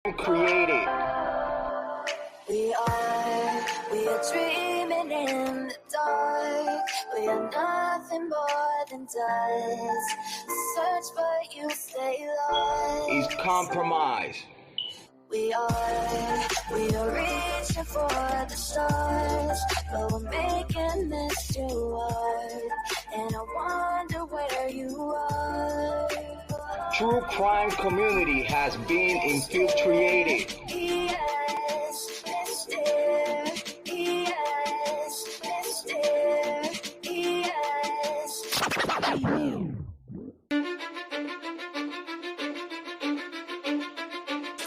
created. We are dreaming in the dark. We are nothing more than dust. Search but you stay lost. He's compromised. We are reaching for the stars, but we're making this too hard. And I wonder where you are. True crime community has been infiltrated. Yes, Mr. Yes, Mr. Yes.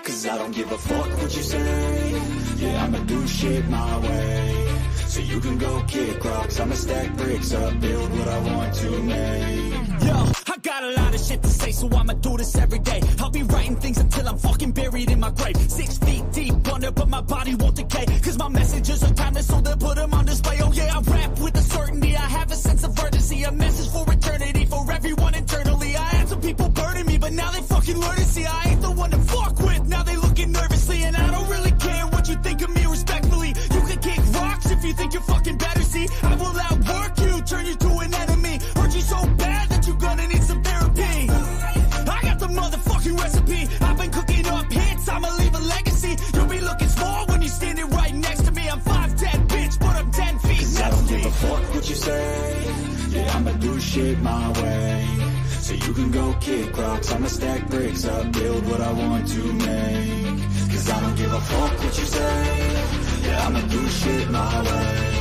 Cause I don't give a fuck what you say. Yeah, I'ma do shit my way. So you can go kick rocks, I'ma stack bricks up, build what I want to make. Yo, I got a lot of shit to say, so I'ma do this every day. I'll be writing things until I'm fucking buried in my grave. 6 feet deep under, but my body won't decay. Cause my messages are timeless, so they'll put them on display. Oh yeah, I rap with a certainty, I have a sense of urgency. A message for eternity, for everyone internally. I had some people burning me, but now they fucking learn to see I ain't the one to fuck with. Now they looking nervously, and I don't really care what you think of me respectfully. You can kick rocks if you think you're fucking better, see. I will outwork you, turn you to an enemy. Hurt you so bad that you're gonna need some therapy. I got the motherfucking recipe. I've been cooking up hits, I'ma leave a legacy. You'll be looking small when you're standing right next to me. I'm 5'10", bitch, but I'm 10 feet next to me. I don't give a fuck what you say. Yeah, I'ma do shit my way. So you can go kick rocks, I'ma stack bricks up, build what I want to make. Cause I don't give a fuck what you say. Yeah, I'ma do shit my way.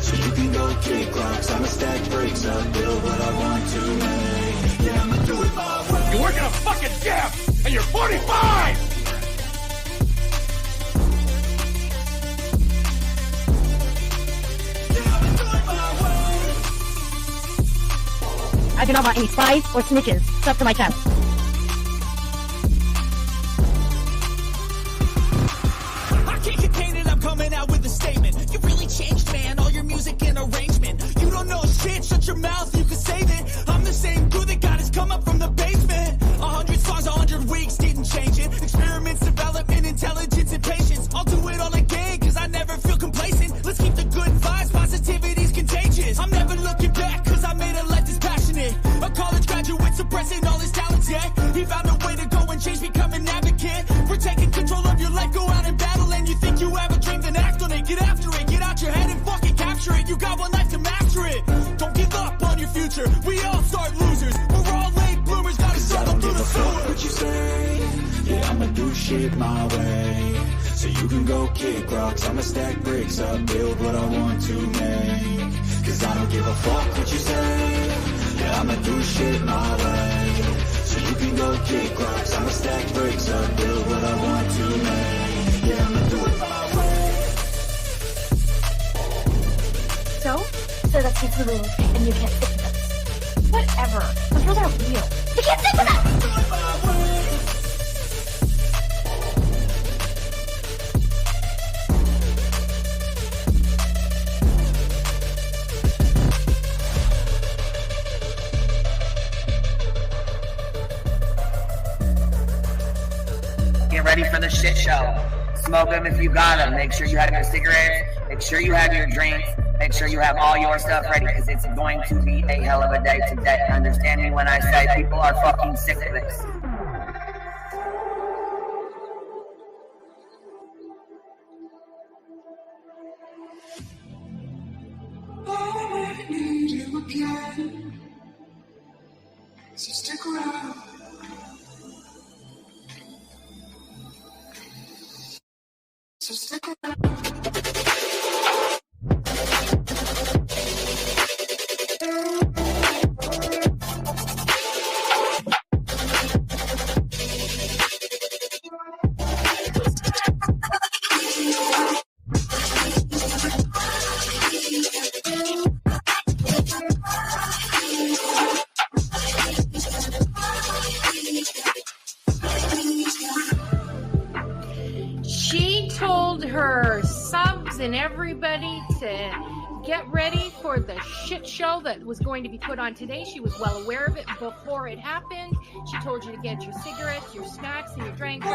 So you can go kick rocks, I'ma stack bricks up, build what I want to make. Yeah, I'ma do it my way. You work in a fucking gym, and you're 45! I do not want any spies or snitches stuck to my chest. I can't contain it, I'm coming out with a statement. You really changed, man, all your music and arrangement. You don't know shit, shut your mouth, you can save it. I'm the same dude that got his come up from the basement. 100 songs, 100 weeks, didn't change it. Experiments, development, intelligence, and patience. I'll do it all again, cause I never feel complacent. Let's keep the good vibes, positivity's contagious. I'm never looking back, cause I made a life that's passionate. A college graduate suppressing all his talents, yeah. He found a way to go and change, become an advocate. For taking control of your life, go out and battle. And you think you have a dream, then act on it. Get after it, get out your head and fucking capture it. You got one life to master it. Don't give up on your future, we all start losers. We're all late bloomers, gotta struggle through the sewer. What you say? Yeah, I'ma do shit my way. So you can go kick rocks, I'ma stack bricks up, build what I want to make. Cause I don't give a fuck what you say. Yeah, I'ma do shit my way. So you can go kick rocks, I'ma stack bricks up, build what I want to make. Yeah, I'ma do it my way. So that's it's the room, and you can't sit with us. Whatever. Those girls aren't real. You can't sit with us! Get ready for the shit show. Smoke them if you got them. Make sure you have your cigarettes. Make sure you have your drinks. Make sure you have all your stuff ready, because it's going to be a hell of a day today. Understand me when I say people are fucking sick of this. I need you again, so stick around. So stick around. She told her subs and everybody to get ready for the shit show that was going to be put on today. She was well aware of it before it happened. She told you to get your cigarettes, your snacks, and your drinks.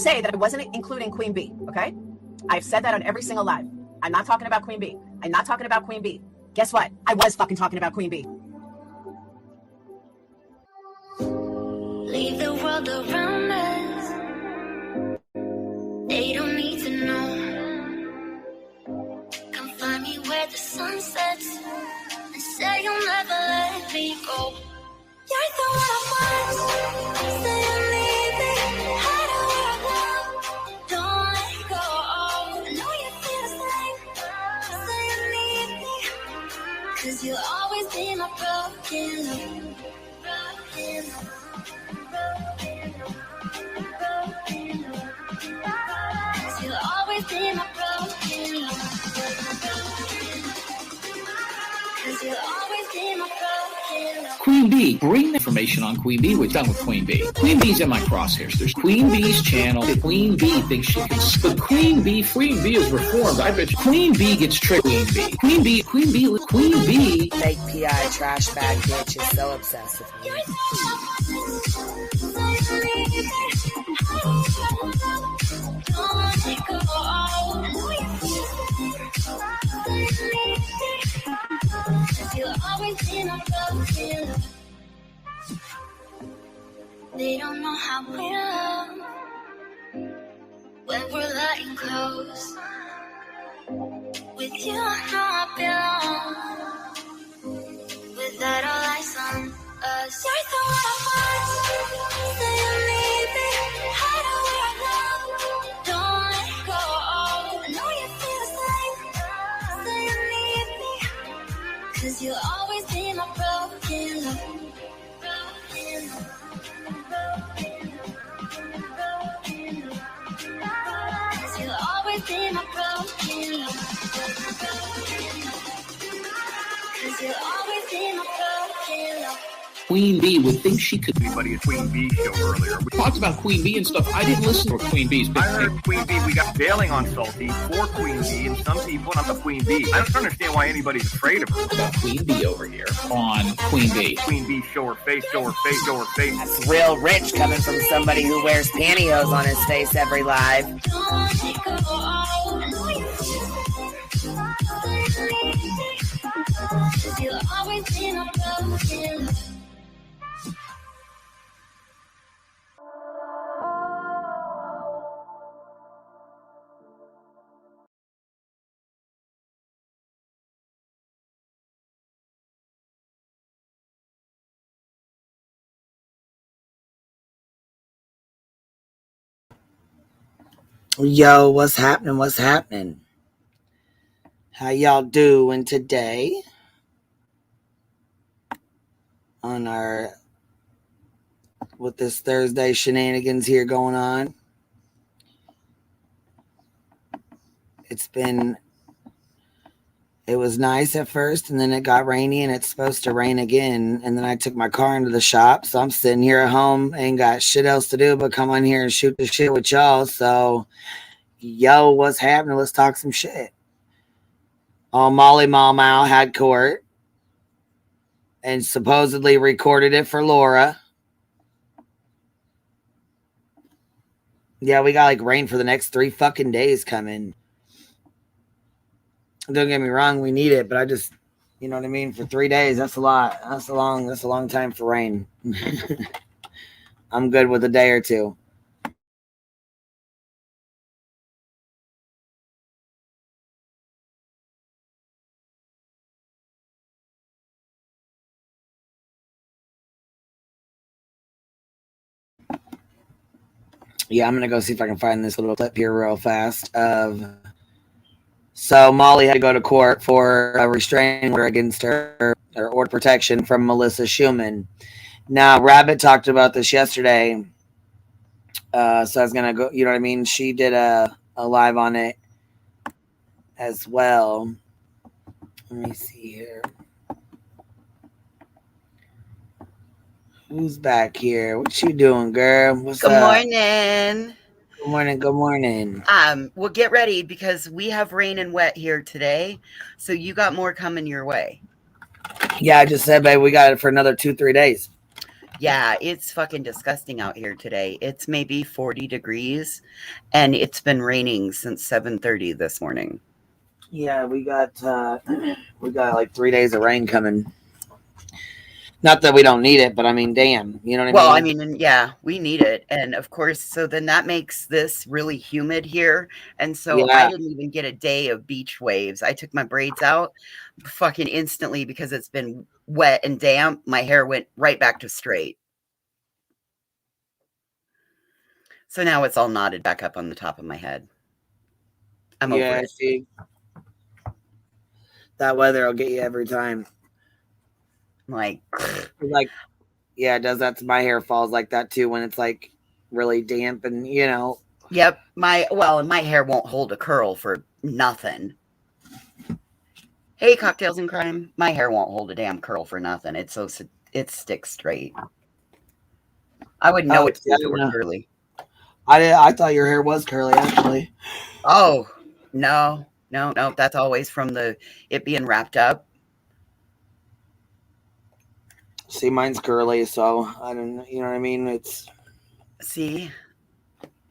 say that I wasn't including Queen B, okay? I've said that on every single live. I'm not talking about Queen B. I'm not talking about Queen B. Guess what? I was fucking talking about Queen B. Leave the world around us. They don't need to know. Come find me where the sun sets and say you'll never let me go. You're the one I want. Say you'll leave me. Hide away I love. Don't let go. I know you feel the same. Say you need me. 'Cause you'll always be my broken love. Broken love. You'll always be my broken love. 'Cause you'll always be my broken love. Queen B, bring information on Queen B. We're done with Queen B. Queen B's in my crosshairs. There's Queen B's channel. Queen B thinks she can. But Queen B is reformed. I bet you Queen B gets tricked. Queen B. Fake PI trash bag bitch is so obsessive. You'll always be my broken love. They don't know how we love when we're letting close. With you, I know I belong. Without all eyes on us, you're the one I want. Say you need me, hide away I love. Don't let go. I know you feel the same. Say you need me. 'Cause you'll always be my broken love. Broken love. Broken love. 'Cause you'll always be my broken love. 'Cause you'll always be my broken love. Queen B would think she could. Anybody at Queen B show earlier. We talked about Queen B and stuff. I didn't listen to Queen B's. I heard Queen B. We got bailing on Salty for Queen B, and some people not the Queen B. I don't understand why anybody's afraid of her. About Queen B over here on Queen B. Queen B, show her face, show her face, show her face. That's real rich coming from somebody who wears pantyhose on his face every live. Don't let go. I know you feel the same. 'Cause you'll always be my broken love. Yo, what's happening? What's happening? How y'all doing today? On our, with this Thursday shenanigans here going on. It was nice at first, and then it got rainy, and it's supposed to rain again. And then I took my car into the shop, so I'm sitting here at home, ain't got shit else to do but come on here and shoot the shit with y'all. So, yo, what's happening? Let's talk some shit. Molly Mau had court and supposedly recorded it for Laura. Yeah, we got like rain for the next 3 fucking days coming. Don't get me wrong, we need it, but I just, you know what I mean? For 3 days, that's a lot. That's a long time for rain. I'm good with a day or two. Yeah, I'm going to go see if I can find this little clip here real fast. So Molly had to go to court for a restraining order against her, or order protection from Melissa Schumann. Now, Rabbit talked about this yesterday. So I was going to go, you know what I mean? She did a live on it as well. Let me see here. Who's back here? What you doing, girl? What's up? Good morning. Good morning. Good morning. Well, get ready because we have rain and wet here today. So you got more coming your way. Yeah, I just said, babe, we got it for another 2-3 days. Yeah, it's fucking disgusting out here today. It's maybe 40 degrees, and it's been raining since 7:30 this morning. Yeah, we got like 3 days of rain coming. Not that we don't need it, but I mean, damn, you know what Well, I mean? and yeah, we need it. And of course, so then that makes this really humid here. And so I Yeah, didn't even get a day of beach waves. I took my braids out fucking instantly because it's been wet and damp. My hair went right back to straight. So now it's all knotted back up on the top of my head. I'm over yeah. it. See, that weather will get you every time. Like, Like, yeah, it does that to my hair. Falls like that too when it's like really damp and yep, and my hair won't hold a curl for nothing. Hey, cocktails and crime. My hair won't hold a damn curl for nothing. It sticks straight. I wouldn't know Oh, it see, I if it didn't were know. curly. I thought your hair was curly actually. Oh, no. That's always from it being wrapped up. See, mine's curly, so I don't. You know what I mean? It's See?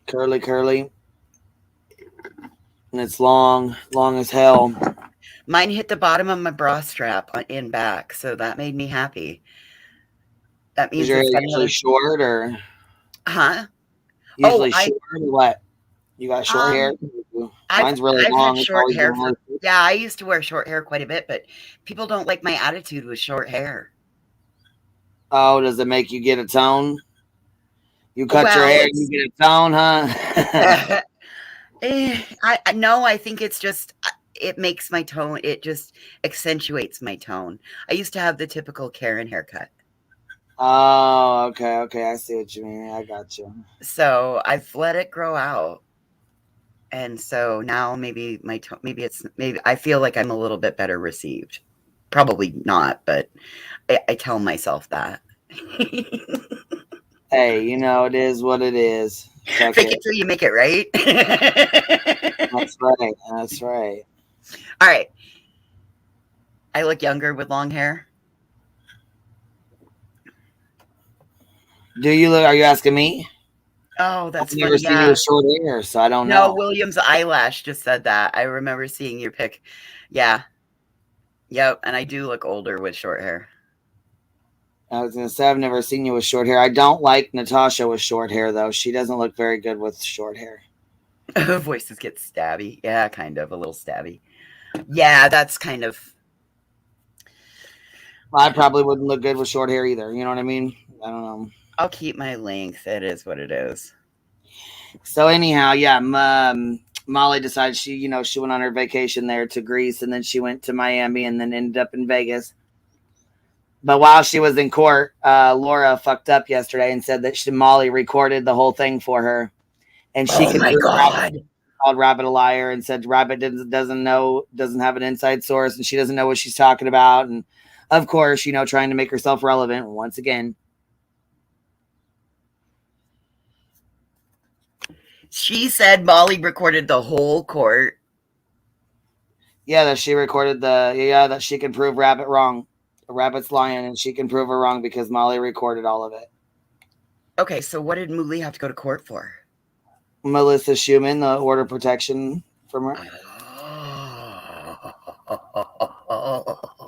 curly, and it's long as hell. Mine hit the bottom of my bra strap in back, so that made me happy. That Is means your hair it's got usually another. short or Huh? Oh, usually short or what? You got short hair? Mine's really I've had long. It's short always been hair really short. yeah, I used to wear short hair quite a bit, but people don't like my attitude with short hair. Oh, does it make you get a tone? You cut your Well, hair and you it's get a tone, huh? I no, I think it's just it makes my tone, it just accentuates my tone. I used to have the typical Karen haircut. Oh, okay. I see what you mean. I got you. So I've let it grow out. And so now maybe maybe I feel like I'm a little bit better received. Probably not, but I tell myself that. Hey, it is what it is. Fuck Fake it. it till you make it, right? That's right. That's right. All right. I look younger with long hair. Do you look? Are you asking me? Oh, that's I've never funny. seen you Yeah. with short hair, so I don't No, know. William's eyelash just said that. I remember seeing your pic. Yeah. Yep. And I do look older with short hair. I was gonna say I've never seen you with short hair. I don't like Natasha with short hair though. She doesn't look very good with short hair. Voices get stabby. Yeah, kind of a little stabby. Yeah, that's kind of. I probably wouldn't look good with short hair either. You know what I mean? I don't know. I'll keep my length. It is what it is. So anyhow, yeah, Molly decided she went on her vacation there to Greece, and then she went to Miami, and then ended up in Vegas. But while she was in court, Laura fucked up yesterday and said that Molly recorded the whole thing for her, and she Oh could my God. called Rabbit a liar and said Rabbit doesn't have an inside source, and she doesn't know what she's talking about, and of course, trying to make herself relevant once again. She said Molly recorded the whole court. Yeah, that she recorded that she can prove Rabbit wrong. Rabbit's lying, and she can prove her wrong because Molly recorded all of it. Okay, so what did Mooley have to go to court for? Melissa Schumann, the order of protection from her.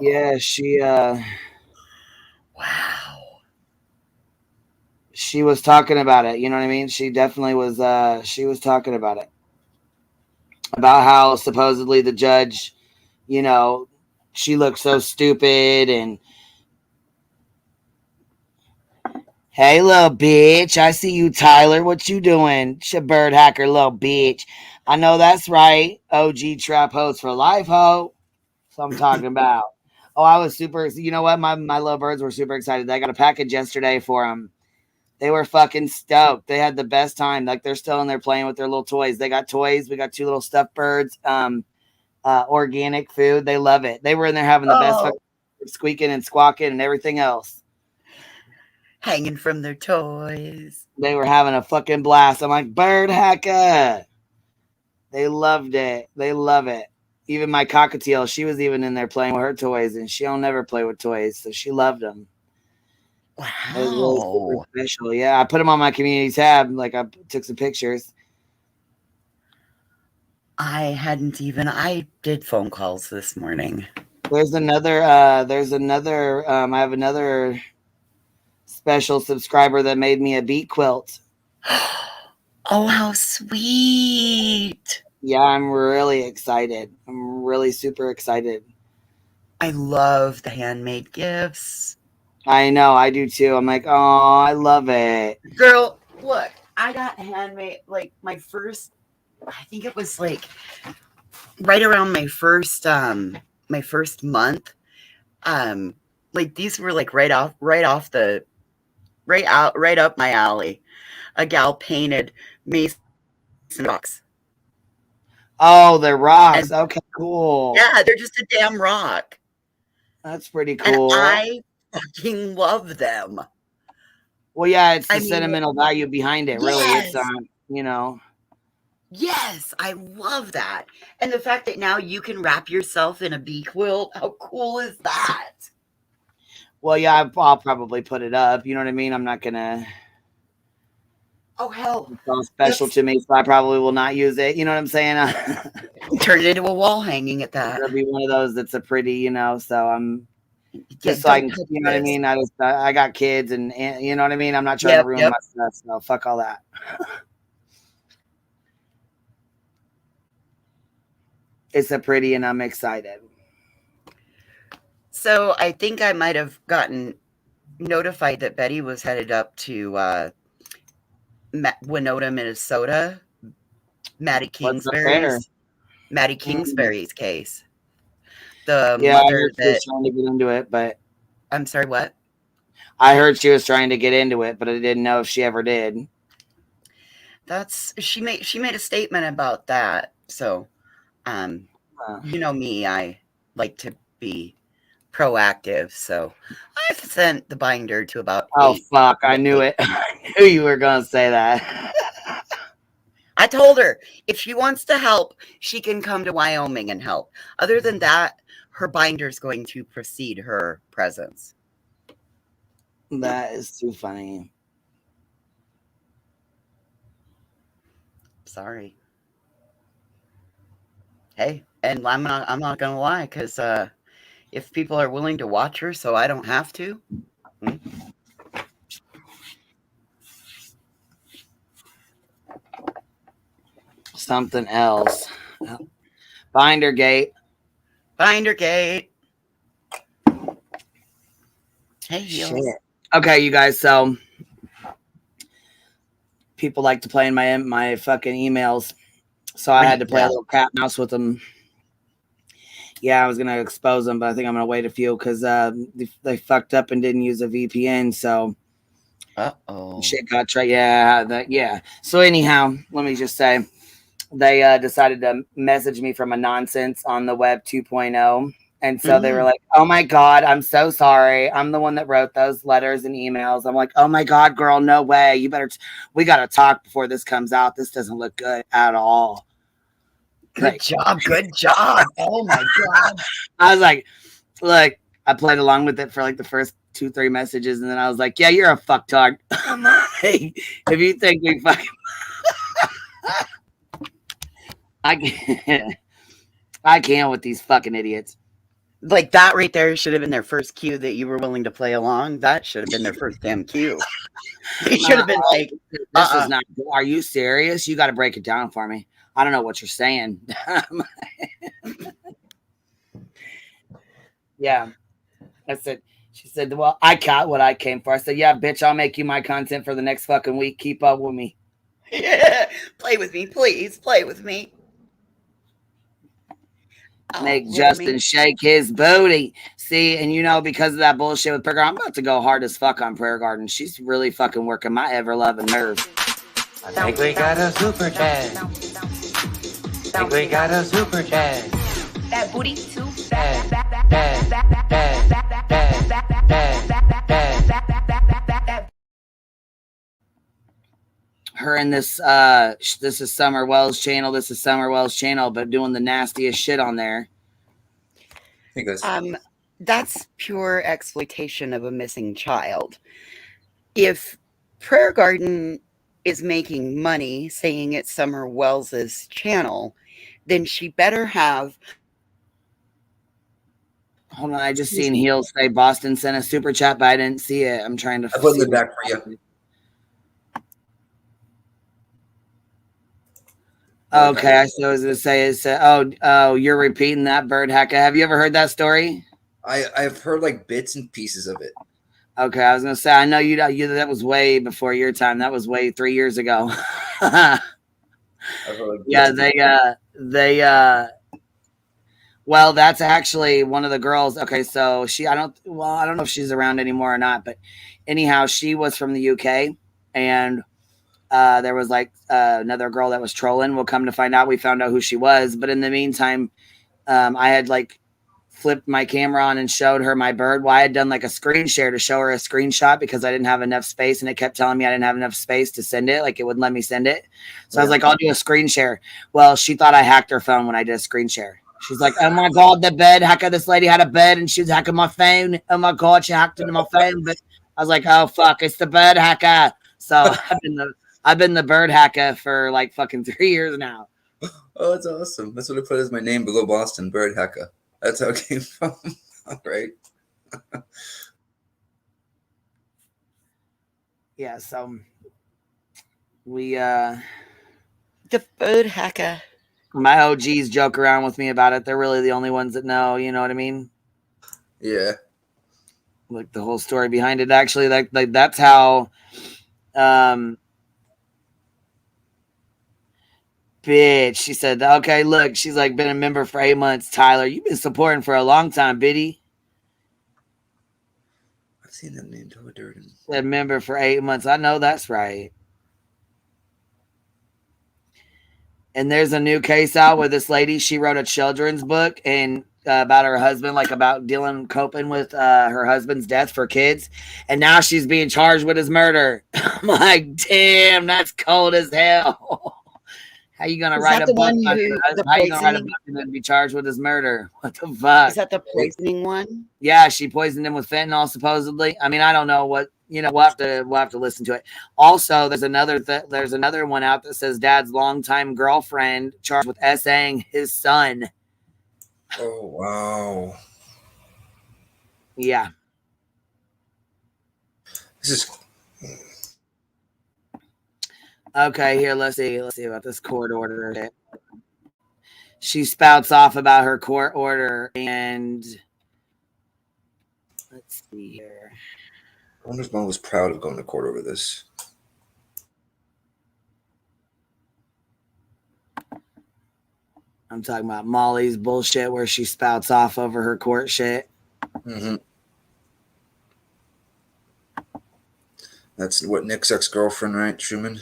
Yeah, she Wow. She was talking about it. You know what I mean? She definitely was. She was talking about it, about how supposedly the judge, she looked so stupid and. Hey, little bitch. I see you, Tyler. What you doing? Bird hacker, little bitch. I know that's right. OG trap host for life, ho. So I'm talking about. Oh, I was super. You know what? My little birds were super excited. I got a package yesterday for them. They were fucking stoked. They had the best time. Like they're still in there playing with their little toys. They got toys. We got 2 little stuffed birds. Organic food. They love it. They were in there having the best fucking squeaking and squawking and everything else. Hanging from their toys. They were having a fucking blast. I'm like, bird hacker. They loved it. They love it. Even my cockatiel, she was even in there playing with her toys, and she'll never play with toys, so she loved them. Wow. It was really super special. Yeah, I put them on my community tab. Like I took some pictures. I did phone calls this morning. There's another I have another special subscriber that made me a beat quilt. Oh, how sweet. Yeah, I'm really excited. I'm really super excited. I love the handmade gifts. I know, I do too. I'm like, oh, I love it. Girl, look, I got handmade, like my first, I think it was like right around my first month. Like these were like right up my alley. A gal painted mason rocks. Oh, they're rocks. Okay, cool. Yeah, they're just a damn rock. That's pretty cool. And I fucking love them. Well, yeah, it's the sentimental value behind it, really. Yes. It's Yes, I love that. And the fact that now you can wrap yourself in a bee quilt, how cool is that? Well, yeah, I'll probably put it up. You know what I mean? I'm not gonna. Oh, hell. It's all special to me, so I probably will not use it. You know what I'm saying? Turn it into a wall hanging at that. It'll be one of those that's a pretty, so I'm just so I can, you know what I mean? I got kids and you know what I mean? I'm not trying to ruin my stuff, so fuck all that. It's a pretty and I'm excited. So I think I might have gotten notified that Betty was headed up to Winona, Minnesota. Maddie Kingsbury's case. The mother I heard she was trying to get into it, but I'm sorry, what? I heard she was trying to get into it, but I didn't know if she ever did. She made a statement about that. So, you know me, I like to be proactive. So I've sent the binder to about. Oh, fuck. I knew it. I knew you were going to say that. I told her if she wants to help, she can come to Wyoming and help. Other than that, her binder's going to precede her presence. That is too funny. Sorry. Hey, and I'm not gonna lie, because if people are willing to watch her, so I don't have to. Something else. Bindergate. Hey, shit. Okay, you guys. So people like to play in my fucking emails, so I had to play a little cat mouse with them. Yeah, I was gonna expose them, but I think I'm gonna wait a few because they fucked up and didn't use a VPN. So, shit got tried. Yeah. So anyhow, let me just say, they decided to message me from a nonsense on the web 2.0. And so they were like, oh my God, I'm so sorry. I'm the one that wrote those letters and emails. I'm like, oh my God, girl, no way. We got to talk before this comes out. This doesn't look good at all. Good job. Oh my God. I was like, look, I played along with it for like the first 2-3 messages. And then I was like, yeah, you're a fucktard. I'm like, if you think we fucking... I can't with these fucking idiots. Like that right there should have been their first cue that you were willing to play along. That should have been their first damn cue. They should have been like, this is not, are you serious? You got to break it down for me. I don't know what you're saying. Yeah. She said, well, I got what I came for. I said, yeah, bitch, I'll make you my content for the next fucking week. Keep up with me. Yeah. Play with me, please. Play with me. Make Justin shake his booty. See, and because of that bullshit with Prayer Garden, I'm about to go hard as fuck on Prayer Garden. She's really fucking working my ever-loving nerves. I think we got a super chat. That booty too Her and this is Summer Wells' channel. But doing the nastiest shit on there. That's pure exploitation of a missing child. If Prayer Garden is making money saying it's Summer Wells's channel, then she better have. Hold on, I just seen Heels say Boston sent a super chat, but I didn't see it. I'm trying to. I put it back for you. Okay, so I was gonna say is oh, you're repeating that, Bird Hacker. Have you ever heard that story? I've heard like bits and pieces of it. Okay, I was gonna say I know you that was way before your time. That was way 3 years ago. Yeah, well, that's actually one of the girls. Okay, so I don't know if she's around anymore or not, but anyhow, she was from the UK, and there was like another girl that was trolling. We'll come to find out, we found out who she was. But in the meantime, I had like flipped my camera on and showed her my bird. Well, I had done like a screen share to show her a screenshot because I didn't have enough space, and it kept telling me I didn't have enough space to send it. Like it wouldn't let me send it. So I was like, I'll do a screen share. Well, she thought I hacked her phone when I did a screen share. She's like, oh my God, the bed hacker. This lady had a bed and she was hacking my phone. Oh my God, she hacked into my phone. But I was like, oh fuck, it's the bird hacker. So I've been the bird hacker for like fucking 3 years now. Oh, that's awesome. That's what I put as my name below Boston, Bird Hacker. That's how it came from. All right. Yeah, so we the bird hacker. My OGs joke around with me about it. They're really the only ones that know, you know what I mean? Yeah. Like the whole story behind it. Actually, like that's how bitch. She said, okay, look, she's like been a member for 8 months. Tyler, you've been supporting for a long time, Biddy. I've seen that name to a dirt. That member for 8 months. I know that's right. And there's a new case out where this lady, she wrote a children's book and about her husband, like about coping with her husband's death for kids. And now she's being charged with his murder. I'm like, damn, that's cold as hell. How you gonna write a book? How you gonna write a book and then be charged with his murder? What the fuck? Is that the poisoning one? Yeah, she poisoned him with fentanyl, supposedly. I mean, I don't know what, we'll have to listen to it. Also, there's another one out that says dad's longtime girlfriend charged with SAing his son. Oh wow. Yeah. This is okay. Here, let's see about this court order. She spouts off about her court order, and let's see here. I wonder if Mom was proud of going to court over this. I'm talking about Molly's bullshit where she spouts off over her court shit. Mm-hmm. That's what Nick's ex-girlfriend, right, Truman?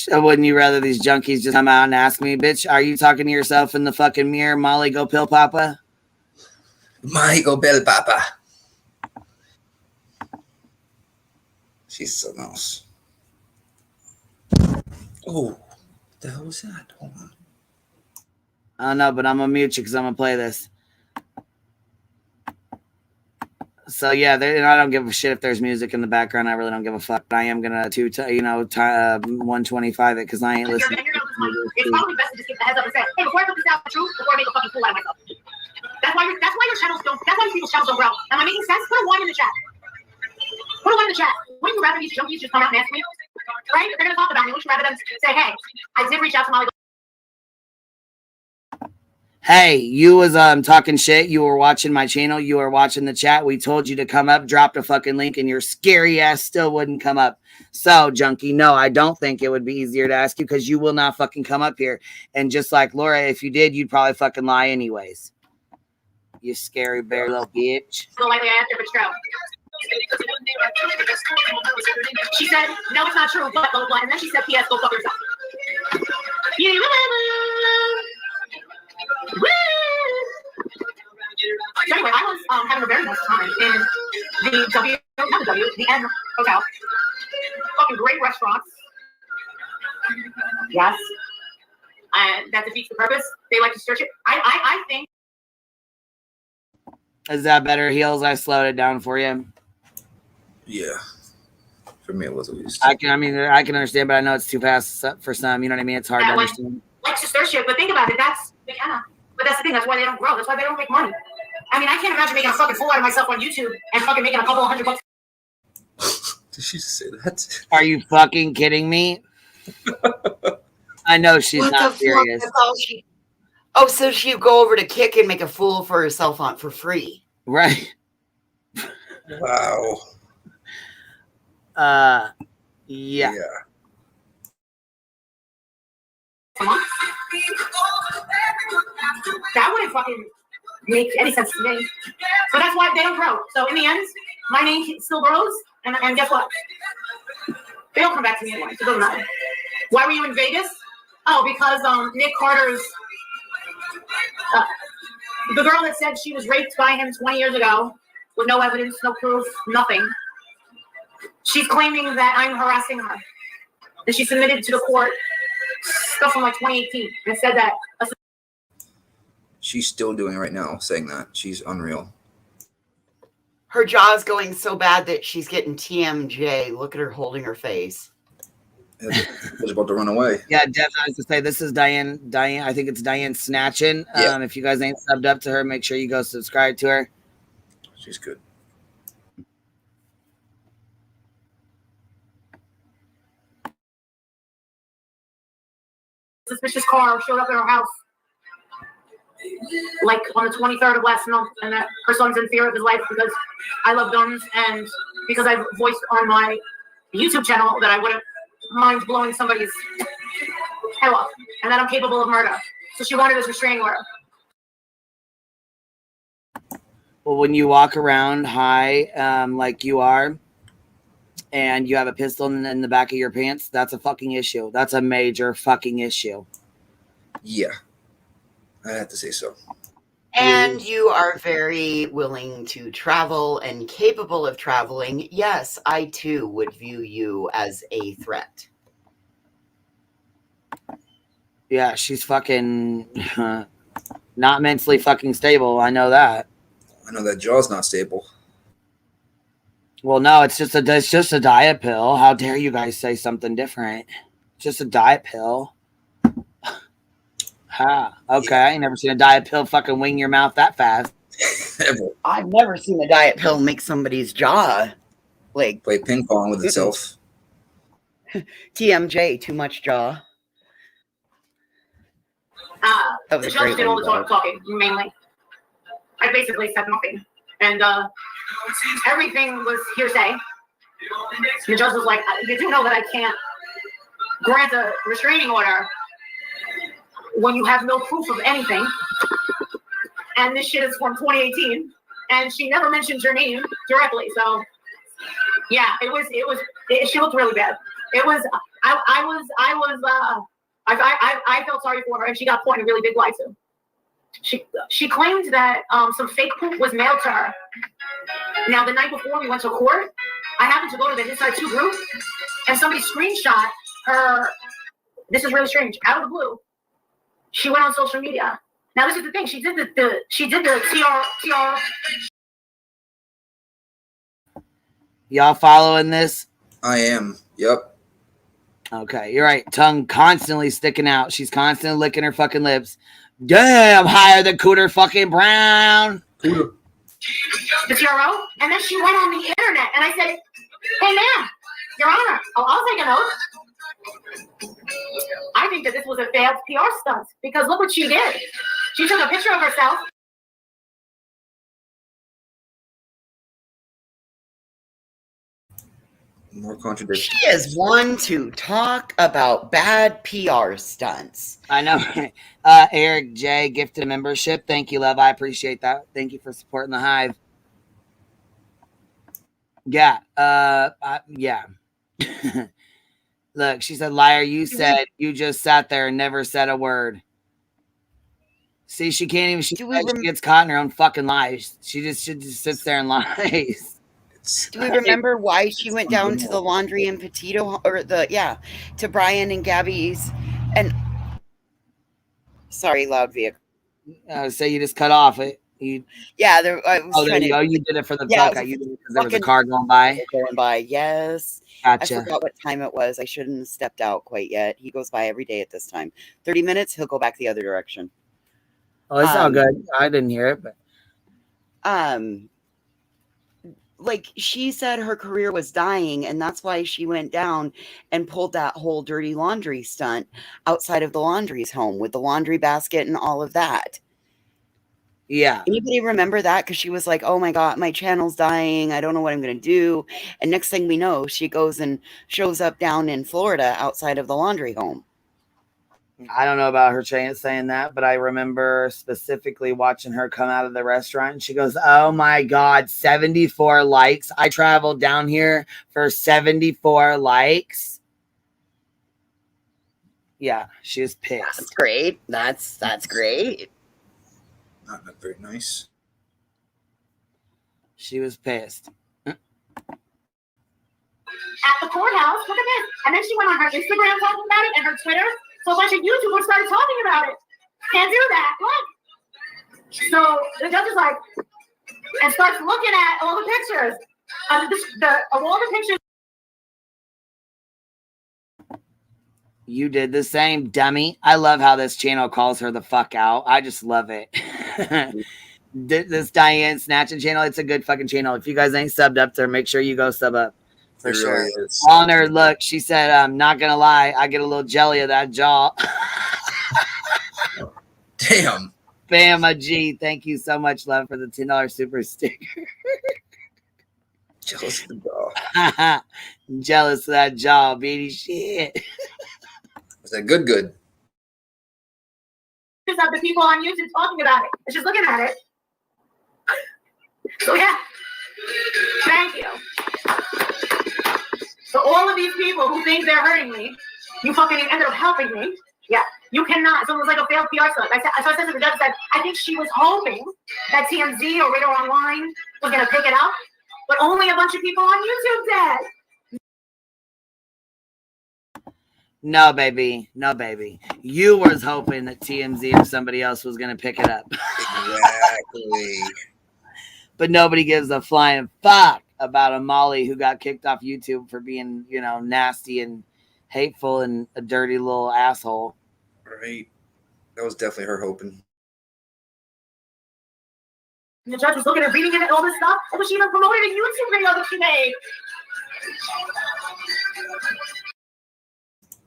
Wouldn't you rather these junkies just come out and ask me, bitch, are you talking to yourself in the fucking mirror? Molly, go pill papa? Molly, go pill papa. She's something else. Oh, what the hell was that? Hold on. I don't know, but I'm gonna mute you because I'm gonna play this. So yeah, and I don't give a shit if there's music in the background. I really don't give a fuck. I am gonna 125 it because I ain't listening. It's probably best to just give the heads up and say, hey, before I put this out, before I make a fucking fool out of myself. That's why your channels don't. That's why people's channels don't grow. Am I making sense? Put a one in the chat. Put a one in the chat. Wouldn't you rather these junkies just come out and ask me? Right? They're gonna talk about me. Wouldn't you rather them say, hey, I did reach out to Molly. Hey, you was talking shit. You were watching my channel. You were watching the chat. We told you to come up, dropped a fucking link, and your scary ass still wouldn't come up. So, junkie, no, I don't think it would be easier to ask you because you will not fucking come up here. And just like Laura, if you did, you'd probably fucking lie anyways. You scary bear little bitch. So likely I asked her if it's true. She said, no, it's not true, but blah, blah, blah. And then she said, P.S. go fuck yourself. So anyway, I was having a very nice time in the the N hotel. Fucking great great restaurants. Yes. And that defeats the purpose. They like to search it. I think. Is that better, Heels? I slowed it down for you. Yeah. For me, it was at least. I can understand, but I know it's too fast for some. You know what I mean? It's hard to understand. Likes to search it, but think about it. That's McKenna. But that's the thing. That's why they don't grow. That's why they don't make money. I mean, I can't imagine making a fucking fool out of myself on YouTube and fucking making a couple of $100. Did she just say that? Are you fucking kidding me? I know she's What not the serious. fuck? Oh, so she'd go over to Kick and make a fool for herself on for free. Right. Wow. Yeah. That wouldn't fucking make any sense to me. So that's why they don't grow. So in the end, my name still grows, and guess what? They don't come back to me anymore. So it doesn't matter. Why were you in Vegas? Oh, because Nick Carter's the girl that said she was raped by him 20 years ago with no evidence, no proof, nothing. She's claiming that I'm harassing her. And she submitted to the court stuff from like 2018 and said that. She's still doing it right now, saying that. She's unreal. Her jaw's going so bad that she's getting TMJ. Look at her holding her face. Was about to run away. Yeah, Jeff, I was to say, this is Diane. I think it's Diane Snatchin. Yeah. If you guys ain't subbed up to her, make sure you go subscribe to her. She's good. Suspicious car showed up at her house like on the 23rd of last month, and that her son's in fear of his life because I love guns and because I've voiced on my YouTube channel that I wouldn't mind blowing somebody's head off and that I'm capable of murder. So she wanted this restraining order. Well, when you walk around high like you are and you have a pistol in the back of your pants, that's a fucking issue. That's a major fucking issue. Yeah. I have to say so. And you are very willing to travel and capable of traveling. Yes, I too would view you as a threat. Yeah, she's fucking not mentally fucking stable. I know that. I know that jaw's not stable. Well, no, it's just a diet pill. How dare you guys say something different? It's just a diet pill. Okay. I ain't never seen a diet pill fucking wing your mouth that fast. I've never seen a diet pill make somebody's jaw like play ping pong with itself. TMJ, too much jaw. That was The a judge great did all one, the talking, mainly. I basically said nothing. And everything was hearsay. The judge was like, you do know that I can't grant a restraining order when you have no proof of anything. And this shit is from 2018. And she never mentioned your name directly. So, yeah, she looked really bad. I felt sorry for her, and she got caught in a really big lie too. She claimed that some fake poop was mailed to her. Now, the night before we went to court, I happened to go to the Inside 2 group, and somebody screenshot her. This is really strange. Out of the blue, she went on social media. Now, this is the thing. She did the TR. Y'all following this? I am. Yep. Okay, you're right. Tongue constantly sticking out. She's constantly licking her fucking lips. Damn, higher than Cooter fucking Brown. Cooter. The TRO, and then she went on the internet, and I said, "Hey, ma'am, Your Honor, I'll take a note." I think that this was a failed PR stunt because look what she did. She took a picture of herself. More contradiction. She is one to talk about bad PR stunts. I know. Eric J gifted a membership. Thank you, love. I appreciate that. Thank you for supporting the Hive. Yeah. Yeah. Look, she said, liar, you said you just sat there and never said a word. See, she can't even, she gets caught in her own fucking lies. She just sits there and lies. Do we remember why she went down to the laundry and Petito, or to Brian and Gabby's? And sorry, loud vehicle. Say you just cut off it. Yeah, I was trying to. You did it for the Yeah, podcast. You did it because there was a car going by. Yes. Gotcha. I forgot what time it was. I shouldn't have stepped out quite yet. He goes by every day at this time. 30 minutes, he'll go back the other direction. Oh, it's all good. I didn't hear it, but like she said her career was dying, and that's why she went down and pulled that whole dirty laundry stunt outside of the laundry's home with the laundry basket and all of that. Yeah. Anybody remember that? Because she was like, oh my God, my channel's dying. I don't know what I'm going to do. And next thing we know, she goes and shows up down in Florida outside of the laundry home. I don't know about her saying that, but I remember specifically watching her come out of the restaurant. And she goes, oh my God, 74 likes. I traveled down here for 74 likes. Yeah, she was pissed. That's great. That's great. Not very nice. She was pissed. At the courthouse, look at this. And then she went on her Instagram talking about it and her Twitter. So a bunch of YouTubers started talking about it. Can't do that. Look. So the judge is like, and starts looking at all the pictures. Of all the pictures. You did the same, dummy. I love how this channel calls her the fuck out. I just love it. This Diane Snatching channel, it's a good fucking channel. If you guys ain't subbed up there, make sure you go sub up. For sure. Really on her, look, she said, I'm not going to lie. I get a little jelly of that jaw. Damn. Bam, a G. Thank you so much, love, for the $10 super sticker. Jealous of the jaw. Jealous of that jaw, baby. Shit. Was that good? Of the people on YouTube talking about it. And she's looking at it. So yeah. Thank you. So all of these people who think they're hurting me, you fucking ended up helping me. Yeah. You cannot. So it was like a failed PR stunt. So I said to the judge, I think she was hoping that TMZ or Radar Online was going to pick it up, but only a bunch of people on YouTube did. No, baby. No, baby. You was hoping that TMZ or somebody else was going to pick it up. Exactly. But nobody gives a flying fuck about a Molly who got kicked off YouTube for being, nasty and hateful and a dirty little asshole. Right. That was definitely her hoping. And the judge was looking at reading it and all this stuff. And she even promoted a YouTube video that she made.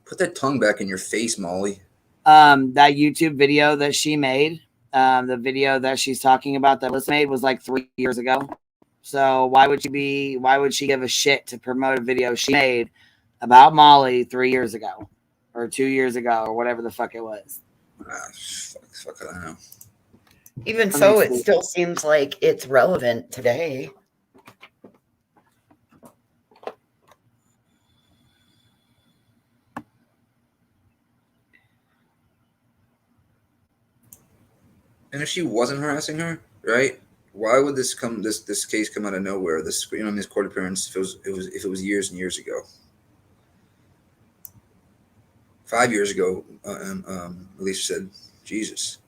Put that tongue back in your face, Molly. That YouTube video that she made, the video that she's talking about that Melissa made was like 3 years ago. So why would she give a shit to promote a video she made about Molly 3 years ago or 2 years ago or whatever the fuck it was? Fuck, I don't know. Even so, it still seems like it's relevant today. And if she wasn't harassing her, right? Why would this case come out of nowhere? This this court appearance if it was years and years ago. 5 years ago, Alicia said, Jesus.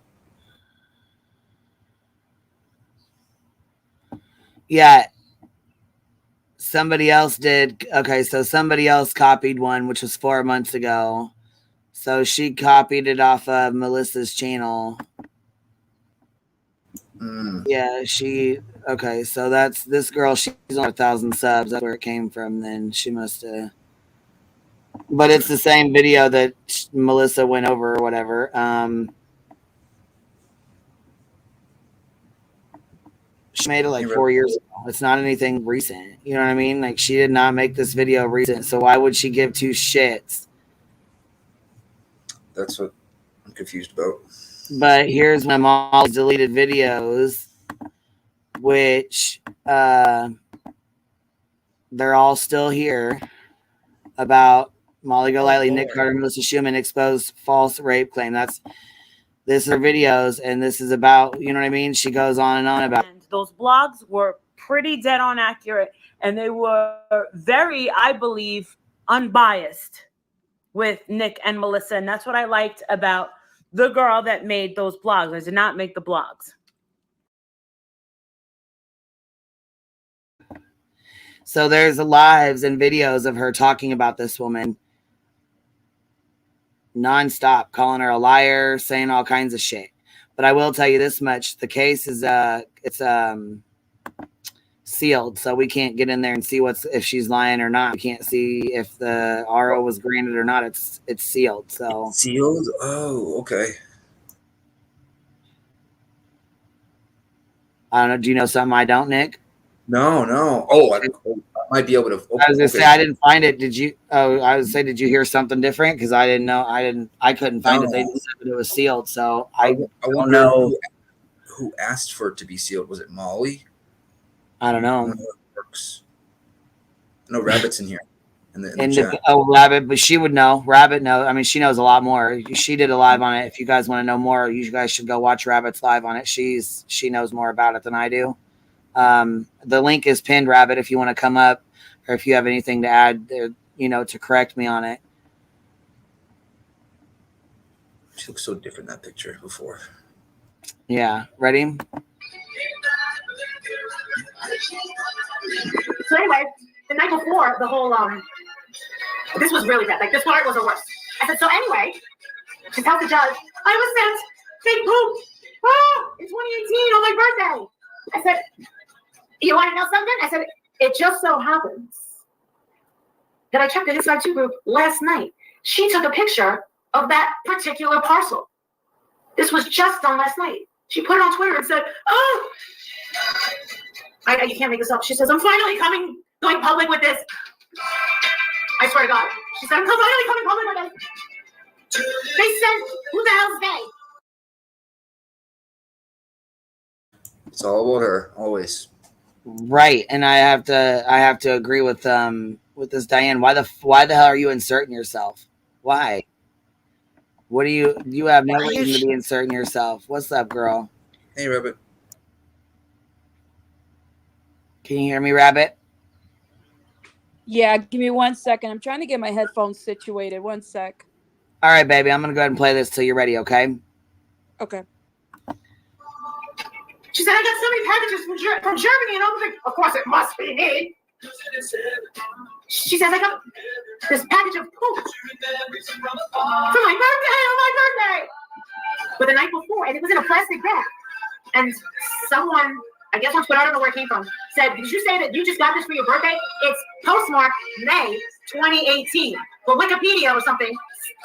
Yeah. Somebody else did. Okay, so somebody else copied one, which was 4 months ago. So she copied it off of Melissa's channel. Yeah, okay, so that's this girl. She's on 1,000 subs. That's where it came from. Then she must have. But it's the same video that Melissa went over or whatever. She made it like 4 years ago. It's not anything recent. You know what I mean? Like, she did not make this video recent. So why would she give two shits? That's what I'm confused about. But here's one of Molly's deleted videos, which they're all still here, about Molly Golightly, Nick Carter, and Melissa Schumann exposed false rape claim. This is her videos, and this is about, you know what I mean? She goes on and on about. Those blogs were pretty dead on accurate. and they were very, I believe, unbiased with Nick and Melissa. And that's what I liked about the girl that made those blogs. I did not make the blogs. So there's lives and videos of her talking about this woman nonstop, calling her a liar, saying all kinds of shit. But I will tell you this much: the case is it's sealed, so we can't get in there and see if she's lying or not. We can't see if the RO was granted or not. It's sealed. So sealed. Oh, okay. I don't know. Do you know something I don't, Nick? No. Oh, I might be able to. I was gonna say I didn't find it. Did you? Oh, I was say, did you hear something different? Because I didn't know. I couldn't find it. They just said that it was sealed. So I don't know who asked for it to be sealed. Was it Molly? I don't know. I don't know how it works. No, Rabbit's in here. In the chat. Rabbit, but she would know. Rabbit knows. I mean, she knows a lot more. She did a live on it. If you guys want to know more, you guys should go watch Rabbit's live on it. She knows more about it than I do. The link is pinned, Rabbit, if you want to come up or if you have anything to add there, to correct me on it. She looks so different in that picture before. Yeah. Ready? So anyway, the night before, the whole this was really bad. Like, this part was the worst. I said, so anyway, she tells the judge, I was sent fake poop in 2018 on my birthday. I said, you want to know something? I said, it just so happens that I checked the Inside 2 group last night. She took a picture of that particular parcel. This was just done last night. She put it on Twitter and said, oh, you can't make this up. She says, I'm finally going public with this. I swear to God. She said, I'm finally coming public with this. They said, who the hell's they? It's all about her, always. Right, and I have to agree with this Diane. Why the hell are you inserting yourself? Why? What do you have no reason to be inserting yourself? What's up, girl? Hey, Rabbit. Can you hear me, Rabbit? Yeah, give me 1 second. I'm trying to get my headphones situated. 1 sec. All right, baby. I'm gonna go ahead and play this till you're ready. Okay. Okay. She said, I got so many packages from Germany, and I was like, of course it must be me. She says, I got this package of poop for my birthday, But the night before, and it was in a plastic bag. And someone, I guess on Twitter, I don't know where it came from, said, did you say that you just got this for your birthday? It's postmarked May 2018. But Wikipedia or something,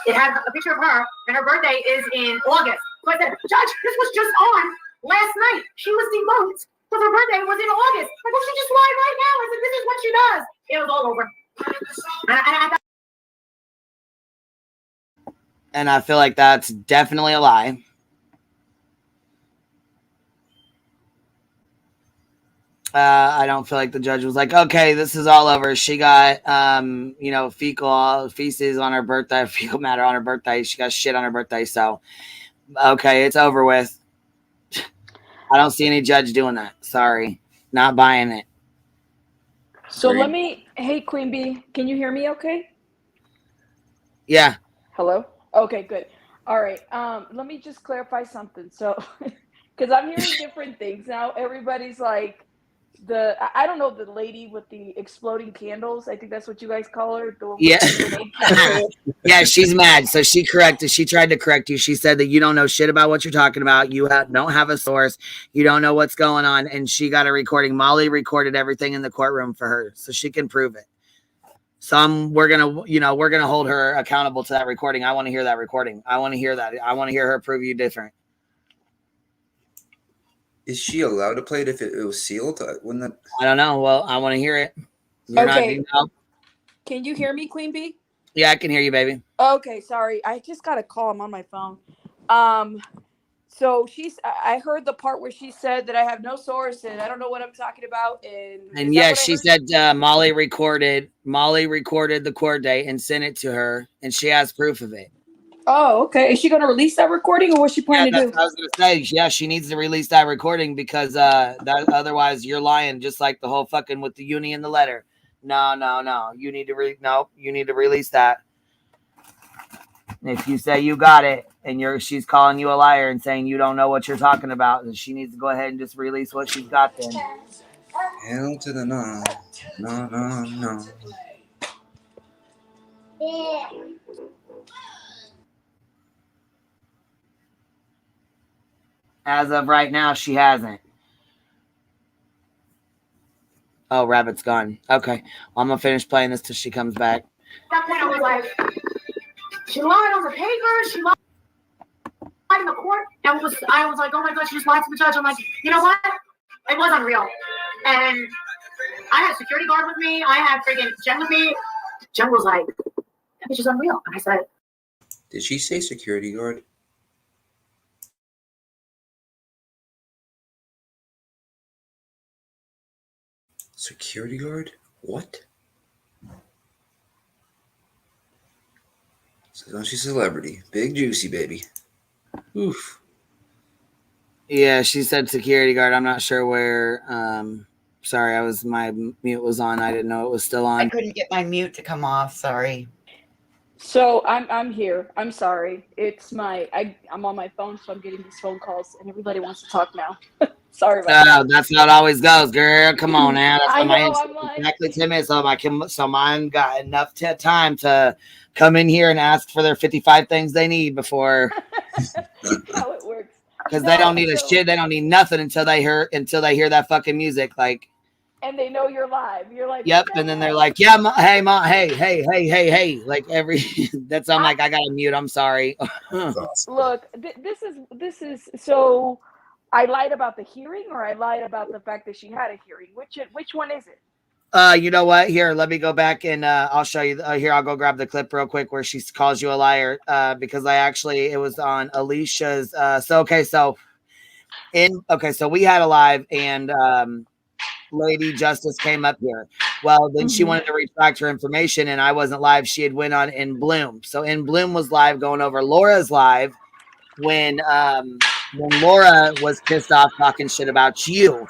it had a picture of her, and her birthday is in August. So I said, Judge, this was just on last night. She was debunked because her birthday was in August. I go, she just lied right now. I said, this is what she does. It was all over. And I feel like that's definitely a lie. I don't feel like the judge was like, okay, this is all over. She got, feces on her birthday, fecal matter on her birthday. She got shit on her birthday. So, okay, it's over with. I don't see any judge doing that. Sorry. Not buying it. So hey, Queen Bee, can you hear me okay? Yeah. Hello? Okay, good. All right. Let me just clarify something. So, because I'm hearing different things now. Everybody's like, I don't know, the lady with the exploding candles. I think that's what you guys call her. Yeah. Yeah, she's mad. So she tried to correct you. She said that you don't know shit about what you're talking about. You don't have a source. You don't know what's going on. And she got a recording. Molly recorded everything in the courtroom for her, so she can prove it. So we're gonna hold her accountable to that recording. I want to hear that recording. I want to hear that. I want to hear her prove you different. Is she allowed to play it if it was sealed? Wouldn't that? I don't know. Well, I want to hear it. Okay. Can you hear me, Queen Bee? Yeah, I can hear you, baby. Okay, sorry. I just got a call. I'm on my phone. So I heard the part where she said that I have no source and I don't know what I'm talking about. And yes, she said Molly recorded the court date and sent it to her, and she has proof of it. Oh, okay. Is she going to release that recording, or what's she planning to do? That's what I was gonna say. Yeah, she needs to release that recording because that otherwise you're lying, just like the whole fucking with the uni and the letter. No. You need to you need to release that. And if you say you got it and she's calling you a liar and saying you don't know what you're talking about, then she needs to go ahead and just release what she's got then. Hell to the no. No. As of right now, she hasn't. Oh, Rabbit's gone. Okay. Well, I'm going to finish playing this till she comes back. At that point, I was like, she lied on the paper. She lied in the court. I was like, oh my God, she just lied to the judge. I'm like, you know what? It was unreal. And I had a security guard with me. I had freaking Jen with me. Jen was like, that bitch is unreal. And I said, did she say security guard? Security guard? What? So she's a celebrity. Big juicy baby. Oof. Yeah, she said security guard. I'm not sure where. Sorry, my mute was on. I didn't know it was still on. I couldn't get my mute to come off. Sorry. So I'm here. I'm sorry. It's I'm on my phone, so I'm getting these phone calls, and everybody wants to talk now. Sorry about that. That's how it always goes, girl. Come on now. That's I my know, I'm like, exactly 10 minutes. So mine got enough time to come in here and ask for their 55 things they need before. how it works. Because they don't need a shit. They don't need nothing until they hear that fucking music. Like. And they know you're live. You're like, yep. And then they're like, yeah, hey, Ma, hey. Like that's I'm like, I gotta mute. I'm sorry. Look, this is so. I lied about the hearing, or I lied about the fact that she had a hearing. Which one is it? You know what? Here, let me go back and I'll show you. Here, I'll go grab the clip real quick where she calls you a liar. Because it was on Alicia's. So we had a live and Lady Justice came up here. Well, then she wanted to retract her information, and I wasn't live. She had went on In Bloom. So In Bloom was live going over Laura's live when Laura was pissed off talking shit about you.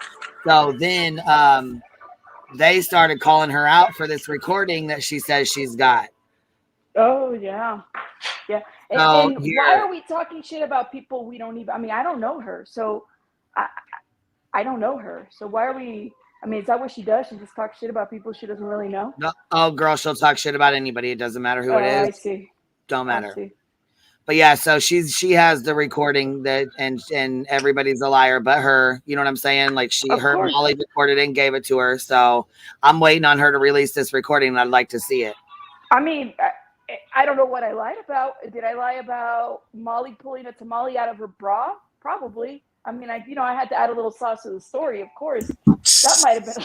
So then they started calling her out for this recording that she says she's got. Oh yeah. And why are we talking shit about people we don't even? I mean, I don't know her, so I don't know her. So why are we? I mean, is that what she does? She just talks shit about people she doesn't really know? No, oh, girl, she'll talk shit about anybody. It doesn't matter who it is. I see. Don't matter. But yeah, so she has the recording that, and everybody's a liar but her. You know what I'm saying? Like Molly recorded it and gave it to her. So I'm waiting on her to release this recording, and I'd like to see it. I mean, I don't know what I lied about. Did I lie about Molly pulling a tamale out of her bra? Probably. I mean, I had to add a little sauce to the story, of course. That might have been.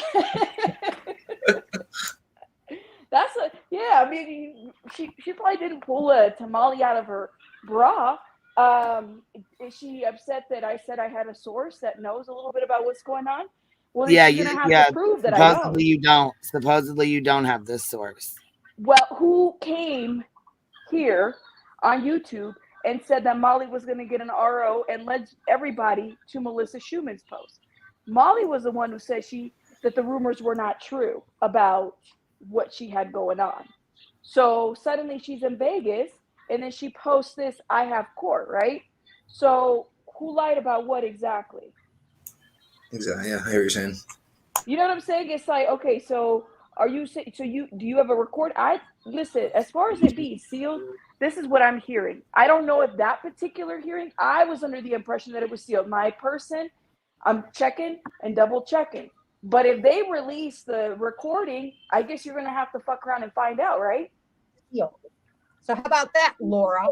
I mean, she probably didn't pull a tamale out of her bra. Is she upset that I said I had a source that knows a little bit about what's going on? Well, yeah, she's gonna have to prove that I know. Supposedly you don't have this source. Well, who came here on YouTube and said that Molly was going to get an RO and led everybody to Melissa Schuman's post? Molly was the one who said that the rumors were not true about what she had going on. So suddenly she's in Vegas, and then she posts this, I have court, right? So who lied about what exactly? Exactly. Yeah, I hear what you're saying. You know what I'm saying? It's like, okay, so do you have a record? Listen, as far as it being sealed, this is what I'm hearing. I don't know if that particular hearing, I was under the impression that it was sealed. My person, I'm checking and double checking. But if they release the recording, I guess you're going to have to fuck around and find out, right? So how about that, Laura?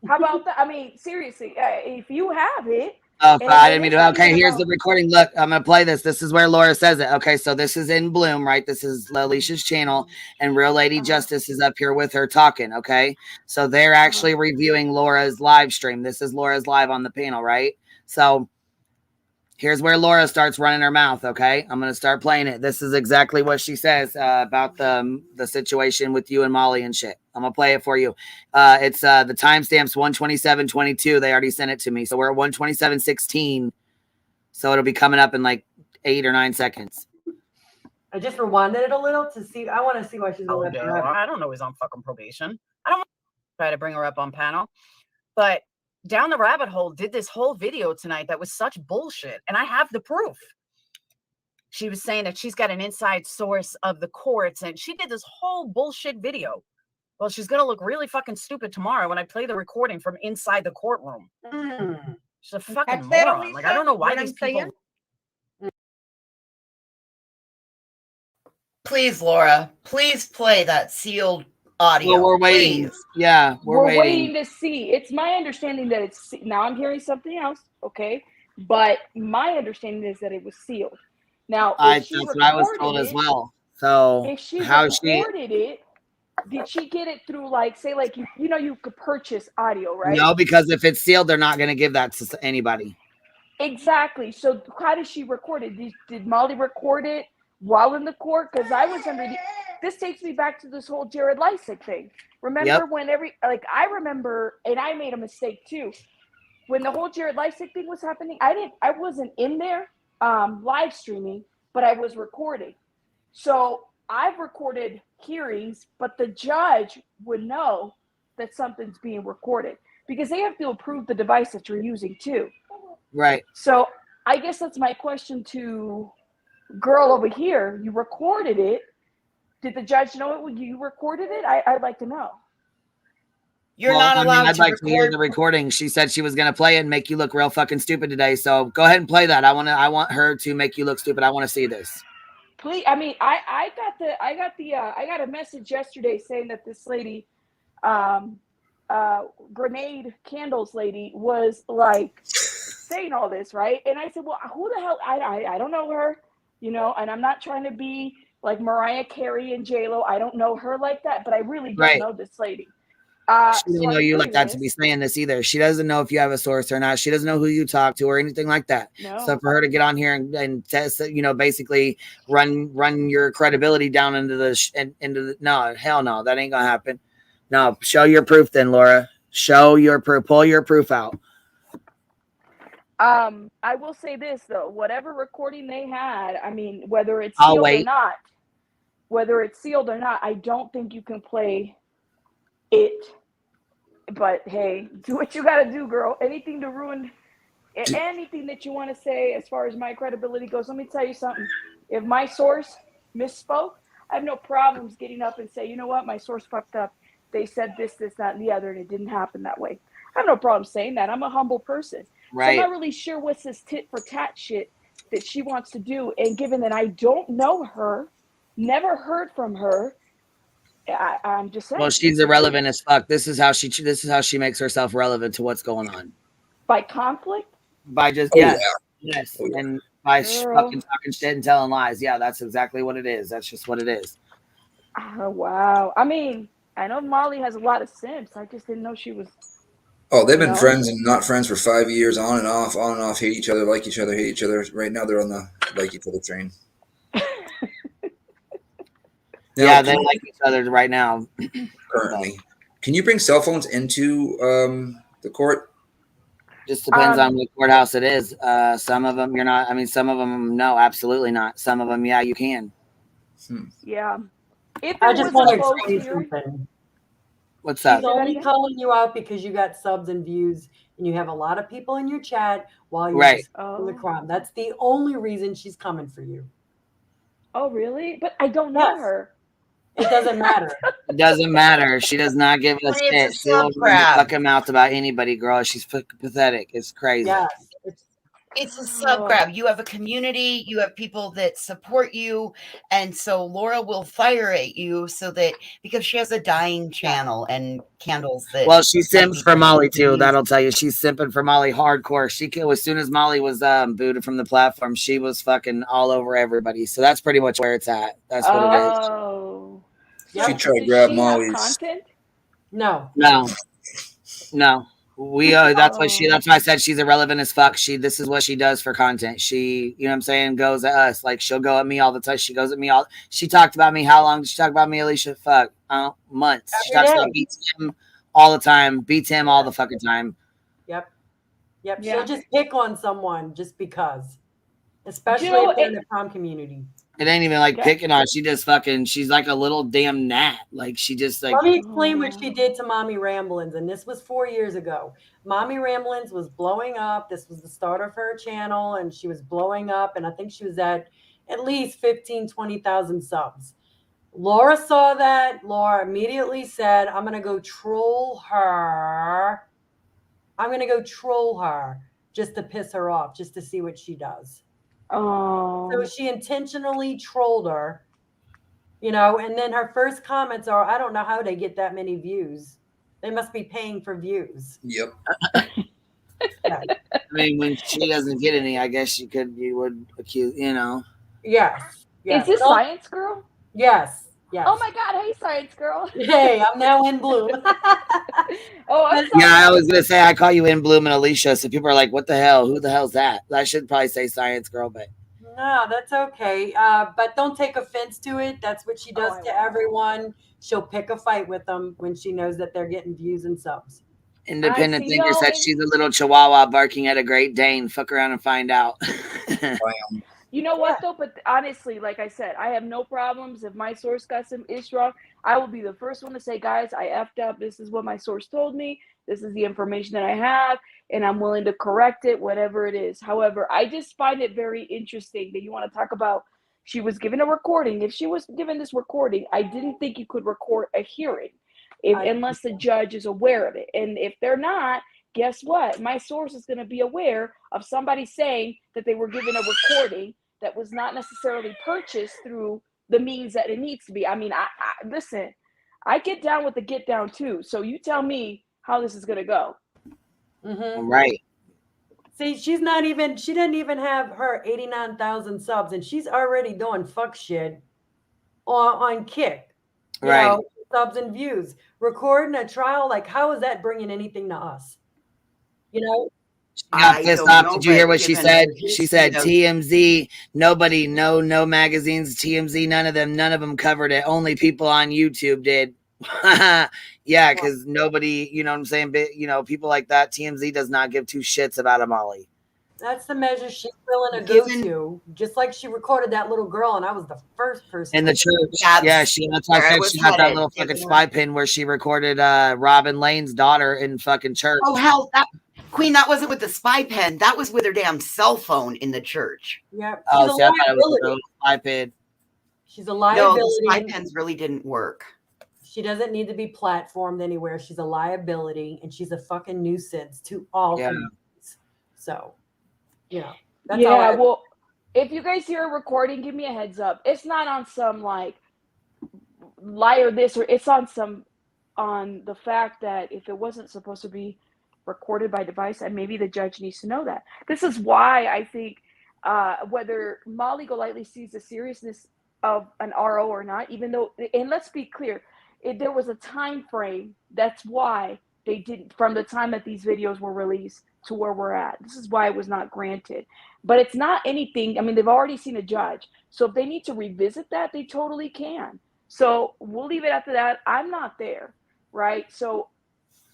How about that? I mean, seriously, if you have it. Oh, I didn't mean to. Okay, here's the recording. Look, I'm going to play this. This is where Laura says it. Okay, so this is In Bloom, right? This is Alicia's channel, and Real Lady Justice is up here with her talking, okay? So they're actually reviewing Laura's live stream. This is Laura's live on the panel, right? So Here's where Laura starts running her mouth, okay? I'm going to start playing it. This is exactly what she says about the situation with you and Molly and shit. I'm going to play it for you. It's the timestamp's 127:22. They already sent it to me. So we're at 127:16. So it'll be coming up in like 8 or 9 seconds. I just rewinded it a little to see. I want to see why she's on that. I don't know he's on fucking probation. I don't want to try to bring her up on panel. But Down the Rabbit Hole did this whole video tonight that was such bullshit. And I have the proof. She was saying that she's got an inside source of the courts. And she did this whole bullshit video. Well, she's going to look really fucking stupid tomorrow when I play the recording from inside the courtroom. She's a fucking moron. Like, I don't know why these people... Please, Laura, please play that sealed audio. Well, we're waiting. Please. Yeah, we're waiting to see. It's my understanding that it's now. I'm hearing something else. Okay, but my understanding is that it was sealed. Now, that's what I was told as well. So if she how recorded it, did she get it through like say like you know you could purchase audio, right? No, because if it's sealed, they're not going to give that to anybody. Exactly. So how did she record it? Did Molly record it while in the court? Because I was under this takes me back to this whole Jared Lysick thing. Remember when I remember, and I made a mistake too. When the whole Jared Lysick thing was happening, I wasn't in there live streaming, but I was recording. So I've recorded hearings, but the judge would know that something's being recorded because they have to approve the device that you're using too. Right. So I guess that's my question to girl over here. You recorded it. Did the judge know it when you recorded it? I'd like to know. You're not allowed I'd to like to hear the recording. She said she was going to play it and make you look real fucking stupid today. So go ahead and play that. I want her to make you look stupid. I want to see this. Please. I mean, I got a message yesterday saying that this lady, grenade candles lady was like saying all this, right? And I said, well, who the hell? I don't know her, you know, and I'm not trying to be like Mariah Carey and J-Lo. I don't know her like that, but I really don't know this lady. She doesn't know you like that to be saying this either. She doesn't know if you have a source or not. She doesn't know who you talk to or anything like that. No. So for her to get on here and test, you know, basically run your credibility down into the no, hell no, that ain't gonna happen. No, show your proof then, Laura. Show your proof. Pull your proof out. I will say this though, whatever recording they had, I mean, whether it's sealed or not, I don't think you can play it. But hey, do what you gotta do, girl. Anything to ruin anything that you want to say as far as my credibility goes. Let me tell you something. If my source misspoke, I have no problems getting up and say, you know what, my source fucked up. They said this, that, and the other, and it didn't happen that way. I have no problem saying that. I'm a humble person. Right. So I'm not really sure what's this tit for tat shit that she wants to do. And given that I don't know her, never heard from her, I'm just saying. Well, she's irrelevant as fuck. This is how she makes herself relevant to what's going on. By conflict? By just yes, and by fucking talking shit and telling lies. Yeah, that's exactly what it is. That's just what it is. Oh wow. I mean, I know Molly has a lot of simps. I just didn't know she was. Oh, they've been friends and not friends for 5 years, on and off, hate each other, like each other, hate each other. Right now, they're on the like each other train. Yeah, they like each other right now. Currently. Can you bring cell phones into the court? Just depends on what courthouse it is. Some of them you're not. I mean, some of them no, absolutely not. Some of them, yeah, you can. Yeah. I just want to explain something. What's that? She's only calling you out because you got subs and views, and you have a lot of people in your chat while you're discussing the crime. That's the only reason she's coming for you. Oh, really? But I don't know her. It doesn't matter. It doesn't matter. She does not give a shit. She will fuck her mouth about anybody, girl. She's pathetic. It's crazy. Yeah. It's a sub grab. You have a community, you have people that support you, and so Laura will fire at you because she has a dying channel and candles that. Well, she simps for Molly too. That'll tell you she's simping for Molly hardcore. As soon as Molly was booted from the platform, she was fucking all over everybody. So that's pretty much where it's at. That's what it is. Oh. She tried to grab Molly's. Content? No. That's why I said she's irrelevant as fuck. This is what she does for content. She, you know what I'm saying, goes at us. Like, she'll go at me all the time. She goes at me she talked about me. How long did she talk about me, Alicia? Fuck. Months. She talks about BTM all the time. BTM all the fucking time. Yep. She'll just pick on someone just because. Especially if they're in the prom community. It ain't even like picking on. She just fucking, she's like a little damn gnat. Like, she just like. Let me explain what she did to Mommy Ramblins. And this was 4 years ago. Mommy Ramblins was blowing up. This was the start of her channel. And she was blowing up. And I think she was at least 15, 20,000 subs. Laura saw that. Laura immediately said, I'm going to go troll her. Just to piss her off, just to see what she does. Oh. So she intentionally trolled her, and then her first comments are, I don't know how they get that many views. They must be paying for views. Yep. Yeah. I mean, when she doesn't get any, I guess you would accuse, Yes. Is this Science Girl? Yes. Oh my God. Hey, Science Girl. Hey, I'm now in bloom. I'm sorry. Yeah, I was going to say, I call you in bloom and Alicia. So people are like, what the hell? Who the hell's that? I should probably say Science Girl, but. No, that's okay. But don't take offense to it. That's what she does to everyone. She'll pick a fight with them when she knows that they're getting views and subs. Independent thinker said she's a little chihuahua barking at a Great Dane. Fuck around and find out. You know what, though? But honestly, like I said, I have no problems. If my source got some ish wrong, I will be the first one to say, guys, I effed up. This is what my source told me. This is the information that I have, and I'm willing to correct it, whatever it is. However, I just find it very interesting that you want to talk about she was given a recording. If she was given this recording, I didn't think you could record a hearing unless the judge is aware of it. And if they're not, guess what? My source is going to be aware of somebody saying that they were given a recording that was not necessarily purchased through the means that it needs to be. I mean, I listen, I get down with the get down too. So you tell me how this is going to go. Mm-hmm. Right. See, she didn't even have her 89,000 subs, and she's already doing fuck shit on Kick. Right. Subs and views. Recording a trial, like, how is that bringing anything to us? She got pissed off. Did you hear what she said? She said TMZ, nobody, no magazines, TMZ, none of them covered it. Only people on YouTube did. Yeah, because nobody, you know what I'm saying? But, people like that, TMZ does not give two shits about Amali. That's the measure she's willing to go to. Just like she recorded that little girl, and I was the first person in the church. That's why I said she got that little fucking spy pin where she recorded Robin Lane's daughter in fucking church. Oh hell, Queen, that wasn't with the spy pen. That was with her damn cell phone in the church. Yeah. Oh, see, I thought it was a spy pen. She's a liability. No, the spy pens really didn't work. She doesn't need to be platformed anywhere. She's a liability, and she's a fucking nuisance to all communities. So, that's all. Well, if you guys hear a recording, give me a heads up. It's not on some like liar this, or it's on the fact that if it wasn't supposed to be recorded by device, and maybe the judge needs to know that. This is why I think whether Molly Golightly sees the seriousness of an RO or not, even though, and let's be clear, there was a time frame. That's why they didn't, from the time that these videos were released to where we're at. This is why it was not granted. But it's not anything. I mean, they've already seen a judge. So if they need to revisit that, they totally can. So we'll leave it after that. I'm not there, right? So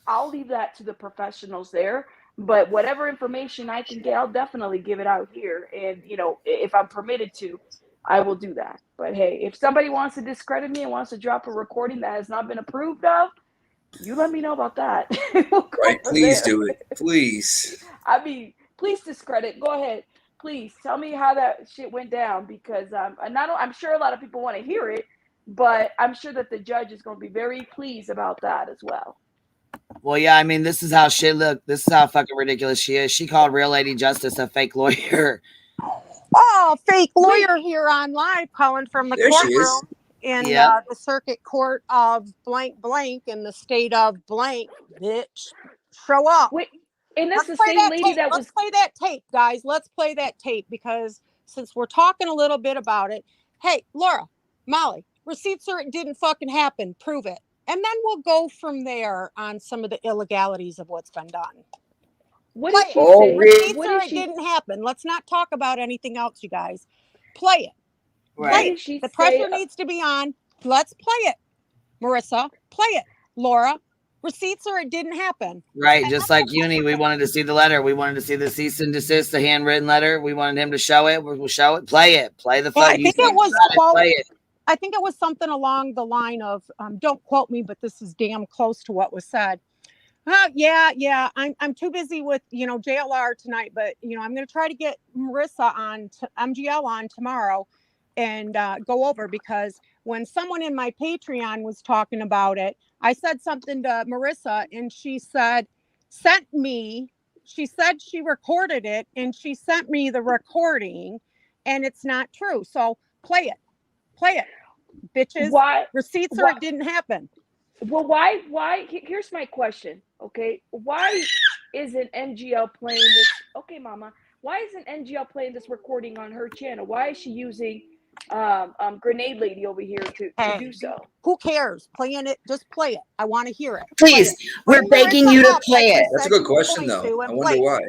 I'll leave that to the professionals there. But whatever information I can get, I'll definitely give it out here. And, if I'm permitted to, I will do that. But hey, if somebody wants to discredit me and wants to drop a recording that has not been approved of, you let me know about that. Right, please do it. Please. I mean, please discredit. Go ahead. Please tell me how that shit went down, because I'm sure a lot of people want to hear it, but I'm sure that the judge is going to be very pleased about that as well. Well, yeah, I mean, this is how shit look. This is how fucking ridiculous she is. She called Real Lady Justice a fake lawyer. Oh, fake lawyer here on live, calling from the courtroom in the circuit court of blank in the state of blank. Bitch, show up. Wait, and that's the same lady that was. Let's play that tape, guys. Let's play that tape, because since we're talking a little bit about it, hey, Laura, Molly, receipts or it didn't fucking happen. Prove it. and then we'll go from there on some of the illegalities of what's been done. What Play did she it. say? Receipts What or did it she? didn't happen. Let's not talk about anything else, you guys. Play it. What Play did it. she The say? pressure needs to be on. Let's play it. Marissa, play it. Laura, receipts or it didn't happen. Right, just like Uni, we wanted to see the letter. We wanted to see the cease and desist, the handwritten letter. We wanted him to show it. We'll show it. Play it. Play the Well, fuck. I think it was Play it. I think it was something along the line of, don't quote me, but this is damn close to what was said. Yeah. I'm too busy with, JLR tonight, but, I'm going to try to get Marissa on MGL on tomorrow and go over, because when someone in my Patreon was talking about it, I said something to Marissa and she said she recorded it and she sent me the recording and it's not true. So play it, bitches. Why? Receipts or it didn't happen. Well, why? Here's my question. Okay, why isn't MGL playing this? Okay, Mama, why isn't MGL playing this recording on her channel? Why is she using Grenade Lady over here to do so? Who cares? Playing it, just play it. I want to hear it. Please, we're begging you to play it. That's a good question, though. I wonder why.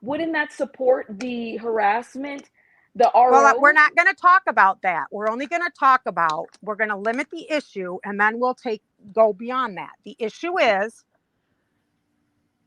Wouldn't that support the harassment? The RO? Well, we're not going to talk about that. We're only going to we're going to limit the issue and then we'll go beyond that. The issue is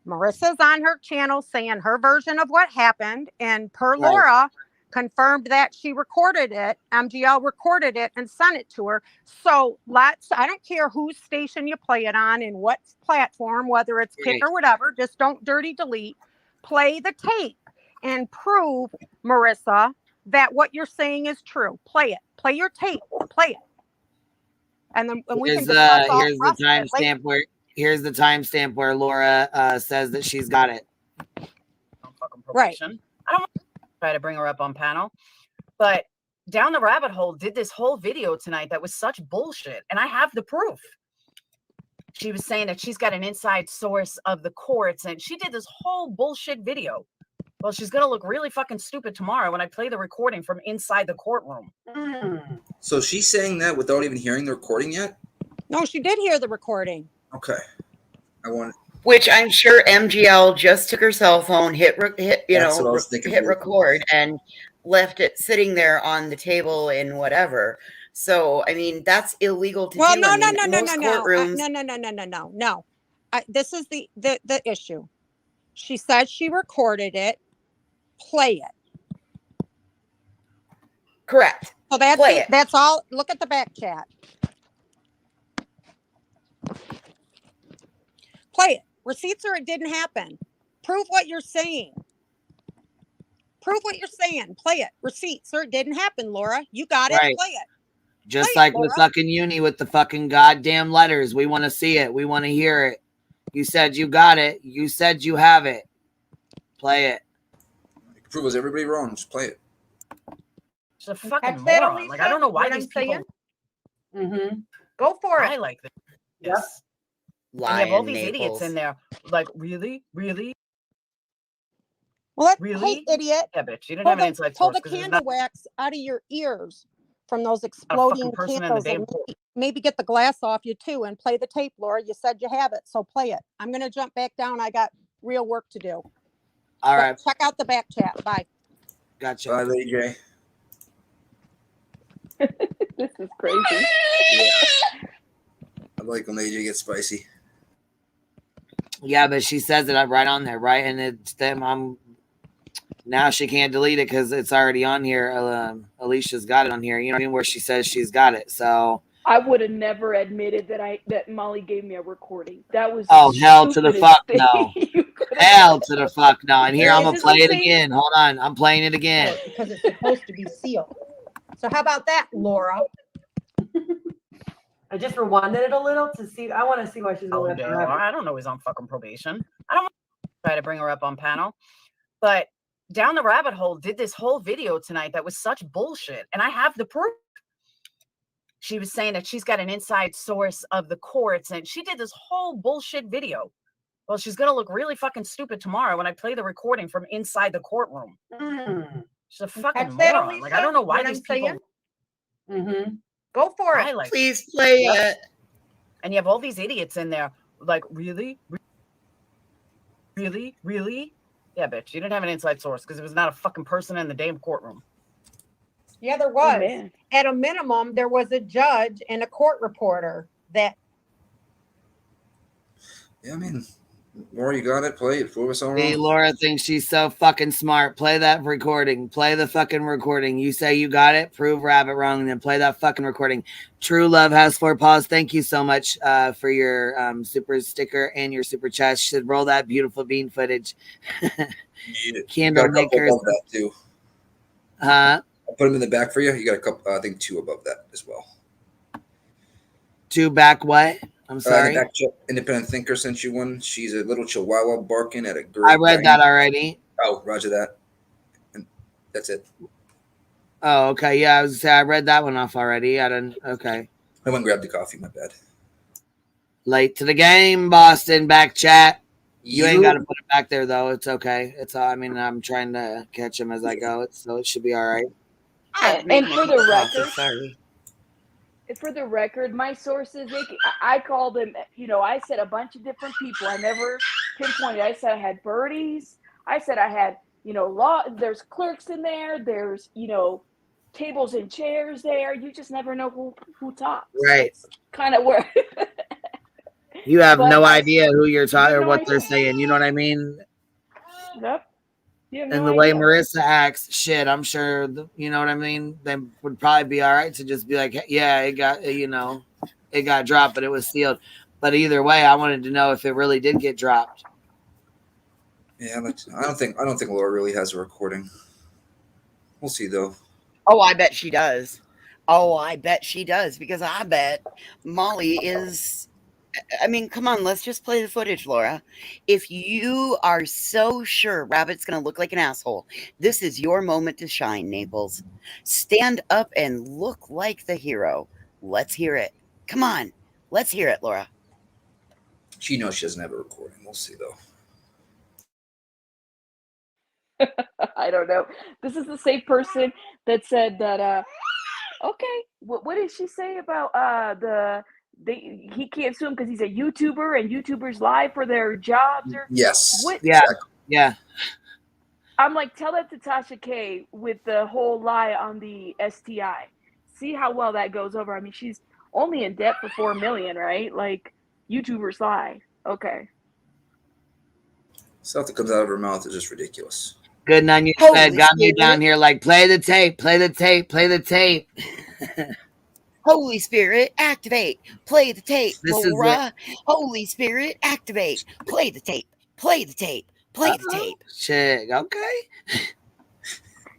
Marissa's on her channel saying her version of what happened, and Laura confirmed that she recorded it. MGL recorded it and sent it to her. So I don't care whose station you play it on and what platform, whether it's Kick or whatever, just don't dirty delete. Play the tape and prove, Marissa, that what you're saying is true. Play it. Play your tape. Play it. And then we can discuss all here's the timestamp here's the timestamp where Laura says that she's got it. Right. I don't want to try to bring her up on panel, but Down the Rabbit Hole did this whole video tonight that was such bullshit, and I have the proof. She was saying that she's got an inside source of the courts, and she did this whole bullshit video. Well, she's going to look really fucking stupid tomorrow when I play the recording from inside the courtroom. So she's saying that without even hearing the recording yet? No, she did hear the recording. Okay. Which I'm sure MGL just took her cell phone, hit record, and left it sitting there on the table in whatever. So, I mean, that's illegal to do. No. This is the issue. She said she recorded it. Play it. Correct. So that's all. Look at the back chat. Play it. Receipts or it didn't happen. Prove what you're saying. Play it. Receipts or it didn't happen, Laura. You got it. Right. Play it. Just like with fucking Uni with the fucking goddamn letters. We want to see it. We want to hear it. You said you got it. You said you have it. Play it. You can prove us everybody wrong. Just play it. She's a fucking moron. Like, I don't know why these people. Go for it. I like this. Yes. And you have all these idiots in there. Like, really? Well, really? Hey, idiot. Yeah, bitch. You didn't have an inside source. Pull the candle wax out of your ears from those exploding candles, and maybe get the glass off you too, and play the tape, Laura. You said you have it, so play it. I'm going to jump back down. I got real work to do. All right. Check out the back chat. Bye. Gotcha. Bye, Lady J. This is crazy. Yeah. I like when Lady J gets spicy. Yeah, but she says it right on there, right? And it's them. Now she can't delete it because it's already on here. Alicia's got it on here. You know what I mean? Where she says she's got it. So I would have never admitted that Molly gave me a recording. That was hell to the fuck no. Hell to the fuck no. And here I'm gonna play it again. Hold on, I'm playing it again because it's supposed to be sealed. So how about that, Laura? I just rewinded it a little to see. I want to see why she's going to I don't know he's on fucking probation. I don't want to try to bring her up on panel, but Down the Rabbit Hole did this whole video tonight that was such bullshit, and I have the proof. She was saying that she's got an inside source of the courts, and she did this whole bullshit video. Well, she's going to look really fucking stupid tomorrow when I play the recording from inside the courtroom. She's a fucking moron. Like, I don't know why these people. Mm-hmm. Go for it. Please play it. And you have all these idiots in there. Like, really? Really? Really? Yeah, bitch. You didn't have an inside source because it was not a fucking person in the damn courtroom. Yeah, there was. At a minimum, there was a judge and a court reporter that. Yeah, I mean, Laura, you got it. Play it. Prove us all Hey, wrong. Laura thinks she's so fucking smart. Play that recording. Play the fucking recording. You say you got it. Prove Rabbit wrong, and then play that fucking recording. True Love has 4 paws. Thank you so much for your super sticker and your super chat. Should roll that beautiful bean footage. Candle got a couple makers. above that too. Huh? I'll put them in the back for you. You got a couple. I think 2 above that as well. 2 back what? I'm sorry. The back Independent Thinker sent you one. She's a little chihuahua barking at a great. I read that already. Oh, roger that. And that's it. Oh, okay. Yeah, I read that one off already. I didn't. Okay. I went and grabbed the coffee. My bad. Late to the game, Boston. Back chat. You ain't You- got to put it back there though. It's okay. It's. I mean, I'm trying to catch him as I go. So it should be all right. And for the record, for the record, my sources, I called them, I said a bunch of different people. I never pinpointed. I said I had birdies. I said I had, there's clerks in there. There's, tables and chairs there. You just never know who talks. Right. Kind of where. You have But no I- idea who you're talking or no what they're idea. saying. You know what I mean? Yep. You have And no the way idea. Marissa acts, shit, I'm sure, you know what I mean? They would probably be all right to just be like, yeah, it got dropped, but it was sealed. But either way, I wanted to know if it really did get dropped. Yeah, I don't think Laura really has a recording. We'll see though. Oh, I bet she does. Oh, I bet she does because I bet Molly is. I mean, come on, let's just play the footage, Laura. If you are so sure Rabbit's going to look like an asshole, this is your moment to shine, Naples. Stand up and look like the hero. Let's hear it. Come on. Let's hear it, Laura. She knows she doesn't have a recording. We'll see though. I don't know. This is the same person that said that. Okay, what did she say about he can't sue him because he's a YouTuber and YouTubers lie for their jobs or Yes. what? Yeah. Yeah. I'm like, tell that to Tasha K with the whole lie on the STI. See how well that goes over. I mean, she's only in debt for $4 million, right? Like, YouTubers lie. Okay. Stuff that comes out of her mouth is just ridiculous. Good none you Holy said. Got me Spirit. down here like, play the tape, play the tape, play the tape. Holy Spirit, activate. Play the tape, This is Laura. Holy Spirit, activate. Play the tape. Play the tape. Play the tape. Shit, okay.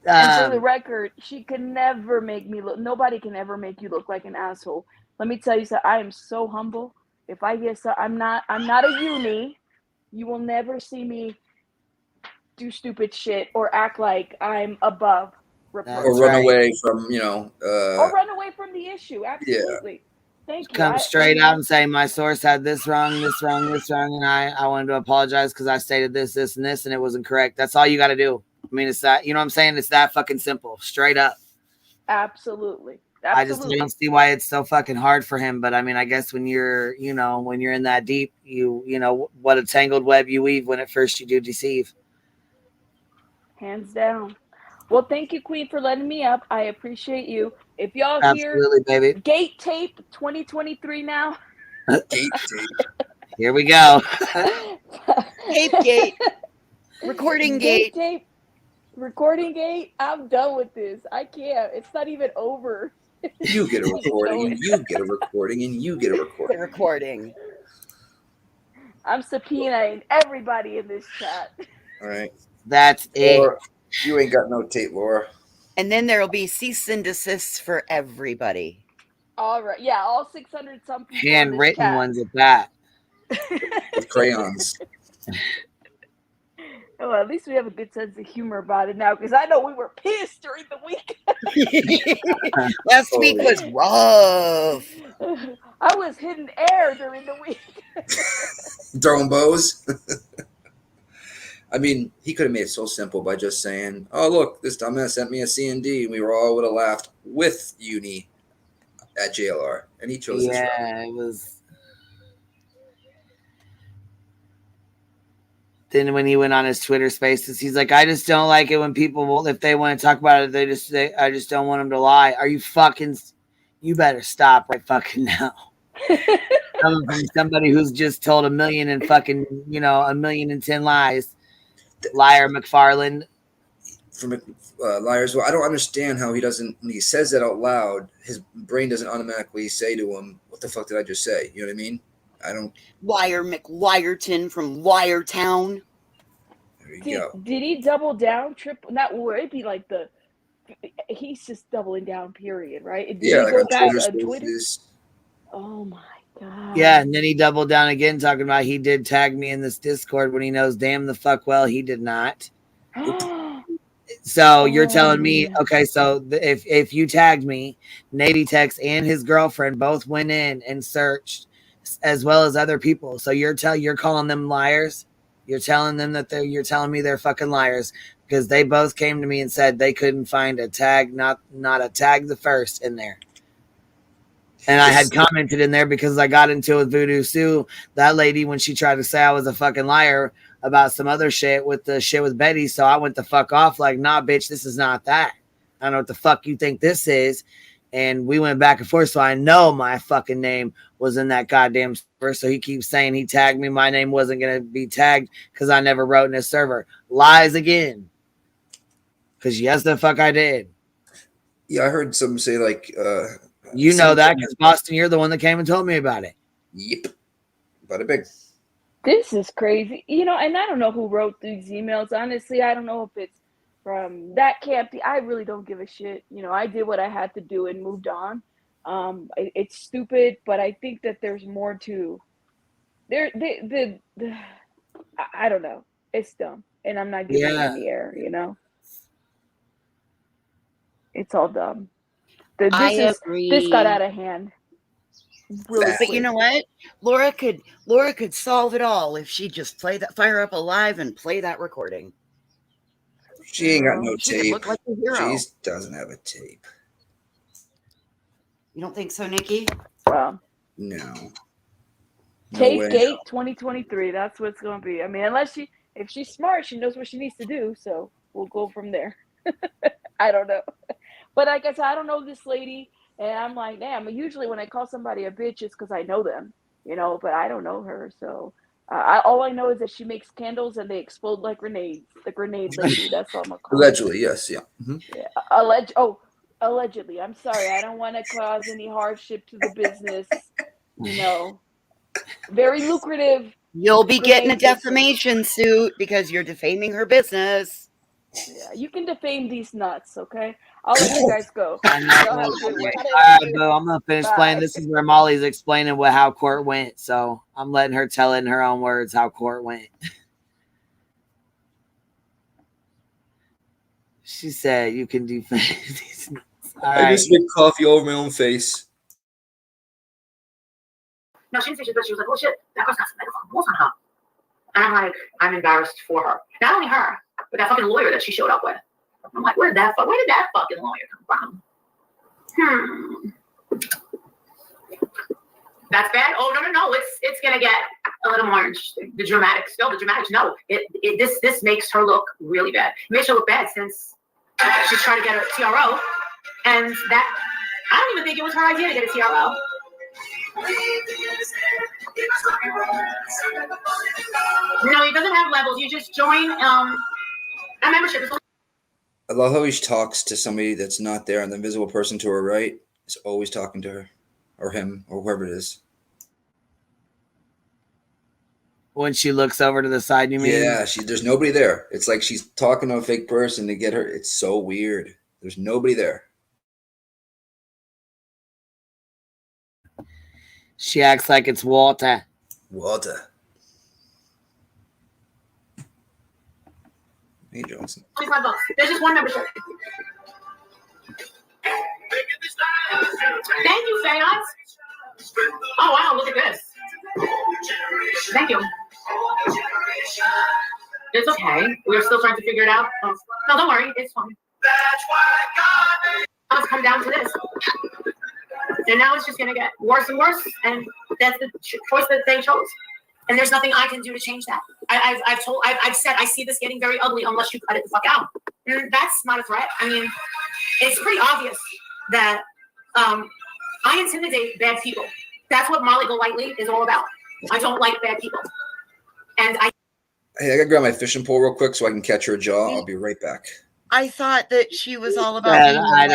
And for the record, she can never make me look. Nobody can ever make you look like an asshole. Let me tell you something. I am so humble. If I get so, I'm not a uni. You will never see me do stupid shit or act like I'm above reproach. Or run away from, or run away from the issue. Absolutely. Thank you. Come straight out and say my source had this wrong, this wrong, this wrong, and I wanted to apologize because I stated this, this, and this, and it wasn't correct. That's all you got to do. I mean, it's that, you know what I'm saying? It's that fucking simple, straight up. Absolutely. I just don't see why it's so fucking hard for him. But I mean, I guess when you're, when you're in that deep, you know, what a tangled web you weave when at first you do deceive. Hands down. Well, thank you, Queen, for letting me up. I appreciate you. If y'all Absolutely, hear baby. Gate Tape 2023 now. Gate Tape. Here we go. Tape Gate. Recording Gate. Tape. Recording Gate. I'm done with this. I can't. It's not even over. You get a recording, and you get a recording, and you get a recording. Recording. I'm subpoenaing everybody in this chat. All right. That's it. Laura, you ain't got no tape, Laura. And then there'll be cease and desists for everybody. All right. Yeah, all 600 some people. in this Handwritten chat. ones at that. With crayons. Oh, at least we have a good sense of humor about it now, because I know we were pissed during the week. Last week was rough. I was hitting air during the week. Throwing bows. I mean, he could have made it so simple by just saying, "Oh, look, this dumbass sent me a C&D," and we all would have laughed with Uni at JLR, and he chose this route. Yeah, it was. Then when he went on his Twitter Spaces, he's like, "I just don't like it when people, if they want to talk about it, I just don't want them to lie." Are you fucking? You better stop right fucking now. Coming from somebody who's just told 1,010 lies, liar McFarland. From liars. Well, I don't understand how he doesn't, when he says that out loud, his brain doesn't automatically say to him, "What the fuck did I just say?" You know what I mean? I don't. Liar McWyerton from Wiretown. There you go. Did he double down? Triple? Not where it'd be like he's just doubling down. Period. Right? Did he Like go on back Twitter on Twitter? Spaces. Oh my god. Yeah, and then he doubled down again, talking about he did tag me in this Discord when he knows damn the fuck well he did not. So you're telling me, okay, so if you tagged me, Nady Tex and his girlfriend both went in and searched, as well as other people. So you're calling them liars. You're telling them that you're telling me they're fucking liars because they both came to me and said they couldn't find a tag, not a tag the first in there. And I had commented in there because I got into it with Voodoo Sue, that lady, when she tried to say I was a fucking liar about some other shit with the shit with Betty. So I went the fuck off like, nah, bitch, this is not that. I don't know what the fuck you think this is. And we went back and forth. So I know my fucking name was in that goddamn server. So he keeps saying he tagged me. My name wasn't going to be tagged because I never wrote in his server. Lies again. Because yes, the fuck I did. Yeah, I heard some say like... you know that because Boston, you're the one that came and told me about it. Yep. Bada big. This is crazy. And I don't know who wrote these emails. Honestly, I don't know if it's from that camp. I really don't give a shit. I did what I had to do and moved on. It's stupid, but I think that there's more to I don't know. It's dumb. And I'm not giving it in the air, It's all dumb. This got out of hand. Really but you know what? Laura could solve it all if she just fire up a live and play that recording. She ain't got no She could tape. look like a hero. She doesn't have a tape. You don't think so, Nikki? Well, no. Tape Gate 2023. That's what it's going to be. I mean, if she's smart, she knows what she needs to do. So we'll go from there. I don't know. But like I said, I don't know this lady. And I'm like, damn, usually when I call somebody a bitch, it's because I know them, but I don't know her. So all I know is that she makes candles and they explode like grenades. The grenade lady, that's all I'm going to call Allegedly, yes, yeah. Mm-hmm. Yeah. Allegedly. I'm sorry. I don't want to cause any hardship to the business. Very lucrative. You'll be getting a defamation suit because you're defaming her business. Yeah, you can defame these nuts, okay? I'll let you guys go. All right, boo, I'm gonna finish playing. This is where Molly's explaining how court went, so I'm letting her tell it in her own words how court went. She said you can defame these nuts. All I just spit coffee over my own face. No, she didn't say shit, but she was like, "Oh shit, that girl's got some microphone balls on her." And I'm like, I'm embarrassed for her. Not only her, but that fucking lawyer that she showed up with. I'm like, where did that fucking lawyer come from? That's bad. Oh no. It's gonna get a little more interesting. The dramatics. No. This makes her look really bad. It makes her look bad since she's trying to get a TRO, and that I don't even think it was her idea to get a TRO. No, he doesn't have levels. You just join a membership. I love how he talks to somebody that's not there, and the invisible person to her right is always talking to her, or him, or whoever it is. When she looks over to the side, you mean? Yeah, there's nobody there. It's like she's talking to a fake person to get her. It's so weird. There's nobody there. She acts like it's Walter. Walter. Hey, Johnson. $25. There's just one membership. Thank you, Seance. Oh, wow, look at this. Thank you. It's okay. We're still trying to figure it out. Oh. No, don't worry. It's fine. I'll just come down to this. And now it's just going to get worse and worse. And that's the choice that they chose. And there's nothing I can do to change that. I've said I see this getting very ugly unless you cut it the fuck out. And that's not a threat. I mean, it's pretty obvious that I intimidate bad people. That's what Molly Golightly is all about. I don't like bad people. And Hey, I gotta grab my fishing pole real quick so I can catch her jaw. I'll be right back. I thought that she was all about. I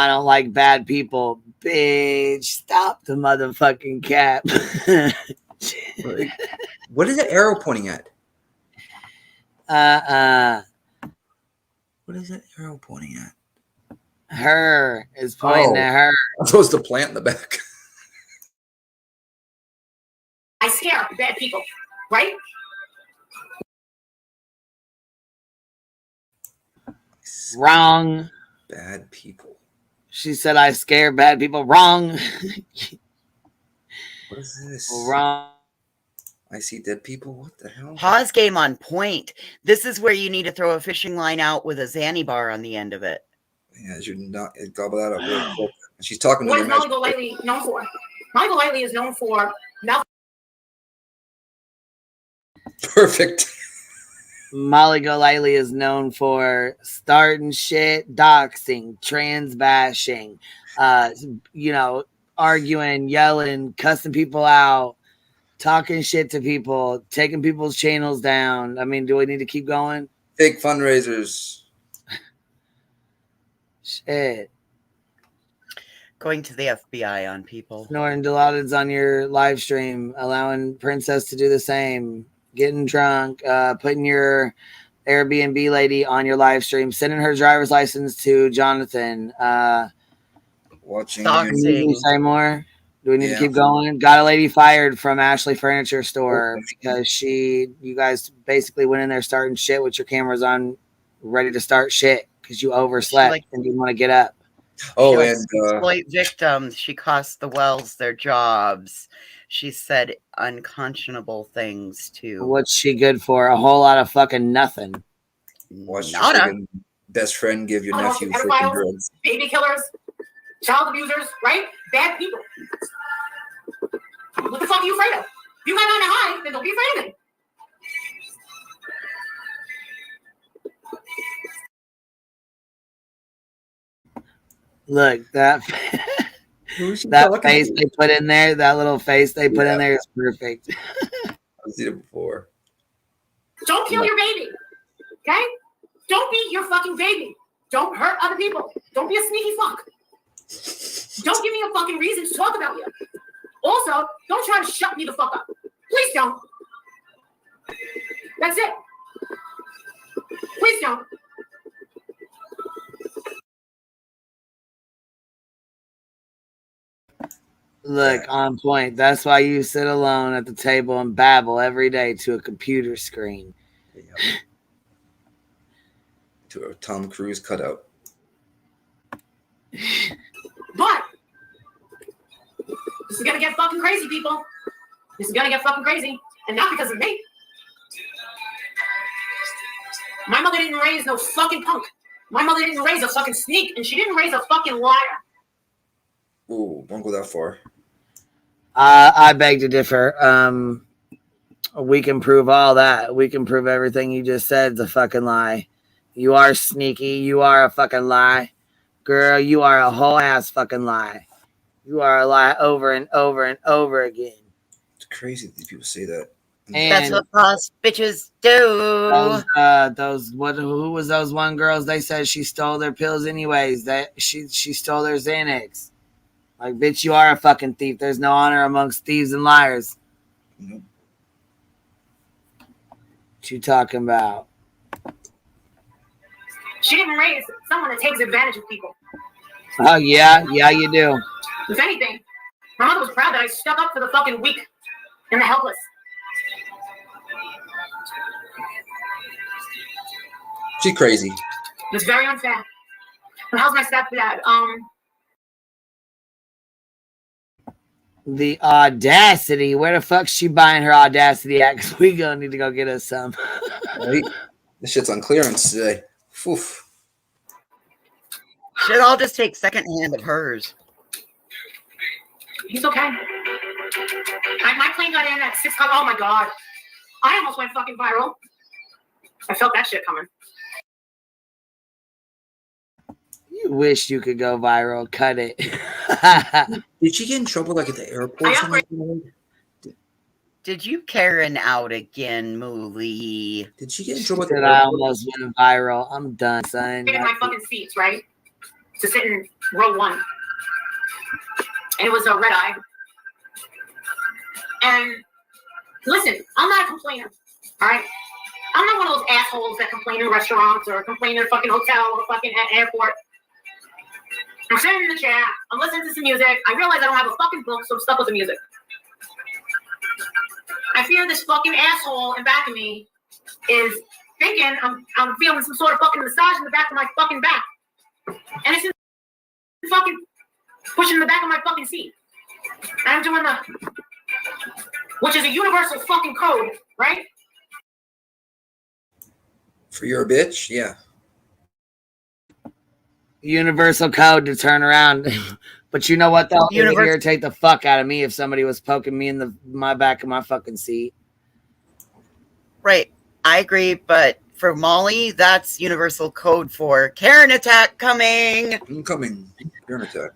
don't like bad people. Bitch, stop the motherfucking cap. What is that arrow pointing at? What is that arrow pointing at? Her is pointing at her. I'm supposed to plant in the back. I scare bad people, right? Wrong. Bad people. She said I scare bad people. Wrong. What is this? Wrong. I see dead people. What the hell? Pause game on point. This is where you need to throw a fishing line out with a Zanny bar on the end of it. Yeah, you not gobble that up real quick. She's talking to What your is Molly Golightly known for? Molly Golightly is known for mouth. Perfect. Molly Golightly is known for starting shit, doxing, trans bashing, arguing, yelling, cussing people out, talking shit to people, taking people's channels down. I mean, do we need to keep going? Fake fundraisers. Shit. Going to the FBI on people. Snorting Dilaudid's on your live stream, allowing Princess to do the same. Getting drunk, putting your Airbnb lady on your live stream, sending her driver's license to Jonathan. Watching. Do you say more? Do we need to keep going? Got a lady fired from Ashley Furniture Store because you guys basically went in there starting shit with your cameras on, ready to start shit because you overslept and didn't want to get up. Oh, She and exploit victims. She cost the Wells their jobs. She said unconscionable things too. What's she good for? A whole lot of fucking nothing. Watch your freaking best friend give your nephew freaking Pedophiles, drugs. baby killers, child abusers, right? Bad people. What the fuck are you afraid of? If you got nothing to hide, then don't be afraid of it. Look, that face they put in there, that little face they put in there is perfect. I've seen it before. Don't kill your baby, okay? Don't beat your fucking baby. Don't hurt other people. Don't be a sneaky fuck. Don't give me a fucking reason to talk about you. Also, don't try to shut me the fuck up. Please don't. That's it. Please don't. Look, on point. That's why you sit alone at the table and babble every day to a computer screen. To a Tom Cruise cutout. But this is gonna get fucking crazy, people. This is gonna get fucking crazy. And not because of me. My mother didn't raise no fucking punk. My mother didn't raise a fucking sneak, and she didn't raise a fucking liar. Ooh, don't go that far. I beg to differ. We can prove all that. We can prove everything you just said is a fucking lie. You are sneaky. You are a fucking lie. Girl, you are a whole ass fucking lie. You are a lie over and over and over again. It's crazy that these people say that. And that's what boss bitches do. Who was those one girls? They said she stole their pills anyways. That she stole their Xanax. Like, bitch, you are a fucking thief. There's no honor amongst thieves and liars. Nope. What you talking about? She didn't raise someone that takes advantage of people. Oh, yeah, you do. If anything, my mother was proud that I stuck up for the fucking weak and the helpless. She's crazy. It's very unfair. And how's my stepdad? The audacity. Where the fuck's she buying her audacity at? Because we gonna need to go get us some. Right? This shit's on clearance today. Oof. Should all just take second hand of hers. He's okay. My plane got in at 6 o'clock. Oh my God. I almost went fucking viral. I felt that shit coming. You wish you could go viral. Cut it. Did she get in trouble like at the airport? Did you Karen out again, Mooly? Did she get in trouble? Said I almost went viral. I'm done, son. In my fucking seats, right? To sit in row 1. And it was a red eye. And listen, I'm not a complainer, all right? I'm not one of those assholes that complain in restaurants or complain in a fucking hotel or fucking at airport. I'm sitting in the chair. I'm listening to some music. I realize I don't have a fucking book, so I'm stuck with the music. I fear this fucking asshole in back of me is thinking I'm feeling some sort of fucking massage in the back of my fucking back. And it's fucking pushing the back of my fucking seat. And I'm doing which is a universal fucking code, right? For your bitch, yeah. Universal code to turn around. But you know what, though? It would irritate the fuck out of me if somebody was poking me in my back of my fucking seat. Right. I agree, but for Molly, that's universal code for Karen attack coming. Incoming. Karen attack.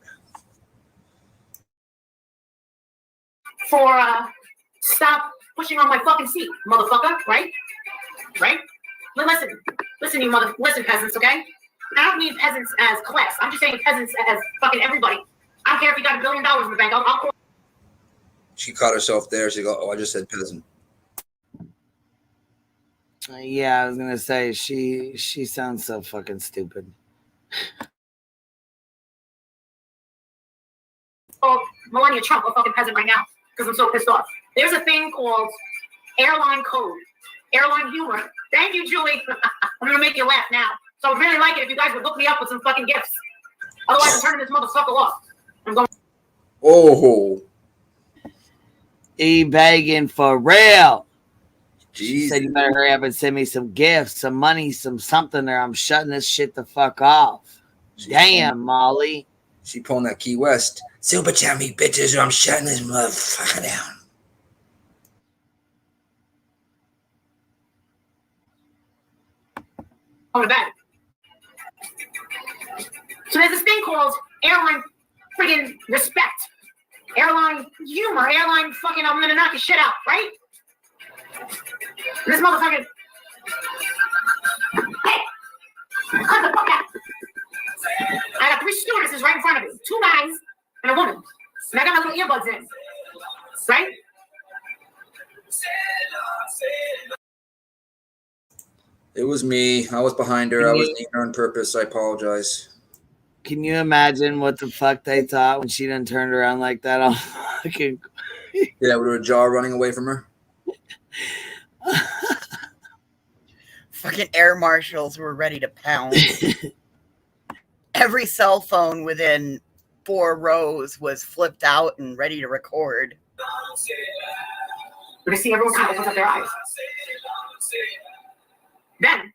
For stop pushing on my fucking seat, motherfucker, right? Right? Listen, you listen, peasants, okay? I don't mean peasants as class. I'm just saying peasants as fucking everybody. I don't care if you got $1 billion in the bank. I'll She caught herself there. She go, oh, I just said peasant. Yeah, I was gonna say she sounds so fucking stupid. Oh, Melania Trump, a fucking peasant right now because I'm so pissed off. There's a thing called airline code, airline humor. Thank you, Julie. I'm gonna make you laugh now. So I'd really like it if you guys would hook me up with some fucking gifts. Otherwise, I'm turning this motherfucker off. I'm going. Oh. E-begging for real. She Jeez. said you better hurry up and send me some gifts, some money, some something, or I'm shutting this shit the fuck off. Damn, Molly. She pulling that Key West. Super chat me, bitches, or I'm shutting this motherfucker down. On the back. So there's this thing called airline friggin' respect. Airline humor. Airline fucking I'm gonna knock your shit out, right? This motherfucker. Hey! Cut the fuck out! I got 3 stewardesses right in front of me. 2 guys and a woman. And I got my little earbuds in. Right? It was me. I was behind her. I was eating her on purpose. I apologize. Can you imagine what the fuck they thought when she done turned around like that? All fucking yeah, with her jaw running away from her. Fucking air marshals were ready to pounce. Every cell phone within 4 rows was flipped out and ready to record. But I see everyone kind of opens up their eyes. Then,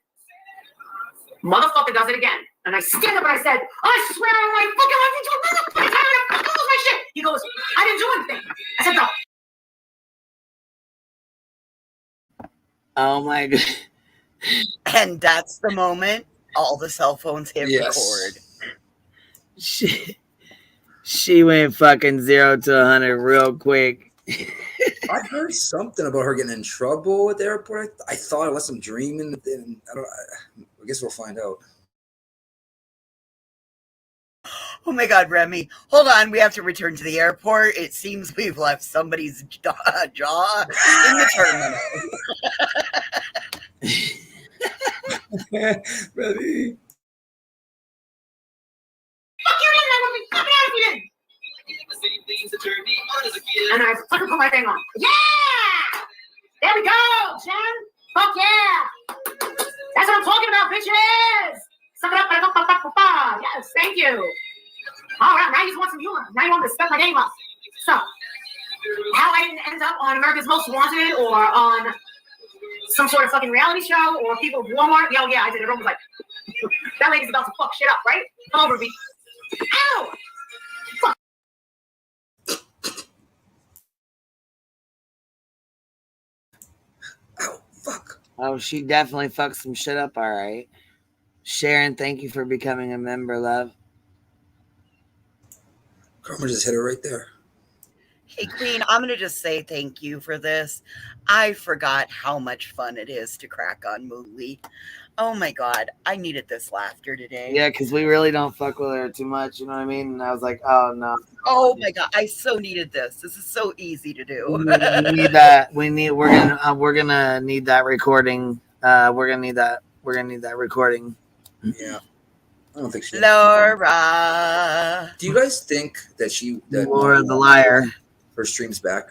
motherfucker does it again. And I stand up and I said, I swear on my fucking life into a motherfucker, I'm gonna lose my shit. He goes, I didn't do anything. I said, no. Oh my god. And that's the moment all the cell phones hit record. She went fucking 0 to 100 real quick. I heard something about her getting in trouble at the airport. I thought unless I'm dreaming. I guess we'll find out. Oh my God, Remy. Hold on. We have to return to the airport. It seems we've left somebody's jaw in the terminal. Remy. Fuck you, I would be fucking out if you didn't. And I fucking put my thing on. Yeah! There we go, Jen. Fuck yeah! That's what I'm talking about, bitches! Suck it up, yes, thank you. All right, now you just want some humor. Now you want me to step my game up. So, how I didn't end up on America's Most Wanted or on some sort of fucking reality show or people of Walmart. Yo, yeah, I did it. Everyone was like, that lady's about to fuck shit up, right? Come over me. Ow! Fuck. Oh, she definitely fucked some shit up. All right, Sharon, thank you for becoming a member, love. Karma just hit her right there. Hey, Queen, I'm going to just say thank you for this. I forgot how much fun it is to crack on Mooley. Oh my God, I needed this laughter today. Yeah, because we really don't fuck with her too much. You know what I mean? And I was like, oh no. Oh my God, I so needed this. This is so easy to do. We need that. We're gonna need that recording. We're gonna need that recording. Yeah. I don't think she. Laura. Do you guys think that Laura the liar. Her stream's back?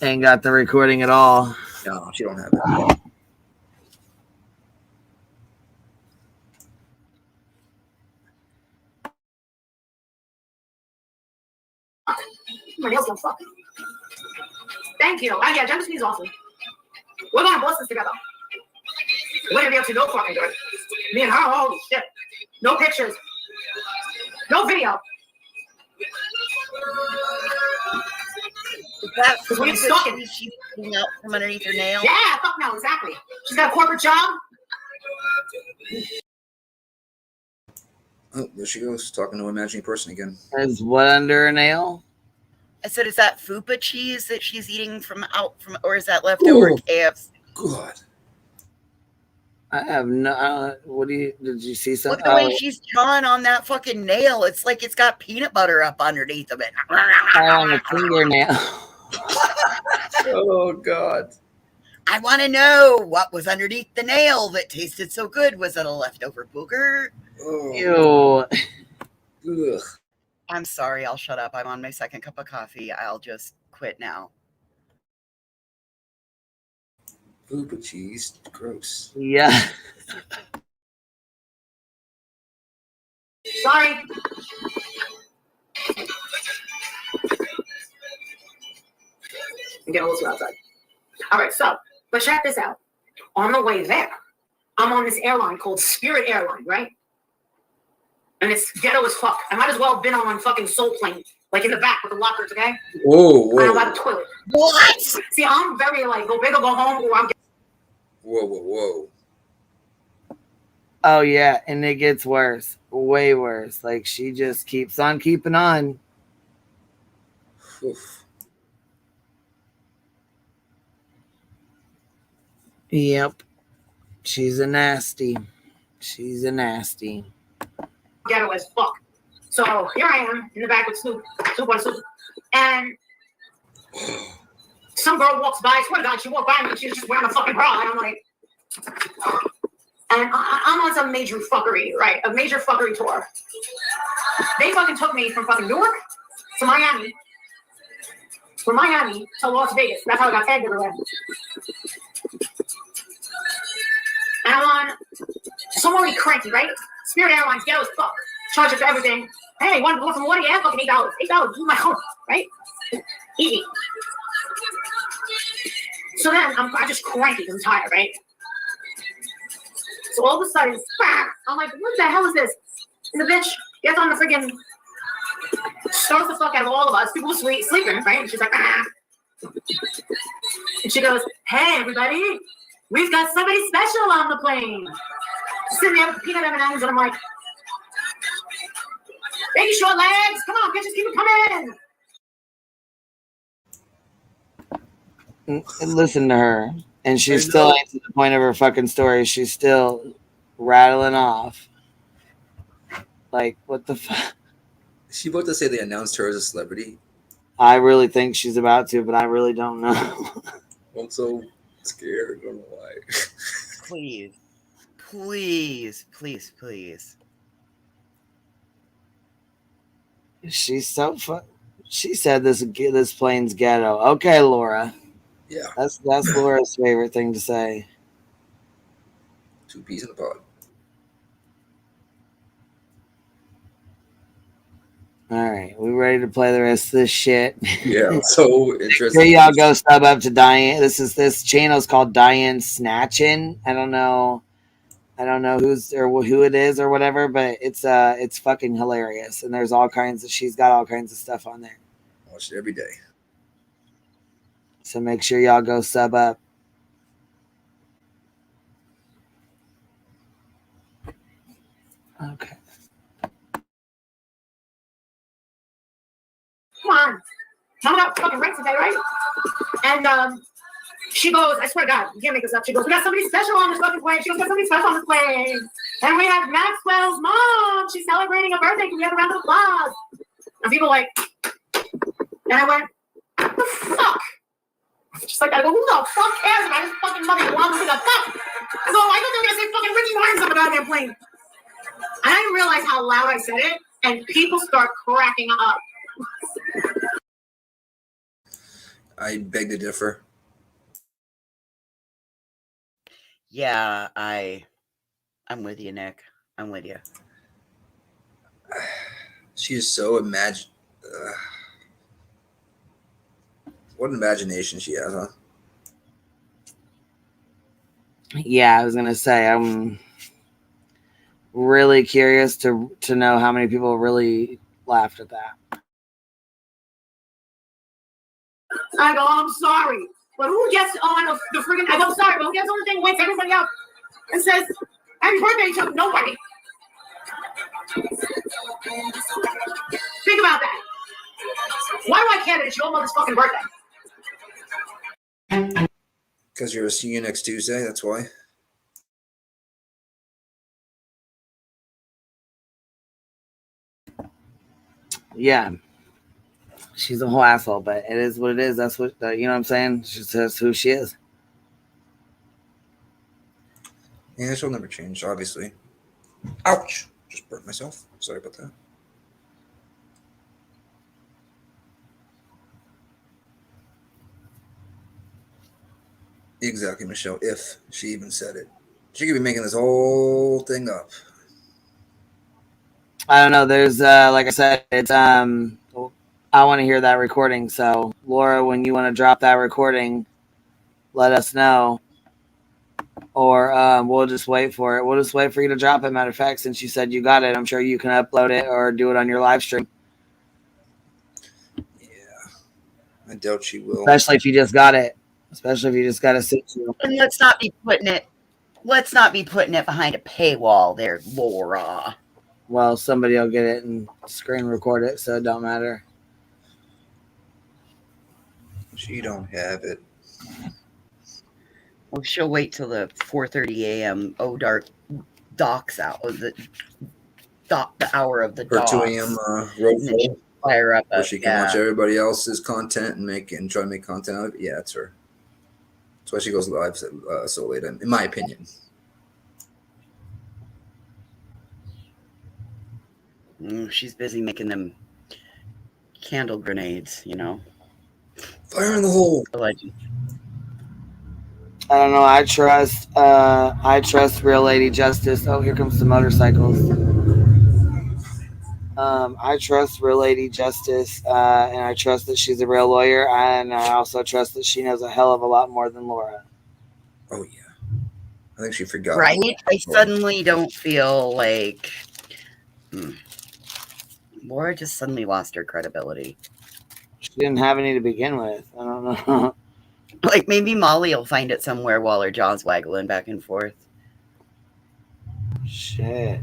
Ain't got the recording at all. No, she don't have it. My nails don't fuck. Thank you. Yeah, Jen's is awesome. We're gonna bust this together. We're gonna be able to no fucking good. Me and her, holy shit. No pictures. No video. Is that because we're stalking. She's pulling out from underneath her nail? Yeah, fuck no, exactly. She's got a corporate job. Oh, there she goes, talking to an imaginary person again. Is what under her nail? I said, is that fupa cheese that she's eating or is that leftover KFC? God. I have no. Did you see something? Look the way she's chawing on that fucking nail. It's like it's got peanut butter up underneath of it. On a fingernail. Oh God. I want to know what was underneath the nail that tasted so good. Was it a leftover booger? Oh. Ew. Ugh. I'm sorry. I'll shut up. I'm on my second cup of coffee. I'll just quit now. Fupa cheese. Gross. Yeah. Sorry. I'm getting a little too outside. All right, but check this out. On the way there, I'm on this airline called Spirit Airline, right? And it's ghetto as fuck. I might as well have been on fucking Soul Plane, like in the back with the lockers, okay? Whoa. I'm by the toilet. What? See, I'm very like, go big or go home, or I'm. Whoa. Oh yeah, and it gets worse, way worse. Like she just keeps on keeping on. Oof. Yep, she's a nasty. Ghetto as fuck. So here I am in the back with Snoop, and some girl walks by. I swear to God, she walked by me and she was just wearing a fucking bra, and I'm like, and I'm on some major fuckery, right? A major fuckery tour. They fucking took me from fucking Newark to Miami, from Miami to Las Vegas. That's how I got tagged everywhere. And I'm on. So I'm already cranky, right? Spirit Airlines, ghetto as fuck. Charge it for everything. Hey, want some water? Yeah, fucking $8. $8, do my home, right? Easy. So then I'm just cranky because I'm tired, right? So all of a sudden, I'm like, what the hell is this? And the bitch gets on the freaking, starts the fuck out of all of us. People were sleeping, right? And she's like, And she goes, hey, everybody, we've got somebody special on the plane. Sitting there with peanut M&Ms, and I'm like, baby short legs, come on, bitches, keep it coming. And listen to her, and she's still ain't to the point of her fucking story. She's still rattling off. Like, what the fuck? Is she about to say they announced her as a celebrity? I really think she's about to, but I really don't know. I'm so scared. I don't know why. Please. She's so fun. She said this plane's ghetto. Okay, Laura. Yeah. That's Laura's favorite thing to say. 2 peas in a pod. All right, we ready to play the rest of this shit? Yeah, so interesting. Here y'all go sub up to Diane. This channel's called Diane Snatchin'. I don't know who it is or whatever, but it's fucking hilarious. And there's she's got all kinds of stuff on there. I watch it every day. So make sure y'all go sub up. Okay. Come on. Mom got fucking rent today, right? And she goes, I swear to God, you can't make this up. She goes, we got somebody special on this fucking plane. She goes, we got somebody special on this plane. And we have Maxwell's mom. She's celebrating a birthday. Can we have a round of applause? And people like, and I went, what the fuck? Just like, I go, who the fuck cares about his fucking mother? You want to the fuck? So I thought they were going to say fucking Ricky Martin's on the goddamn plane. And I didn't realize how loud I said it. And people start cracking up. I beg to differ. Yeah, I'm with you, Nick. I'm with you. She is so what an imagination she has, huh? Yeah, I was gonna say I'm really curious to know how many people really laughed at that. I go, I'm sorry, but who gets on the friggin'? I go, I'm sorry, but who gets on the thing, wakes everybody up, and says, "Happy birthday to nobody." Think about that. Why do I care that it's your mother's fucking birthday? Because you're a see you next Tuesday, that's why. Yeah, she's a whole asshole, but it is what it is. That's what you know what I'm saying. That's who she is. Yeah, she'll never change, obviously. Ouch! Just burnt myself. Sorry about that. Exactly, Michelle. If she even said it, she could be making this whole thing up. I don't know. There's like I said, it's I want to hear that recording. So Laura, when you want to drop that recording, let us know. Or we'll just wait for it. We'll just wait for you to drop it. Matter of fact, since you said you got it, I'm sure you can upload it or do it on your live stream. Yeah, I doubt she will. Especially if you just got it. Especially if you just got a situ. And let's not be putting it behind a paywall there, Laura. Well, somebody will get it and screen record it, so it don't matter. She don't have it. Well, she'll wait till the 4:30 a.m. Dark docks out. The hour of the Her docks. 2 a.m. road fire up. Where she can watch everybody else's content and try to make content out of it. Yeah, it's her. That's why she goes live so late, in my opinion. She's busy making them candle grenades, you know. Fire in the hole. Legend. I don't know. I trust Real Lady Justice. Oh, here comes the motorcycles. I trust Real Lady Justice, and I trust that she's a real lawyer, and I also trust that she knows a hell of a lot more than Laura. Oh yeah, I think she forgot. Right? I suddenly don't feel like Laura just suddenly lost her credibility. She didn't have any to begin with. I don't know. Like maybe Molly will find it somewhere while her jaw's waggling back and forth. Shit.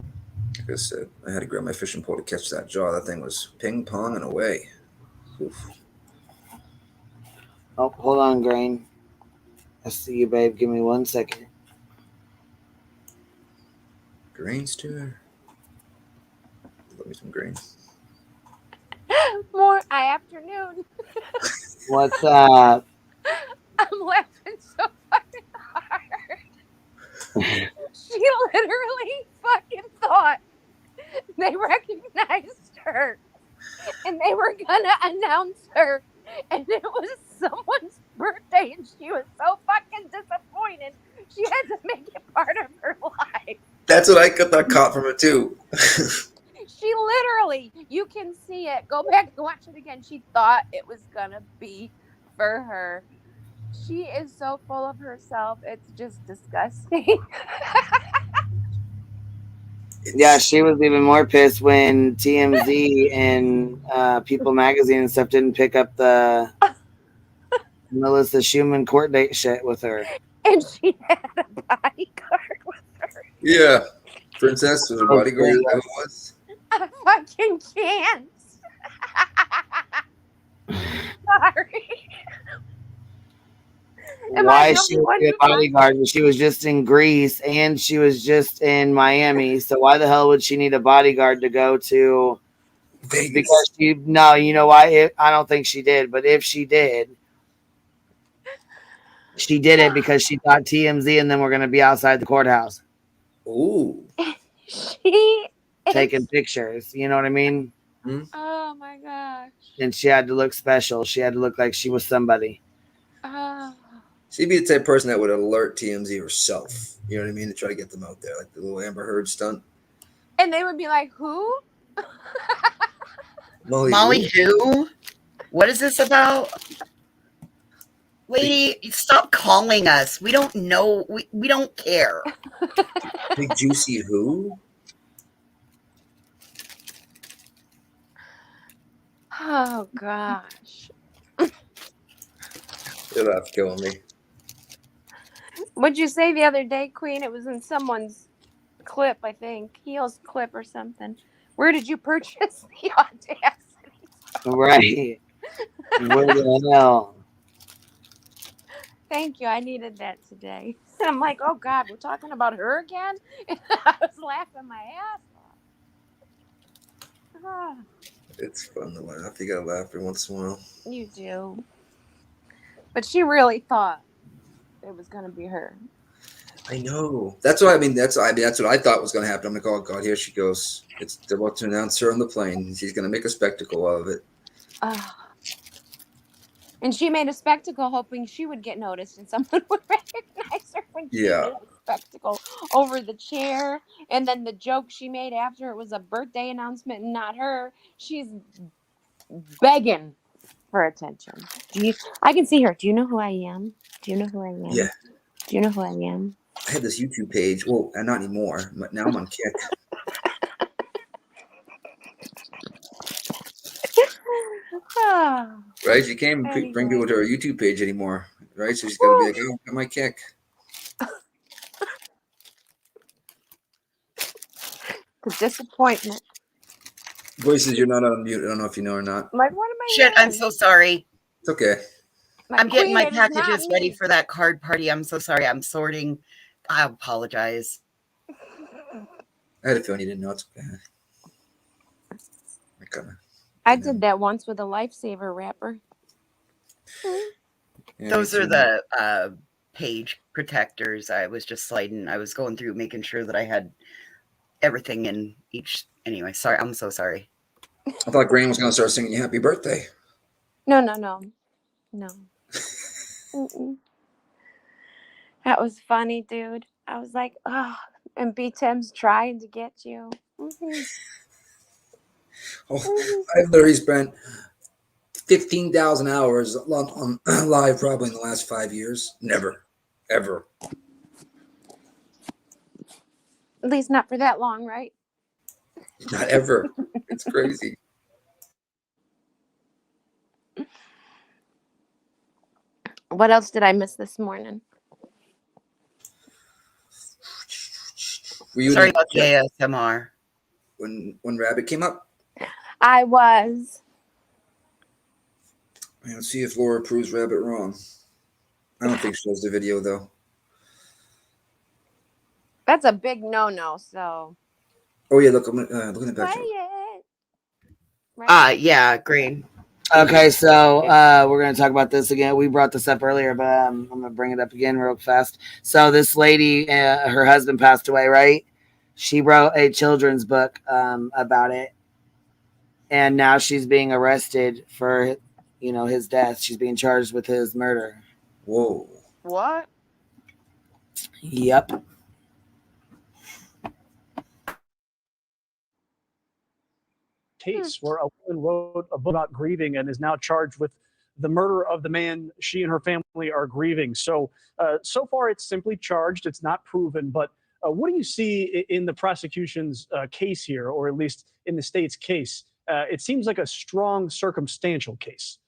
Like I said, I had to grab my fishing pole to catch that jaw. That thing was ping pong and away. Oof. Oh, hold on, Grain. I see you, babe. Give me 1 second. Grains to her. Love me some grains. More afternoon. What's up? I'm laughing so fucking hard. She literally fucking thought they recognized her and they were gonna announce her, and it was someone's birthday, and she was so fucking disappointed she had to make it part of her life. That's what I caught from it too. She literally, you can see it. Go back and watch it again. She thought it was gonna be for her. She is so full of herself. It's just disgusting. Yeah, she was even more pissed when TMZ and People Magazine and stuff didn't pick up the Melissa Schumann court date shit with her. And she had a bodyguard with her. Yeah. Princess was a bodyguard. Is that who it was? I fucking can't. Sorry. Am Why I the she only was one a who finds bodyguard? She was just in Greece and she was just in Miami. So why the hell would she need a bodyguard to go to Vegas? Because you know why? I don't think she did. But if she did, she did it because she thought TMZ and then we're gonna be outside the courthouse. Ooh. She taking pictures. You know what I mean? Oh my gosh. And she had to look special. She had to look like she was somebody. She'd be the type of person that would alert TMZ herself. You know what I mean? To try to get them out there, like the little Amber Heard stunt. And they would be like, "Who? Molly who? What is this about? Lady, stop calling us. We don't know. We don't care. Big Juicy who? Oh gosh. You're not killing me. What'd you say the other day, Queen? It was in someone's clip, I think. Heel's clip or something. Where did you purchase the audacity? Right. Where the hell? Thank you. I needed that today. And I'm like, oh God, we're talking about her again? And I was laughing my ass off. Ah, It's fun to laugh. You gotta laugh every once in a while. you do. But she really thought it was gonna be her. I know. That's what I mean. That's what I thought was gonna happen. I'm like, oh God, here she goes. They're about to announce her on the plane. She's gonna make a spectacle out of it. And she made a spectacle hoping she would get noticed and someone would recognize her when she made a spectacle over the chair. And then the joke she made after it was a birthday announcement and not her. She's begging for attention. I can see her. Do you know who I am? Do you know who I am? Yeah. Do you know who I am? I had this YouTube page. Well, not anymore. But now I'm on Kick. Right? You can't bring people to her YouTube page anymore. Right? So she's got to be like, oh, I'm my Kick. The disappointment. Voices, you're not on mute. I don't know if you know or not. Like, what am I Shit, I'm so sorry. It's okay. I'm getting my packages ready for that card party. I'm so sorry. I'm sorting. I apologize. I had a feeling you didn't know. It's okay. I did that once with a lifesaver wrapper. Yeah, Those are the page protectors. I was just sliding. I was going through making sure that I had everything in each. Anyway, sorry. I'm so sorry. I thought Graham was going to start singing you happy birthday. No. Mm-mm. That was funny, dude. I was like, oh, and B-Tim's trying to get you. Mm-hmm. I've literally spent 15,000 hours on live probably in the last 5 years. Never, ever. At least not for that long, right? Not ever. It's crazy. What else did I miss this morning? Were you sorry about the ASMR. When Rabbit came up? I was. Let's see if Laura proves Rabbit wrong. I don't think she does the video, though. That's a big no-no, so. Oh, yeah, look, I'm looking at that. Yeah, green. Okay, so we're going to talk about this again. We brought this up earlier, but I'm going to bring it up again real fast. So this lady, her husband passed away, right? She wrote a children's book about it. And now she's being arrested for, his death. She's being charged with his murder. Whoa. What? Yep. Case where a woman wrote a book about grieving and is now charged with the murder of the man she and her family are grieving. So far it's simply charged. It's not proven. But what do you see in the prosecution's case here, or at least in the state's case? It seems like a strong circumstantial case.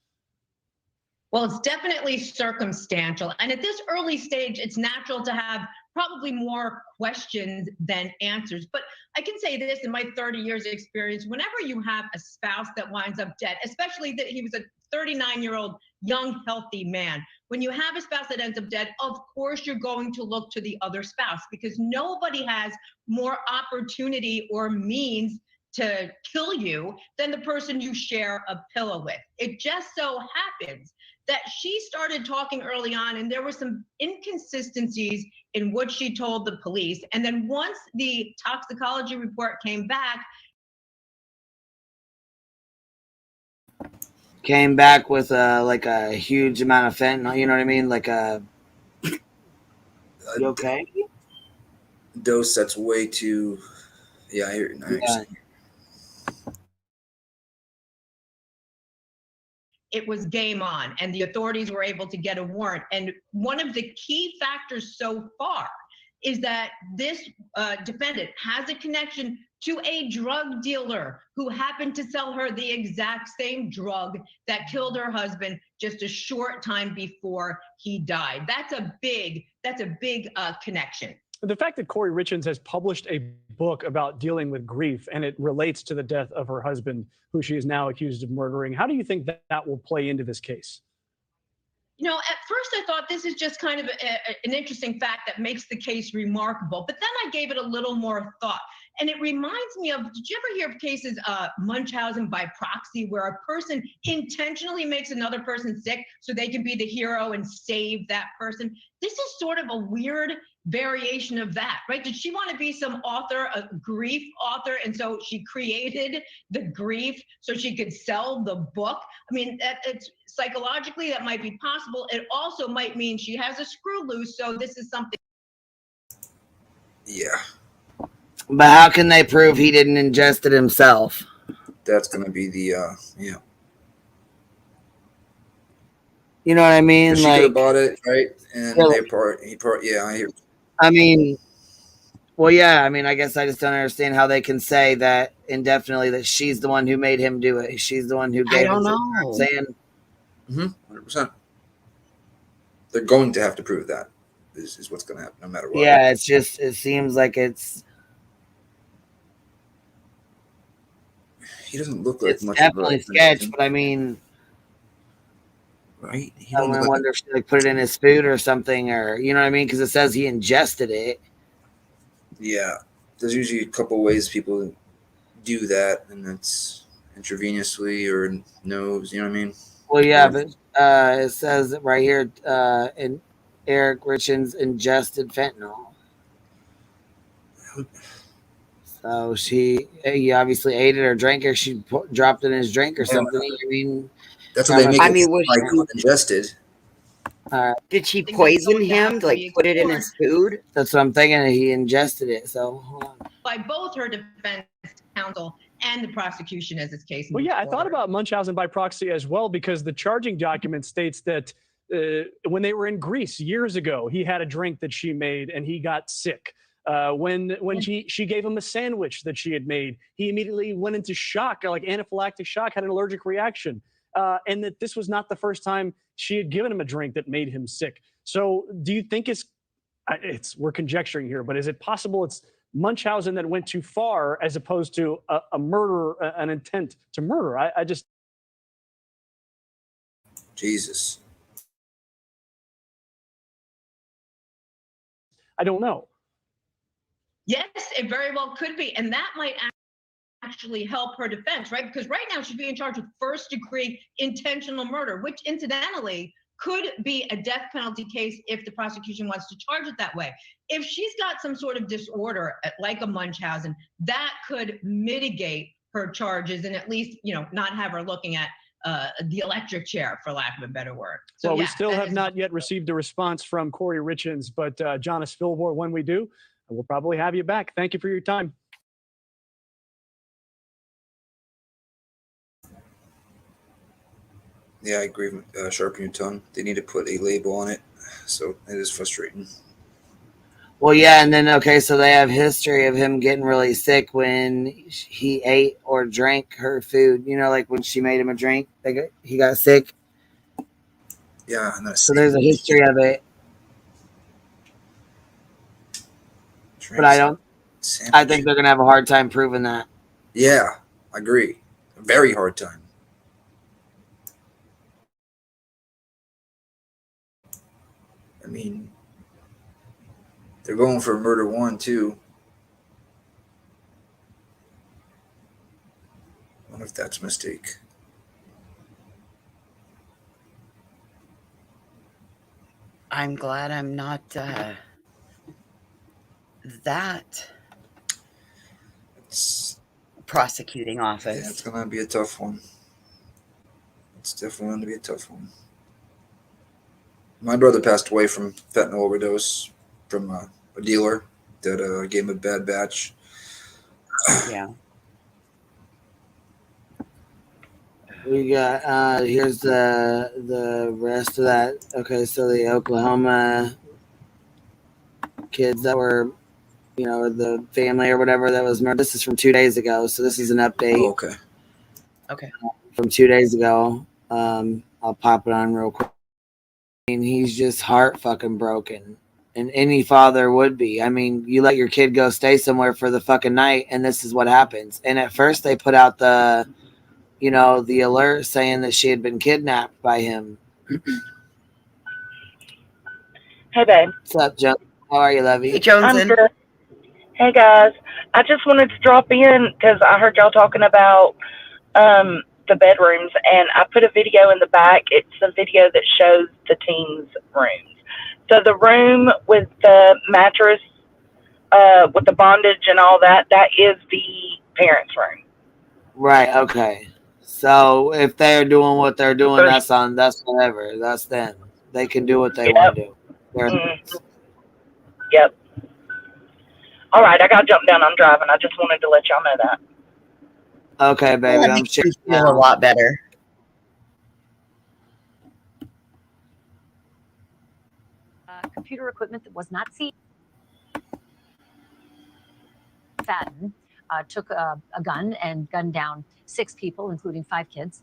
Well, it's definitely circumstantial. And at this early stage, it's natural to have probably more questions than answers. But I can say this in my 30 years of experience, whenever you have a spouse that winds up dead, especially that he was a 39-year-old young, healthy man, when you have a spouse that ends up dead, of course you're going to look to the other spouse because nobody has more opportunity or means to kill you than the person you share a pillow with. It just so happens that she started talking early on and there were some inconsistencies in what she told the police. And then once the toxicology report came back with like a huge amount of fentanyl, you know what I mean? Like a, you okay? Dose that's way too, yeah, I hear Yeah. it was game on and the authorities were able to get a warrant. And one of the key factors so far is that this defendant has a connection to a drug dealer who happened to sell her the exact same drug that killed her husband just a short time before he died. That's a big connection. The fact that Corey Richins has published a book about dealing with grief and it relates to the death of her husband, who she is now accused of murdering, how do you think that will play into this case? You know, at first I thought this is just kind of an interesting fact that makes the case remarkable, but then I gave it a little more thought. And it reminds me of, did you ever hear of cases, Munchausen by proxy, where a person intentionally makes another person sick so they can be the hero and save that person? This is sort of a weird variation of that, right? Did she want to be some author, a grief author, and so she created the grief so she could sell the book? I mean, it's psychologically that might be possible. It also might mean she has a screw loose, so this is something. Yeah. But how can they prove he didn't ingest it himself? That's going to be the, yeah. You know what I mean? She Like, could have bought it, right? And yeah. Yeah, I hear. I mean, well, yeah. I mean, I guess I just don't understand how they can say that indefinitely that she's the one who made him do it. She's the one who gave I don't it. know. Saying, 100%. They're going to have to prove that. Is what's going to happen, no matter what. yeah, it's just, it seems like it's. He doesn't look like It's much definitely of a sketch, but I mean, right? He I don't look like wonder if she like put it in his food or something, or you know what I mean? Because it says he ingested it. Yeah, there's usually a couple ways people do that, and that's intravenously or nose. You know what I mean? Well, yeah, but it says right here, in Eric Richins ingested fentanyl. So he obviously ate it or drank it. She dropped it in his drink or something. I mean, that's what they make. I mean, like who ingested. Did she poison him? Like put it in his food? That's what I'm thinking. He ingested it. So hold on. By both her defense counsel and the prosecution as this case. Well, yeah, I thought about Munchausen by proxy as well, because the charging document states that when they were in Greece years ago, he had a drink that she made and he got sick. When she gave him a sandwich that she had made, he immediately went into shock, like anaphylactic shock, had an allergic reaction. And that this was not the first time she had given him a drink that made him sick. So do you think we're conjecturing here, but is it possible it's Munchausen that went too far as opposed to a murder, an intent to murder? I just. Jesus. I don't know. Yes, it very well could be. And that might actually help her defense, right? Because right now she's being charged with first-degree intentional murder, which incidentally could be a death penalty case if the prosecution wants to charge it that way. If she's got some sort of disorder like a Munchausen, that could mitigate her charges and at least, not have her looking at the electric chair, for lack of a better word. So, well, we still have not yet received a response from Corey Richins, but Jonas Filbor, when we do, we'll probably have you back. Thank you for your time. Yeah, I agree with sharpen your tongue. They need to put a label on it, so it is frustrating. Well, yeah, and then, okay, so they have history of him getting really sick when he ate or drank her food. Like when she made him a drink, he got sick. Yeah, and so there's a history of it. But I don't. I think they're gonna have a hard time proving that. Yeah, I agree. A very hard time. I mean, they're going for murder 1 too. I wonder if that's a mistake. I'm glad I'm not that prosecuting office. Yeah, it's gonna be a tough one. It's definitely going to be a tough one. My brother passed away from fentanyl overdose from a dealer that gave him a bad batch. Yeah. We got here's the rest of that. Okay, so the Oklahoma kids that were, the family or whatever that was murdered. This is from 2 days ago, so this is an update. Oh, okay. Okay. From 2 days ago. I'll pop it on real quick. I mean, he's just heart fucking broken. And any father would be. I mean, you let your kid go stay somewhere for the fucking night, and this is what happens. And at first they put out the alert saying that she had been kidnapped by him. Hey, babe. What's up, Joan? How are you, Lovey? Hey, Jones. I'm good. Hey, guys. I just wanted to drop in because I heard y'all talking about the bedrooms, and I put a video in the back. It's a video that shows the teens' rooms. So the room with the mattress, with the bondage and all that, that is the parents' room. Right, okay. So if they're doing what they're doing, that's whatever. That's them. They can do what they want to do. Yep. All right, I got to jump down. I'm driving. I just wanted to let y'all know that. Okay, baby. That I'm makes me sure feel a lot better. Computer equipment that was not seen. Fadden took a gun and gunned down 6 people, including 5 kids,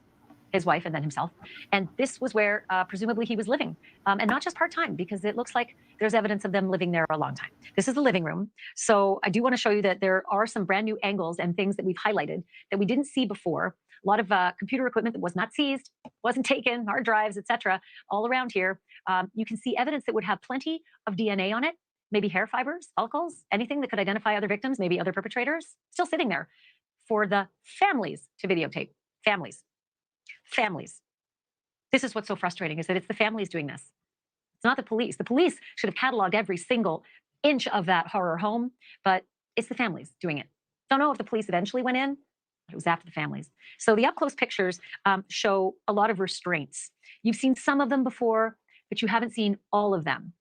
his wife, and then himself. And this was where presumably he was living, and not just part-time, because it looks like there's evidence of them living there a long time. This is the living room. So I do want to show you that there are some brand new angles and things that we've highlighted that we didn't see before. A lot of computer equipment that was not seized, wasn't taken, hard drives, etc., all around here. You can see evidence that would have plenty of DNA on it, maybe hair fibers, follicles, anything that could identify other victims, maybe other perpetrators, still sitting there for the families to videotape. Families. This is what's so frustrating, is that it's the families doing this. It's not the police. The police should have cataloged every single inch of that horror home, but it's the families doing it. Don't know if the police eventually went in. It was after the families. So the up-close pictures show a lot of restraints. You've seen some of them before, but you haven't seen all of them.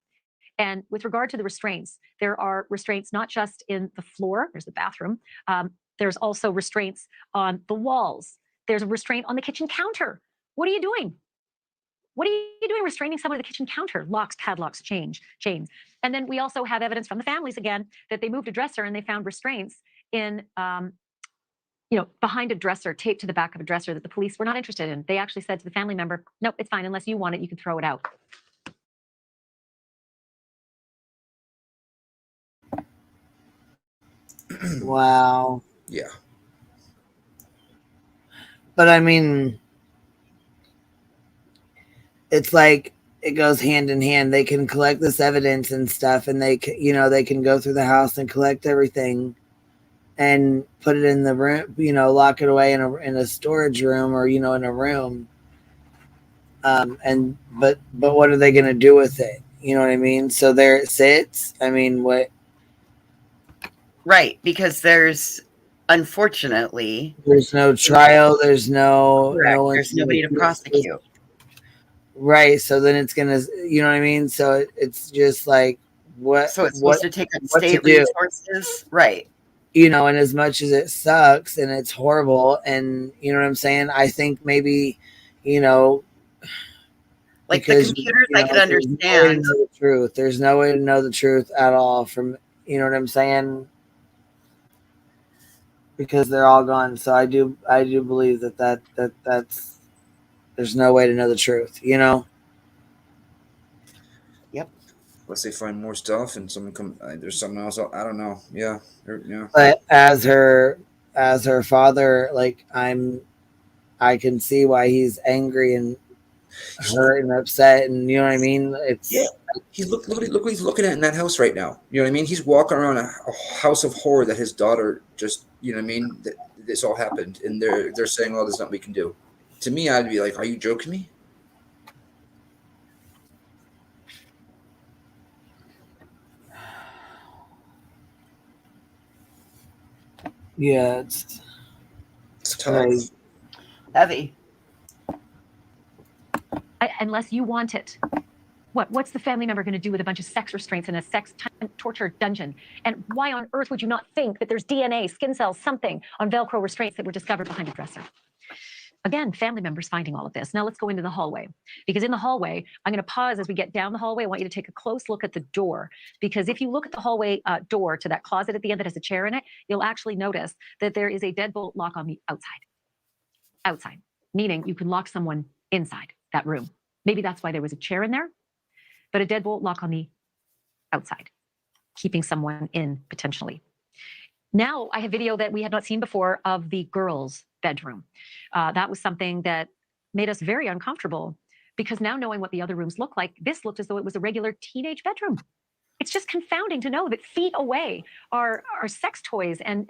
And with regard to the restraints, there are restraints not just in the floor. There's the bathroom. There's also restraints on the walls. There's a restraint on the kitchen counter. What are you doing? What are you doing restraining someone at the kitchen counter? Locks, padlocks, chains. And then we also have evidence from the families, again, that they moved a dresser and they found restraints in, behind a dresser, taped to the back of a dresser, that the police were not interested in. They actually said to the family member, nope, it's fine. Unless you want it, you can throw it out. Wow. Yeah. But I mean, it's like it goes hand in hand. They can collect this evidence and stuff, and they can go through the house and collect everything and put it in the room, lock it away in a storage room or, in a room. But what are they going to do with it? You know what I mean? So there it sits. I mean, what? Right, because unfortunately, there's no trial. There's there's nobody to prosecute. Right. So then it's going to, you know what I mean? So it's just like, what? So it's supposed to take up state resources. Right. And as much as it sucks and it's horrible, and you know what I'm saying? I think maybe, like the computers, I could understand. There's no way to know the truth at all from, you know what I'm saying? Because they're all gone. So I do believe that's there's no way to know the truth, unless they find more stuff and someone come, there's something else. I don't know. Yeah, yeah. But as her father, like I can see why he's angry and hurt and upset, and you know what I mean. Yeah, he's look what he's looking at in that house right now. You know what I mean? He's walking around a house of horror that his daughter just, you know what I mean? That this all happened, and they're saying, "Oh, there's nothing we can do." To me, I'd be like, "Are you joking me?" Yeah, it's tough. Heavy. Unless you want it. What's the family member going to do with a bunch of sex restraints in a sex torture dungeon? And why on earth would you not think that there's DNA, skin cells, something on Velcro restraints that were discovered behind a dresser? Again, family members finding all of this. Now let's go into the hallway, because in the hallway, I'm going to pause as we get down the hallway. I want you to take a close look at the door, because if you look at the hallway door to that closet at the end that has a chair in it, you'll actually notice that there is a deadbolt lock on the outside. Outside, meaning you can lock someone inside that room. Maybe that's why there was a chair in there, but a deadbolt lock on the outside, keeping someone in potentially. Now I have video that we had not seen before of the girls' bedroom. That was something that made us very uncomfortable, because now knowing what the other rooms look like, this looked as though it was a regular teenage bedroom. It's just confounding to know that feet away are sex toys and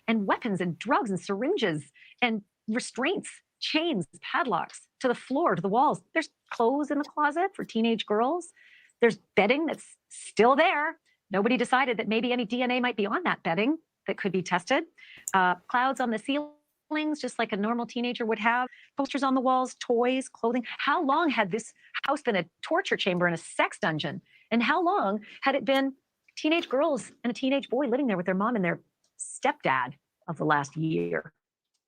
weapons and drugs and syringes and restraints, chains, padlocks to the floor, to the walls. There's clothes in the closet for teenage girls. There's bedding that's still there. Nobody decided that maybe any DNA might be on that bedding that could be tested. Clouds on the ceilings, just like a normal teenager would have. Posters on the walls, toys, clothing. How long had this house been a torture chamber and a sex dungeon? And how long had it been teenage girls and a teenage boy living there with their mom and their stepdad of the last year?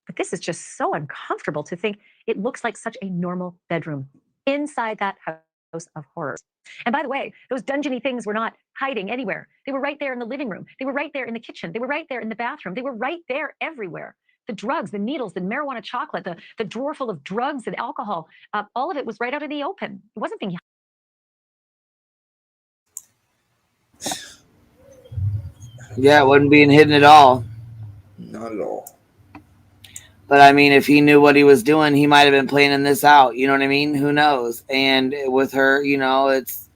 But this is just so uncomfortable to think it looks like such a normal bedroom inside that house of horrors. And by the way, those dungeony things were not hiding anywhere. They were right there in the living room. They were right there in the kitchen. They were right there in the bathroom. They were right there everywhere. The drugs, the needles, the marijuana chocolate, the drawer full of drugs and alcohol, all of it was right out in the open. It wasn't being. Yeah, it wasn't being hidden at all. Not at all. But I mean, if he knew what he was doing, he might have been planning this out. You know what I mean? Who knows? And with her, you know, it's.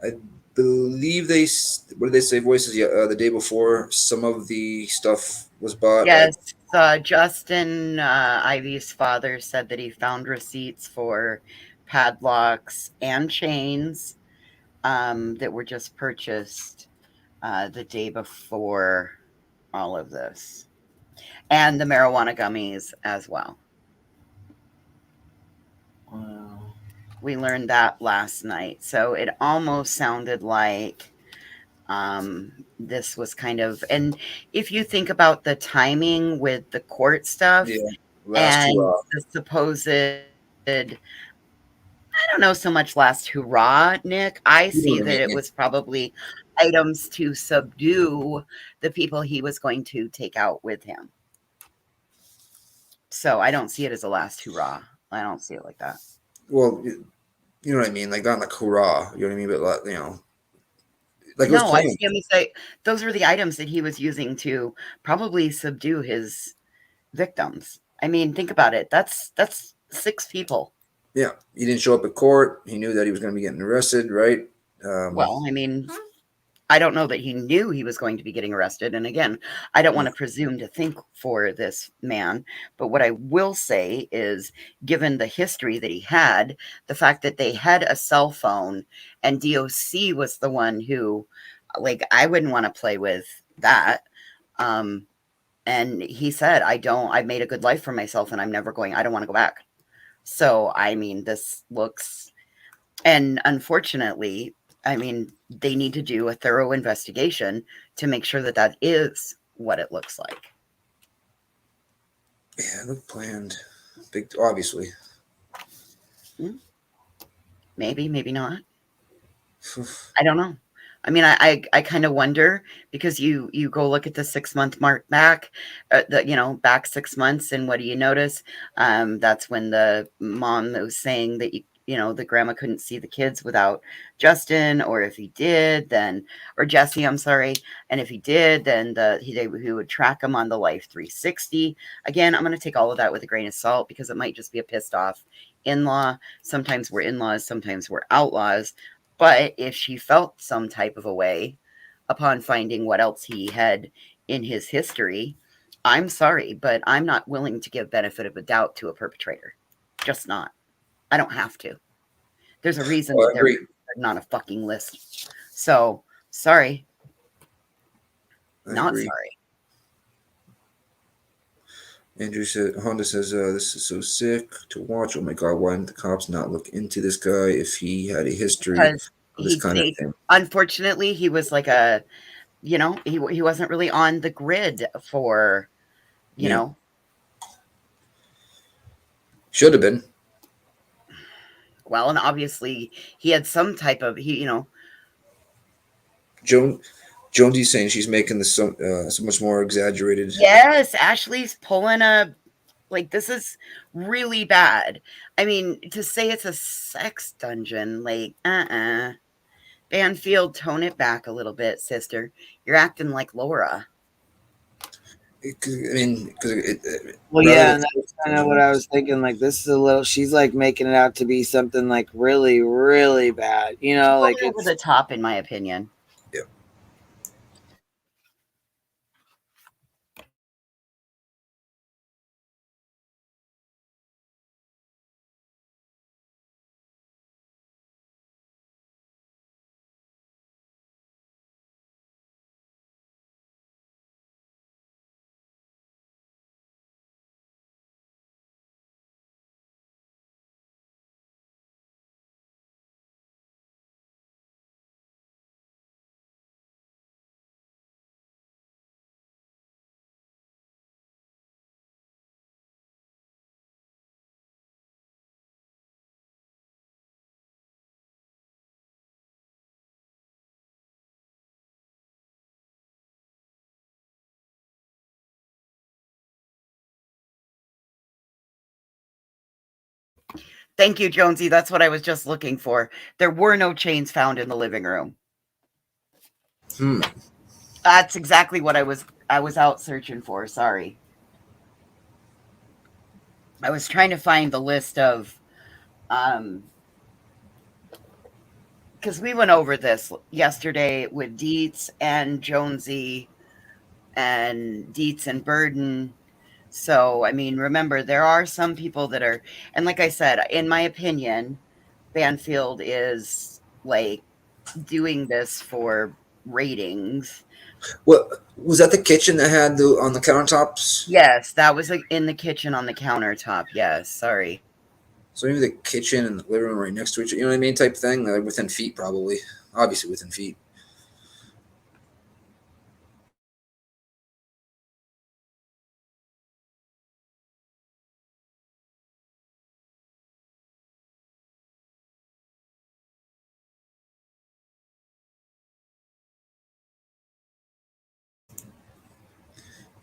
I believe what did they say? Voices. Yeah, the day before, some of the stuff was bought. Yes, Justin Ivy's father said that he found receipts for padlocks and chains that were just purchased the day before all of this, and the marijuana gummies as well. Wow. We learned that last night, so it almost sounded like this was kind of, and if you think about the timing with the court stuff, and the supposed, I don't know so much last hurrah, Nick. I see that it was probably items to subdue the people he was going to take out with him. So I don't see it as a last hurrah. I don't see it like that. Well, you know what I mean? Like not like hurrah, you know what I mean? But you know, like no, I see him say those are the items that he was using to probably subdue his victims. I mean, think about it. That's 6 people. Yeah, he didn't show up at court. He knew that he was going to be getting arrested, right? Well, I mean, I don't know that he knew he was going to be getting arrested. And again, I don't want to presume to think for this man. But what I will say is, given the history that he had, the fact that they had a cell phone and DOC was the one who, like, I wouldn't want to play with that. And he said, I made a good life for myself and I don't want to go back. So, I mean, this looks, and unfortunately, I mean, they need to do a thorough investigation to make sure that that is what it looks like. Yeah, it looked planned. Big, obviously. Maybe, maybe not. I don't know. I mean, I kind of wonder, because you go look at the 6-month mark back, back 6 months, and what do you notice? That's when the mom was saying that you know, the grandma couldn't see the kids without Justin, or if he did, then, or Jesse, I'm sorry. And if he did, then he would track him on the Life 360. Again, I'm going to take all of that with a grain of salt because it might just be a pissed off in-law. Sometimes we're in-laws, sometimes we're outlaws. But if she felt some type of a way upon finding what else he had in his history, I'm sorry, but I'm not willing to give benefit of a doubt to a perpetrator. Just not. I don't have to. There's a reason that they're not a fucking list. So, sorry. Not sorry. Andrew said, Honda says, this is so sick to watch. Oh my God, why didn't the cops not look into this guy if he had a history of this kind of thing? Unfortunately, he was like a, you know, he wasn't really on the grid for, you know. Should have been. Well, and obviously he had some type of, you know. Jonesy's saying she's making this so much more exaggerated. Yes, Ashley's pulling a, like, this is really bad. I mean, to say it's a sex dungeon, like, Banfield, tone it back a little bit, sister. You're acting like Laura. Well, yeah, and that's kind of what I was thinking. Like, this is a little. She's like making it out to be something like really, really bad. You know, like over the top, in my opinion. Yeah. Thank you, Jonesy. That's what I was just looking for. There were no chains found in the living room. That's exactly what I was out searching for. Sorry. I was trying to find the list of, because we went over this yesterday with Dietz and Jonesy and Dietz and Burden. So, I mean, remember, there are some people that are, and like I said, in my opinion, Banfield is like doing this for ratings. Well, was that the kitchen that had on the countertops? Yes, that was in the kitchen on the countertop. Yes, sorry. So maybe the kitchen and the living room right next to each other, you know what I mean, type thing, within feet probably. Obviously within feet.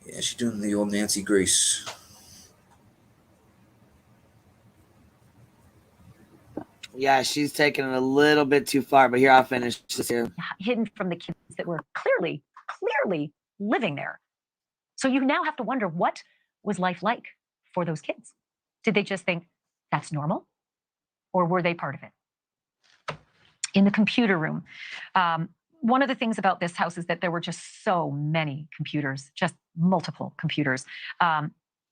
Yeah, she's doing the old Nancy Grace. Yeah, she's taking it a little bit too far, but here, I'll finish this here. Hidden from the kids that were clearly living there. So you now have to wonder, what was life like for those kids? Did they just think that's normal? Or were they part of it? In the computer room, one of the things about this house is that there were just so many computers, just multiple computers.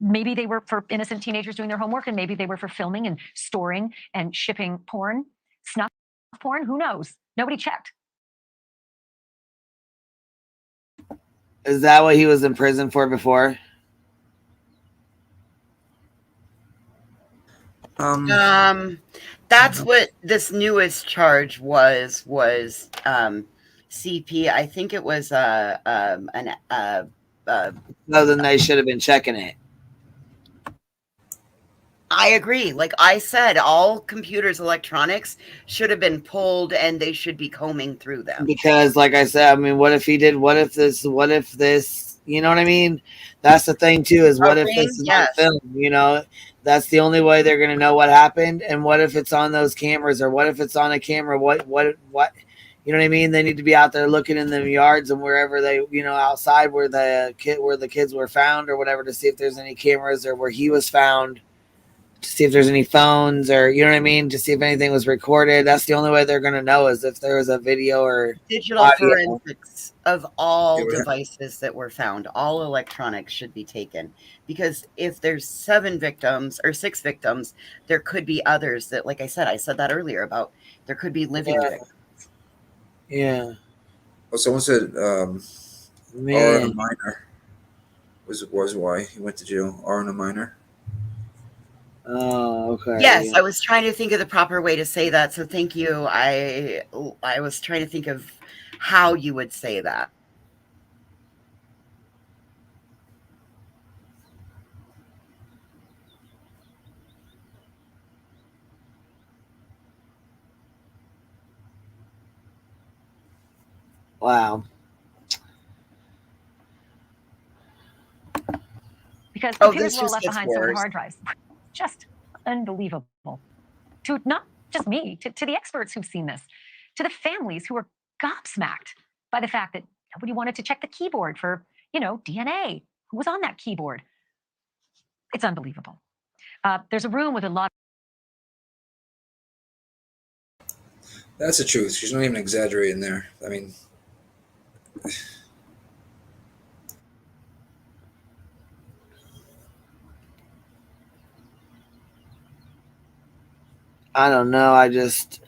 Maybe they were for innocent teenagers doing their homework, and maybe they were for filming and storing and shipping porn, snuff porn, who knows? Nobody checked. Is that what he was in prison for before? That's what this newest charge was CP. I think it was no, then they should have been checking it. I agree. Like I said, all computers, electronics should have been pulled, and they should be combing through them. Because, like I said, I mean, what if he did? What if this? You know what I mean? That's the thing too, is what if ring? this is on Yes. film, you know? That's the only way they're gonna know what happened. And what if it's on those cameras, or what if it's on a camera? What you know what I mean? They need to be out there looking in the yards and wherever they, you know, outside where the kids were found or whatever, to see if there's any cameras, or where he was found, to see if there's any phones, or you know what I mean, to see if anything was recorded. That's the only way they're gonna know, is if there was a video or Digital audio. forensics of all devices that were found, all electronics should be taken, because if there's 7 victims or 6 victims, there could be others that, like I said that earlier about there could be living victims. Yeah. Well, someone said R on a minor was why he went to jail. R on a minor. Oh, okay. Yes, yeah. I was trying to think of the proper way to say that, so thank you. I was trying to think of how you would say that. Wow. Because Oh, computers this were all just left gets behind, so were worse. hard drives. Just unbelievable. To not just me, to the experts who've seen this, to the families who were gobsmacked by the fact that nobody wanted to check the keyboard for, you know, DNA. Who was on that keyboard? It's unbelievable. There's a room with a lot. That's the truth. She's not even exaggerating there. I mean, I don't know. I just,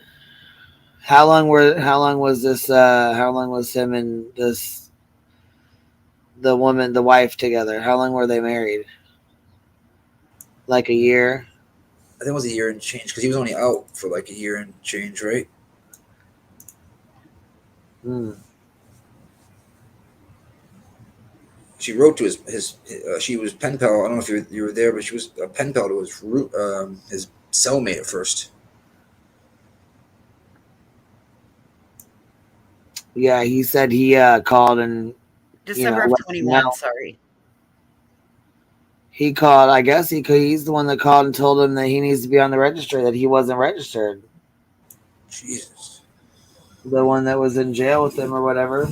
how long was him and the woman, the wife, together? How long were they married? Like a year? I think it was a year and change, because he was only out for like a year and change, right? Hmm. She wrote to his she was pen pal. I don't know if you were there, but she was a pen pal to his cellmate at first. Yeah, he said he called and December of 21, sorry. He called. I guess he's the one that called and told him that he needs to be on the registry, that he wasn't registered. Jesus. The one that was in jail with him or whatever.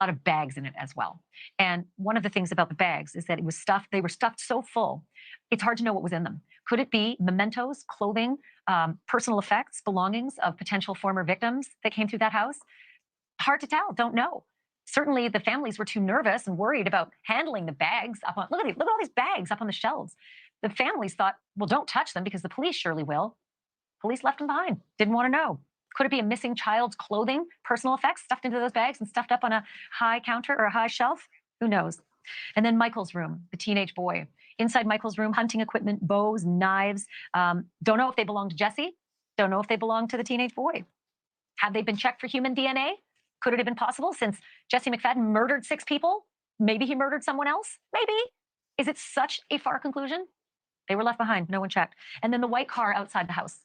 A lot of bags in it as well. And one of the things about the bags is that it was stuffed, they were stuffed so full, it's hard to know what was in them. Could it be mementos, clothing, personal effects, belongings of potential former victims that came through that house? Hard to tell, don't know. Certainly the families were too nervous and worried about handling the bags up on, look at all these bags up on the shelves. The families thought, well, don't touch them because the police surely will. Police left them behind, didn't want to know. Could it be a missing child's clothing, personal effects stuffed into those bags and stuffed up on a high counter or a high shelf? Who knows? And then Michael's room, the teenage boy. Inside Michael's room, hunting equipment, bows, knives. Don't know if they belong to Jesse. Don't know if they belong to the teenage boy. Have they been checked for human DNA? Could it have been possible since Jesse McFadden murdered 6 people? Maybe he murdered someone else? Maybe. Is it such a far conclusion? They were left behind. No one checked. And then the white car outside the house.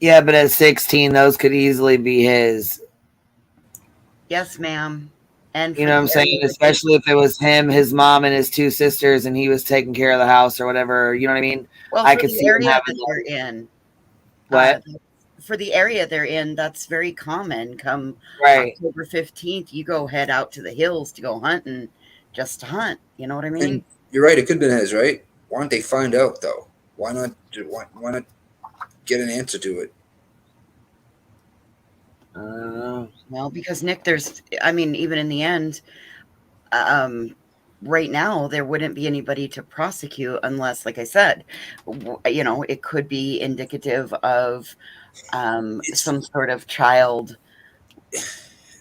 Yeah, but at 16, those could easily be his. Yes, ma'am. And you know what I'm saying? Especially if it was him, his mom, and his 2 sisters, and he was taking care of the house or whatever. You know what I mean? Well, I for could the see him area having that they're in. What? For the area they're in, that's very common. Come October 15th, you go head out to the hills to go hunting, just to hunt. You know what I mean? And you're right. It could have been his, right? Why don't they find out though? Why not? Why not get an answer to it? Well, because Nick, even in the end, right now there wouldn't be anybody to prosecute unless, like I said, it could be indicative of some sort of child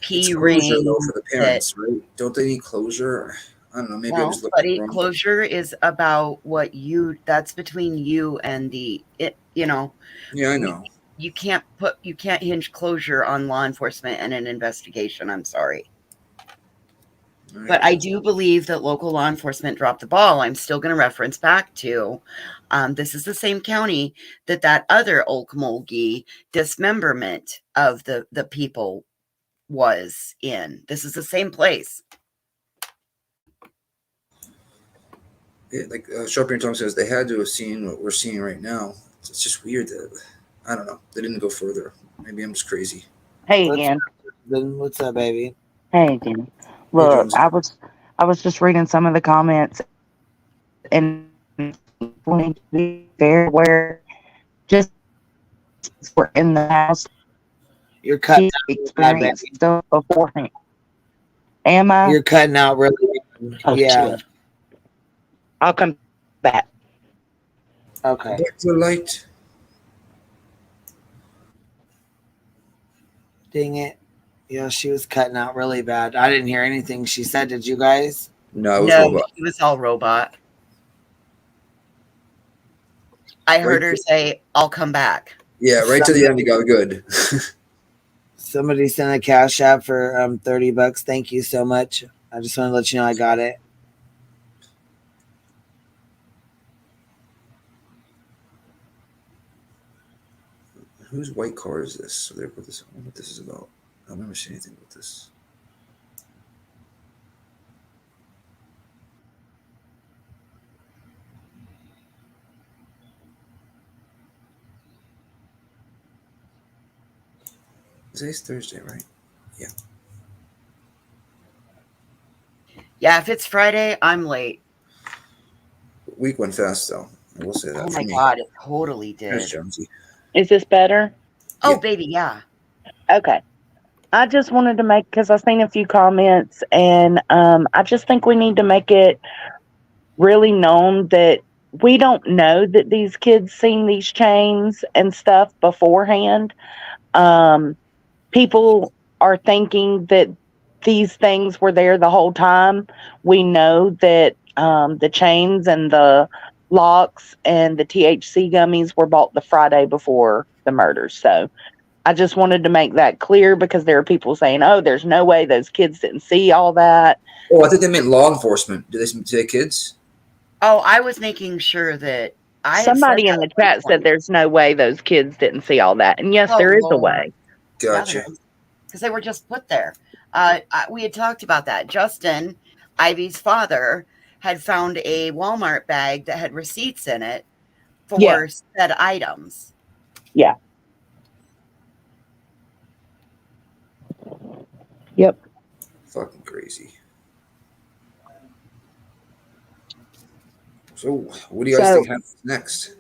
It's closure though for the parents, right? Don't they need closure? I don't know. Maybe I was looking wrong. Closure is about that's between you and Yeah, I know. You can't hinge closure on law enforcement and an investigation. I'm sorry. But I do believe that local law enforcement dropped the ball. I'm still going to reference back to this is the same county that other Okmulgee dismemberment of the people was in. This is the same place. Yeah, like Sharpie and Tom says, they had to have seen what we're seeing right now. It's just weird that, I don't know, they didn't go further. Maybe I'm just crazy. Hey again. What's up, baby? Hey again. Look, I was just reading some of the comments, and we need to be very aware. Just we're in the house. You're cutting experience stuff beforehand. Am I? You're cutting out really. Oh, Yeah. shit. I'll come back. Okay. Back to the light. Dang it. Yeah, she was cutting out really bad. I didn't hear anything she said. Did you guys? No, it was robot. It was all robot. I heard her say, "I'll come back." Yeah, right to the end, you got good. Somebody sent a cash app for $30. Thank you so much. I just want to let you know I got it. Whose white car is this? So they put this. I don't know what this is about. I've never seen anything about this. Today's Thursday, right? Yeah. Yeah, if it's Friday, I'm late. Week went fast, though. I will say that. Oh for my me. God, it totally did. There's Jonesy. Is this better? Oh, baby, yeah. Okay. I just wanted to make, because I've seen a few comments, and I just think we need to make it really known that we don't know that these kids seen these chains and stuff beforehand. People are thinking that these things were there the whole time. We know that the chains and the locks and the THC gummies were bought the Friday before the murders. So I just wanted to make that clear, because there are people saying, oh, there's no way those kids didn't see all that. Oh, I think they meant law enforcement. Did they say kids? Oh, I was making sure that Somebody in the chat said there's no way those kids didn't see all that. And yes, there is a way. Gotcha. Because they were just put there. We had talked about that. Justin, Ivy's father, had found a Walmart bag that had receipts in it for said items. Yeah. Yep. Fucking crazy. So, what do you guys think happens next?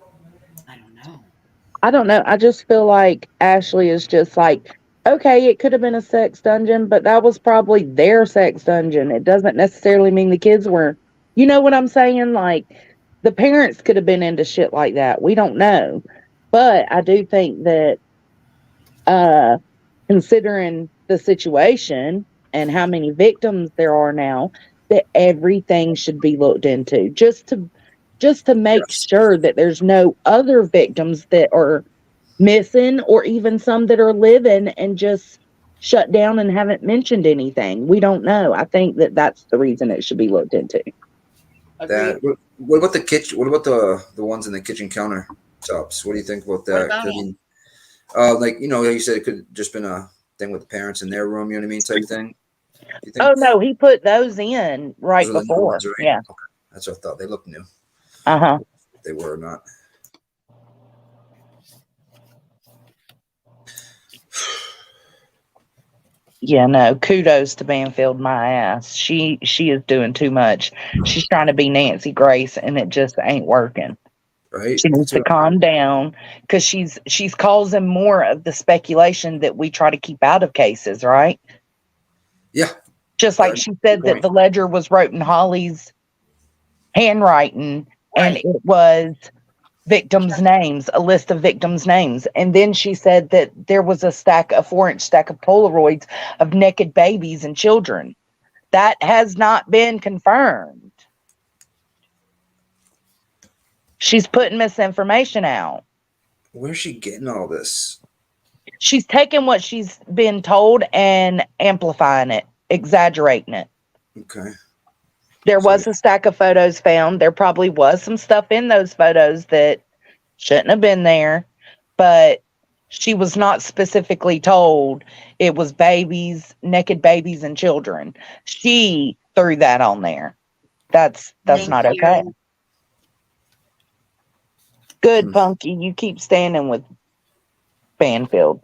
I don't know. I just feel like Ashley is just like, okay, it could have been a sex dungeon, but that was probably their sex dungeon. It doesn't necessarily mean the kids were, you know what I'm saying? Like, the parents could have been into shit like that. We don't know. But I do think that considering the situation and how many victims there are now, that everything should be looked into just to make sure that there's no other victims that are missing, or even some that are living and just shut down and haven't mentioned anything. We don't know. I think that that's the reason it should be looked into. That. What about the kitchen? What about the ones in the kitchen countertops? What do you think about that? What about I mean, like, you know, you said it could have just been a thing with the parents in their room. You know what I mean, type thing. You think? Oh no, he put those in right Those are the new before. ones, right? Yeah. Okay. That's what I thought. They look new. Uh-huh. If they were or not. Yeah, no, kudos to Banfield, my ass. She is doing too much. She's trying to be Nancy Grace, and it just ain't working. Right. She needs to calm down, because she's causing more of the speculation that we try to keep out of cases, right? Yeah. Just like she said that the ledger was wrote in Holly's handwriting, and it was victims' names, a list of victims' names. And then she said that there was a 4-inch stack of Polaroids of naked babies and children. That has not been confirmed. She's putting misinformation out. Where's she getting all this? She's taking what she's been told and amplifying it, exaggerating it. Okay. There was a stack of photos found. There probably was some stuff in those photos that shouldn't have been there, but she was not specifically told it was babies, naked babies and children. She threw that on there. That's Thank not okay. you. Good, Punky. You keep standing with Banfield.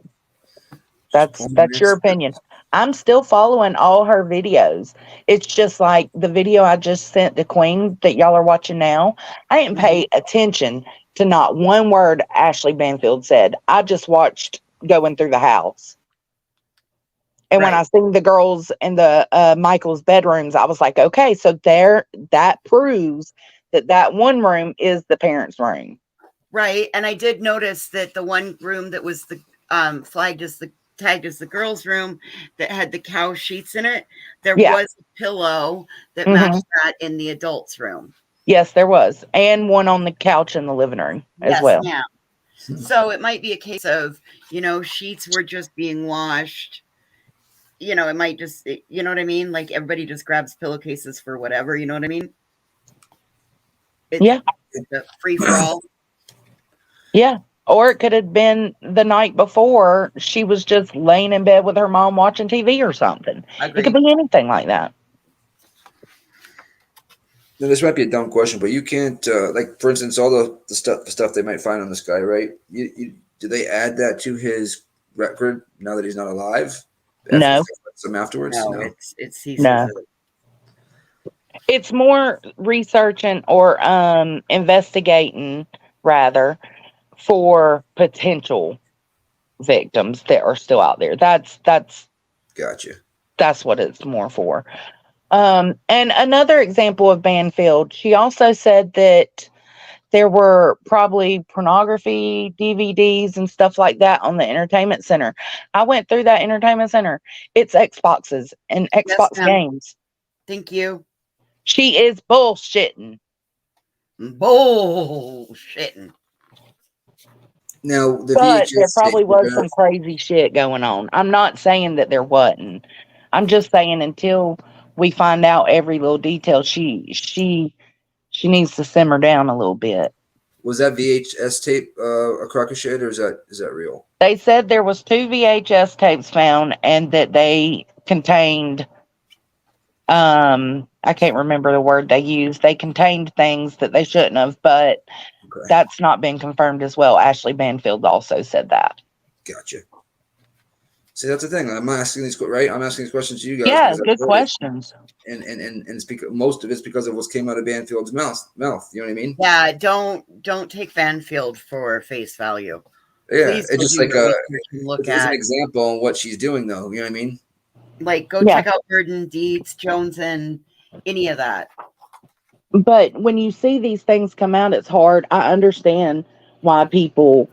That's your opinion. I'm still following all her videos. It's just like the video I just sent to Queen that y'all are watching now. I didn't pay attention to not one word Ashley Banfield said. I just watched going through the house. And when I seen the girls in the Michael's bedrooms, I was like, okay, so that proves that one room is the parents' room. Right. And I did notice that the one room that was the tagged as the girls' room that had the cow sheets in it, there was a pillow that matched that in the adults' room. Yes, there was. And one on the couch in the living room as well. Ma'am. So it might be a case of, sheets were just being washed. It might just, you know what I mean? Like everybody just grabs pillowcases for whatever, you know what I mean? It's a free for all. Yeah. Or it could have been the night before she was just laying in bed with her mom watching TV or something. It could be anything like that. Now, this might be a dumb question, but you can't, like, for instance, all the stuff they might find on this guy, right? Do they add that to his record now that he's not alive? No. Some afterwards? No. No. It's more researching or investigating, rather, for potential victims that are still out there. That's gotcha. That's what it's more for. And another example of Banfield, she also said that there were probably pornography DVDs and stuff like that on the entertainment center. I went through that entertainment center. It's Xboxes and Xbox games. Thank you. She is bullshitting. Bullshitting. Now, the but VHS there probably tape, was some crazy shit going on. I'm not saying that there wasn't. I'm just saying until we find out every little detail, she needs to simmer down a little bit. Was that VHS tape a crock of shit, or is that real? They said there was 2 VHS tapes found, and that they contained, I can't remember the word they used. They contained things that they shouldn't have, but that's not been confirmed as well. Ashley Banfield also said that. Gotcha. See, that's the thing. I'm asking these questions to you guys. Yeah, good questions. And it's because most of it's because of what came out of Banfield's mouth. You know what I mean? Yeah, don't take Banfield for face value. Yeah, Please it's just do like your research and look it's at an example on what she's doing, though. You know what I mean? Like, go check out Burden, Dietz, Jones, and any of that. But when you see these things come out, it's hard. I understand why people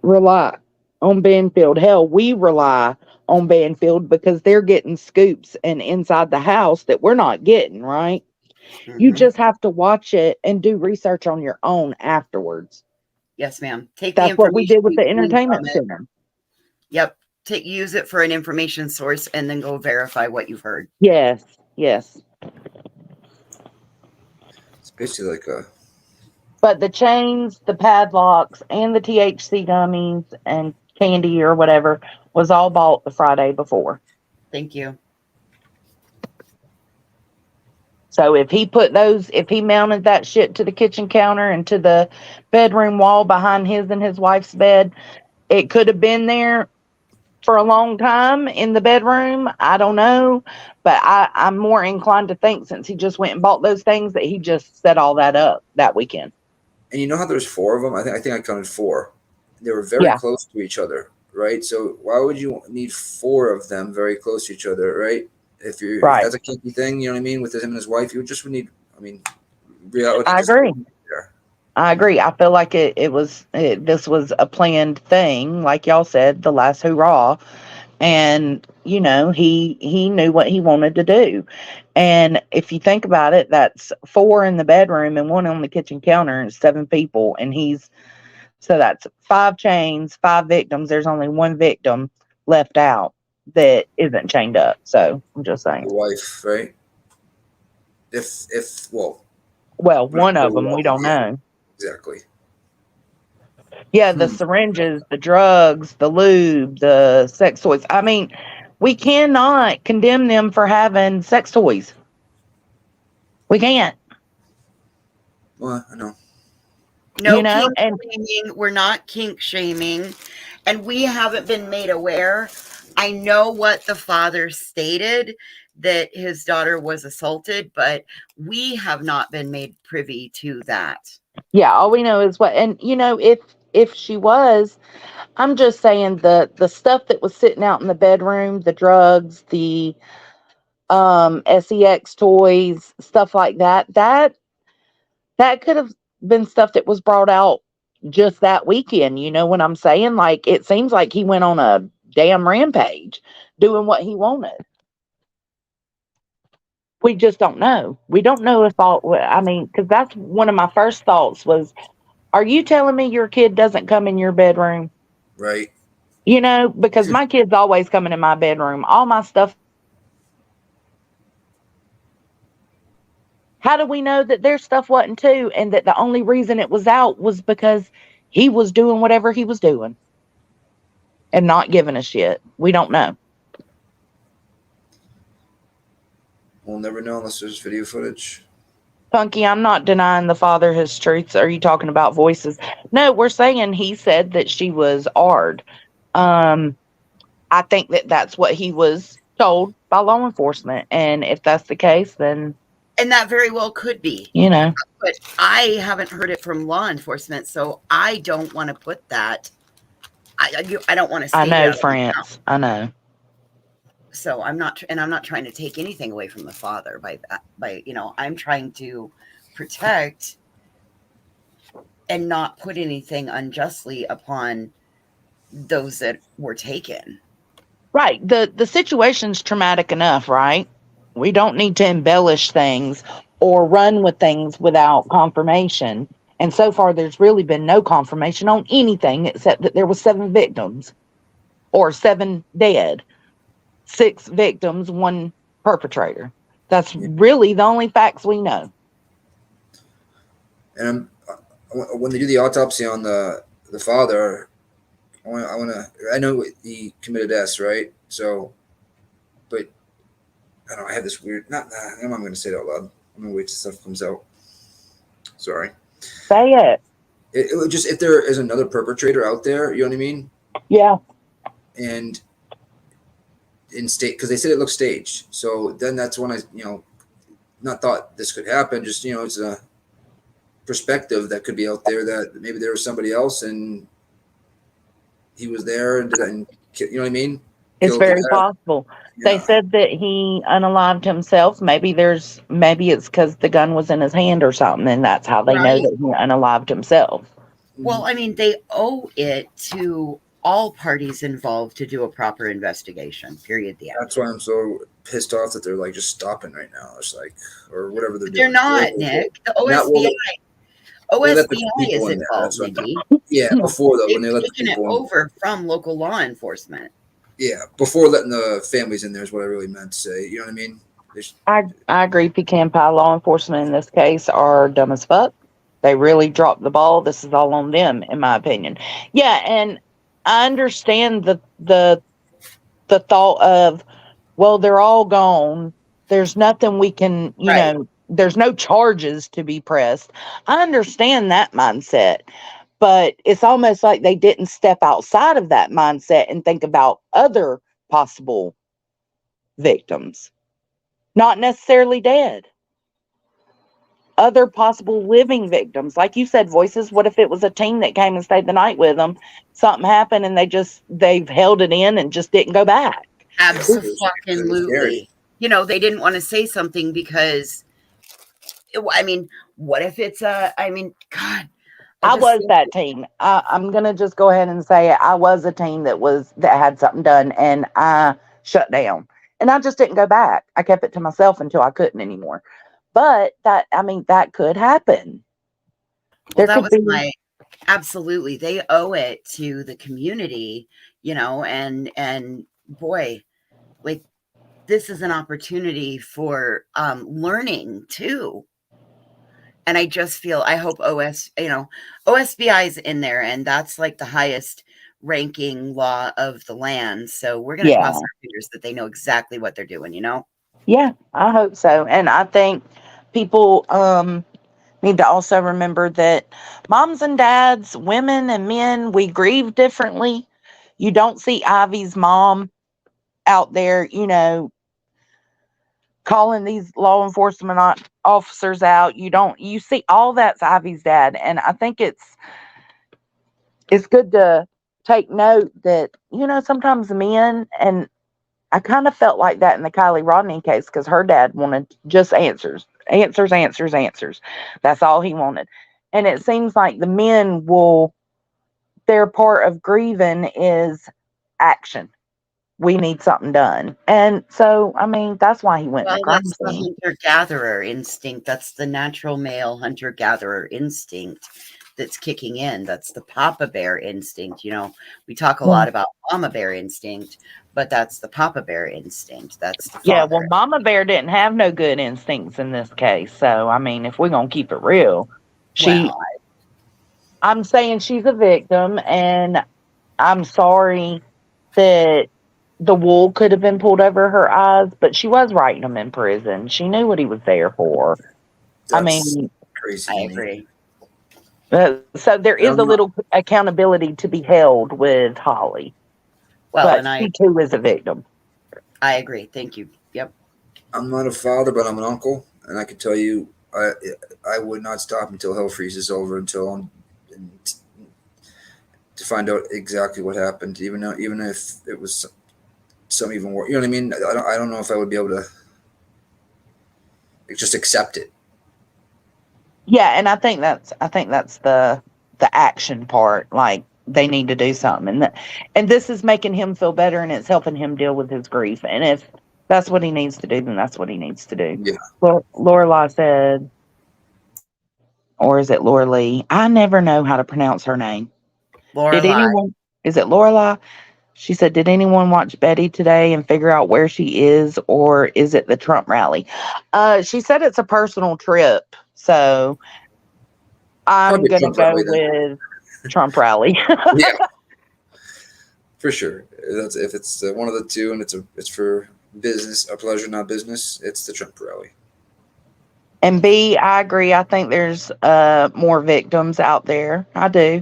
rely on Banfield. Hell, we rely on Banfield because they're getting scoops and inside the house that we're not getting, right? You just have to watch it and do research on your own afterwards. Yes, ma'am. That's what we did with the entertainment center. Yep. Use it for an information source and then go verify what you've heard. Yes. Yes. It's basically like a. But the chains, the padlocks, and the THC gummies and candy or whatever was all bought the Friday before. Thank you. So if he mounted that shit to the kitchen counter and to the bedroom wall behind his and his wife's bed, it could have been there for a long time in the bedroom. I don't know. But I'm more inclined to think, since he just went and bought those things, that he just set all that up that weekend. And you know how there's 4 of them? I think I counted 4. They were very close to each other, right? So why would you need 4 of them very close to each other, right? If that's a kinky thing, you know what I mean, with him and his wife, you just would need. I mean, reality. I agree. I agree. I feel like this was a planned thing, like y'all said, the last hurrah, and he knew what he wanted to do. And if you think about it, that's 4 in the bedroom and 1 on the kitchen counter, and 7 people, and so that's 5 chains, 5 victims. There's only 1 victim left out that isn't chained up. So I'm just saying. The wife, right? Well, one of them, we don't know. Exactly. Yeah, the syringes, the drugs, the lube, the sex toys. I mean, we cannot condemn them for having sex toys. We can't. Well, I know. No kink shaming. We're not kink shaming. And we haven't been made aware. I know what the father stated, that his daughter was assaulted, but we have not been made privy to that. Yeah, all we know is what, and if she was, I'm just saying the stuff that was sitting out in the bedroom, the drugs, the sex toys, stuff like that could have been stuff that was brought out just that weekend. You know what I'm saying? Like, it seems like he went on a damn rampage doing what he wanted. We just don't know. We don't know if because that's one of my first thoughts was, are you telling me your kid doesn't come in your bedroom? Right. Because my kid's always coming in my bedroom. All my stuff. How do we know that their stuff wasn't too, and that the only reason it was out was because he was doing whatever he was doing and not giving a shit? We don't know. We'll never know unless there's video footage. Punky, I'm not denying the father his truths. Are you talking about voices? No, we're saying he said that she was AR'd. I think that that's what he was told by law enforcement. And if that's the case, then... And that very well could be. But I haven't heard it from law enforcement, so I don't want to put that. I don't want to say I know, that. France. I know. So I'm not trying to take anything away from the father I'm trying to protect and not put anything unjustly upon those that were taken. Right. The situation's traumatic enough, right? We don't need to embellish things or run with things without confirmation. And so far, there's really been no confirmation on anything except that there were 7 victims or 7 dead. 6 victims, 1 perpetrator. That's really the only facts we know. And when they do the autopsy on the father, I know he committed S, right? So, but I don't know, I have this weird, I'm going to say it out loud. I'm going to wait till stuff comes out. Sorry. Say it. It would just, if there is another perpetrator out there, you know what I mean? Yeah. And because they said it looked staged. So then that's when I, not thought this could happen. Just, it's a perspective that could be out there that maybe there was somebody else and he was there and you know what I mean? It's very possible. Yeah. They said that he unalived himself. Maybe it's because the gun was in his hand or something, and that's how they know that he unalived himself. Well, I mean, they owe it to all parties involved to do a proper investigation, period. That's why I'm so pissed off that they're like just stopping right now. It's like, or whatever they're doing. They're not, Nick. The OSBI is involved, Nikki. Yeah, before though, when they let the taken it over from local law enforcement. Yeah, before letting the families in there is what I really meant to say. You know what I mean? I agree. Pecan pie law enforcement in this case are dumb as fuck. They really dropped the ball. This is all on them, in my opinion. Yeah, and I understand the thought of, well, they're all gone. There's nothing we can, you know, there's no charges to be pressed. I understand that mindset, but it's almost like they didn't step outside of that mindset and think about other possible victims, not necessarily dead. Other possible living victims. Like you said, Voices, what if it was a teen that came and stayed the night with them? Something happened and they've held it in and just didn't go back. Absolutely. You know, they didn't want to say something because, I mean, what if it's God. I was that teen. I'm going to just go ahead and say it. I was a teen that had something done and I shut down. And I just didn't go back. I kept it to myself until I couldn't anymore. But that could happen. Absolutely. They owe it to the community, you know, and boy, like this is an opportunity for learning too. And I just feel, I hope OSBI is in there, and that's like the highest ranking law of the land. So we're going to cross our fingers that they know exactly what they're doing, Yeah, I hope so. And I think people need to also remember that moms and dads, women and men, we grieve differently. You don't see Ivy's mom out there, calling these law enforcement officers out. You see all that's Ivy's dad. And I think it's good to take note that, sometimes men, and I kind of felt like that in the Kylie Rodney case, because her dad wanted just answers. That's all he wanted. And it seems like the men their part of grieving is action. We need something done. And so, I mean, that's why he went in the crime that's the scene. hunter-gatherer instinct. That's the natural male hunter-gatherer instinct that's kicking in. That's the Papa Bear instinct. We talk a lot about Mama Bear instinct, but that's the Papa Bear instinct. That's the father. Well, Mama Bear didn't have no good instincts in this case. So, I mean, if we're going to keep it real, I'm saying she's a victim, and I'm sorry that the wool could have been pulled over her eyes, but she was writing him in prison. She knew what he was there for. I mean, crazy. I agree. So there is a little accountability to be held with Holly. Well, but and she too is a victim. I agree. Thank you. Yep. I'm not a father, but I'm an uncle, and I can tell you, I would not stop until hell freezes over, to find out exactly what happened, even if it was some even worse. You know what I mean? I don't know if I would be able to just accept it. Yeah, and I think that's the action part. Like, they need to do something, and this is making him feel better, and it's helping him deal with his grief. And if that's what he needs to do, then that's what he needs to do. Yeah. Lorelai said, or is it Laura Lee? I never know how to pronounce her name. Is it Lorelai? She said, did anyone watch Betty today and figure out where she is, or is it the Trump rally? She said it's a personal trip, so I'm going to go with Trump rally. Yeah, for sure. If it's one of the two, and it's for business, a pleasure, not business, it's the Trump rally. And B, I agree. I think there's more victims out there. I do.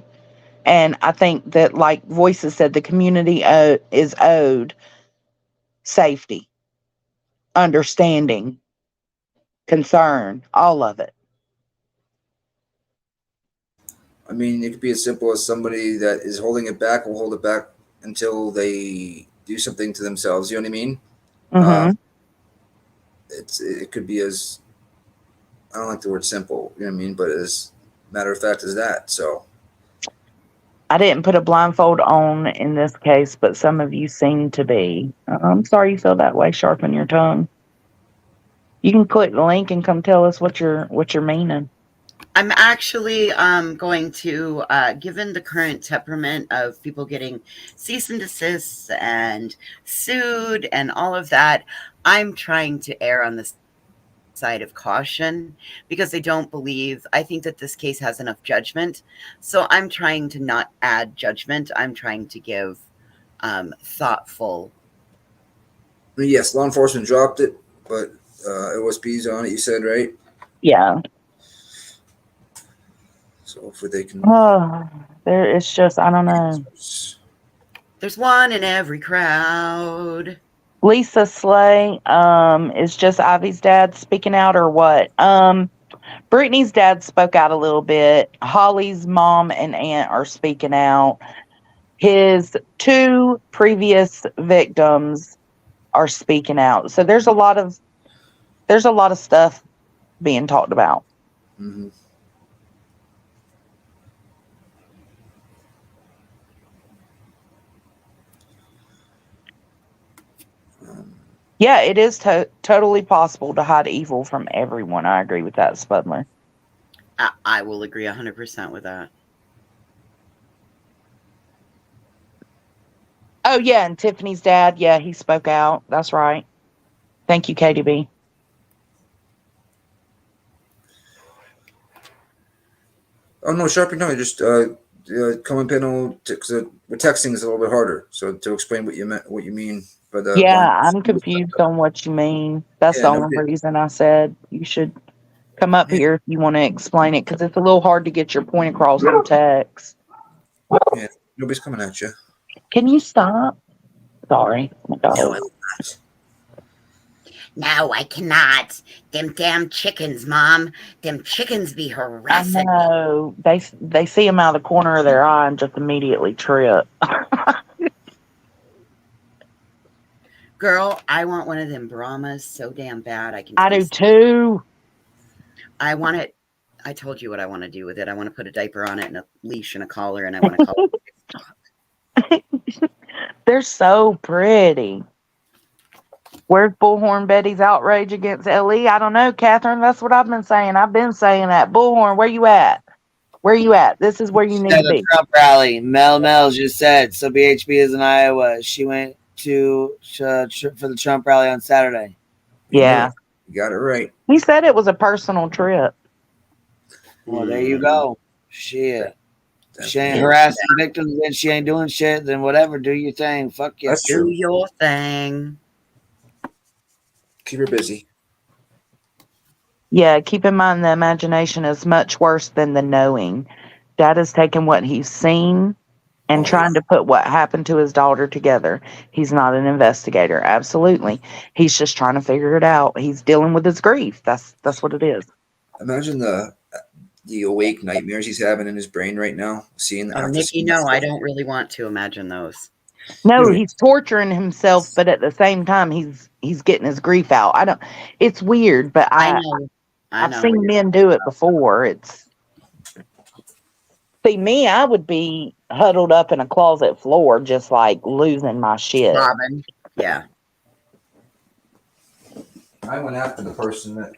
And I think that, like Voices said, the community is owed safety, understanding, concern, all of it. I mean, it could be as simple as somebody that is holding it back will hold it back until they do something to themselves. You know what I mean? Mm-hmm. It could be as, I don't like the word simple, you know what I mean, but as matter of fact as that. So I didn't put a blindfold on in this case, but some of you seem to be. I'm sorry you feel that way. Sharpen your tongue. You can click the link and come tell us what you're meaning. I'm actually going to, given the current temperament of people getting cease and desists and sued and all of that, I'm trying to err on the side of caution, because I think that this case has enough judgment. So I'm trying to not add judgment. I'm trying to give thoughtful. Yes, law enforcement dropped it, but OSB's on it, you said, right? Yeah. So hopefully they can. It's just, I don't know. There's one in every crowd. Lisa Slay, is just Ivy's dad speaking out, or what? Brittany's dad spoke out a little bit. Holly's mom and aunt are speaking out. His two previous victims are speaking out. So there's a lot of stuff being talked about. Mm-hmm. Yeah, it is totally possible to hide evil from everyone. I agree with that, Spudler. I will agree 100% with that. Oh, yeah, and Tiffany's dad, yeah, he spoke out. That's right. Thank you, KDB. Oh no, Sharpie, no, just comment panel because we're texting is a little bit harder. So to explain what you mean. But Yeah, I'm confused on what you mean. That's the only reason I said you should come up here if you want to explain it, because it's a little hard to get your point across on text. Yeah, nobody's coming at you. Can you stop? Sorry, my dog. No, I cannot. Them damn chickens, Mom. Them chickens be I harassing. know. They see him out of the corner of their eye and just immediately trip. Girl, I want one of them Brahmas so damn bad. I do too. I want it. I told you what I want to do with it. I want to put a diaper on it and a leash and a collar, and I want to call it. They're so pretty. Where's Bullhorn Betty's outrage against LE? I don't know, Catherine. That's what I've been saying. I've been saying that. Bullhorn, where you at? Where you at? This is where you need to be. Trump rally. Mel just said, so BHB is in Iowa. She went to for the Trump rally on Saturday. Yeah. You got it right. He said it was a personal trip. Well, there you go. Shit. She ain't harassing victims and she ain't doing shit, then whatever. Do your thing. Fuck you. That's true. Do your thing. Keep her busy. Yeah, keep in mind the imagination is much worse than the knowing. Dad has taken what he's seen and trying to put what happened to his daughter together. He's not an investigator. Absolutely. He's just trying to figure it out. He's dealing with his grief. That's what it is. Imagine the awake nightmares he's having in his brain right now. Seeing Oh, Nikki, no, I don't really want to imagine those. No, he's torturing himself, but at the same time, he's getting his grief out. It's weird, but I've seen men do it before. See, me, I would be huddled up in a closet floor, just like losing my shit. Robin, yeah. I went after the person that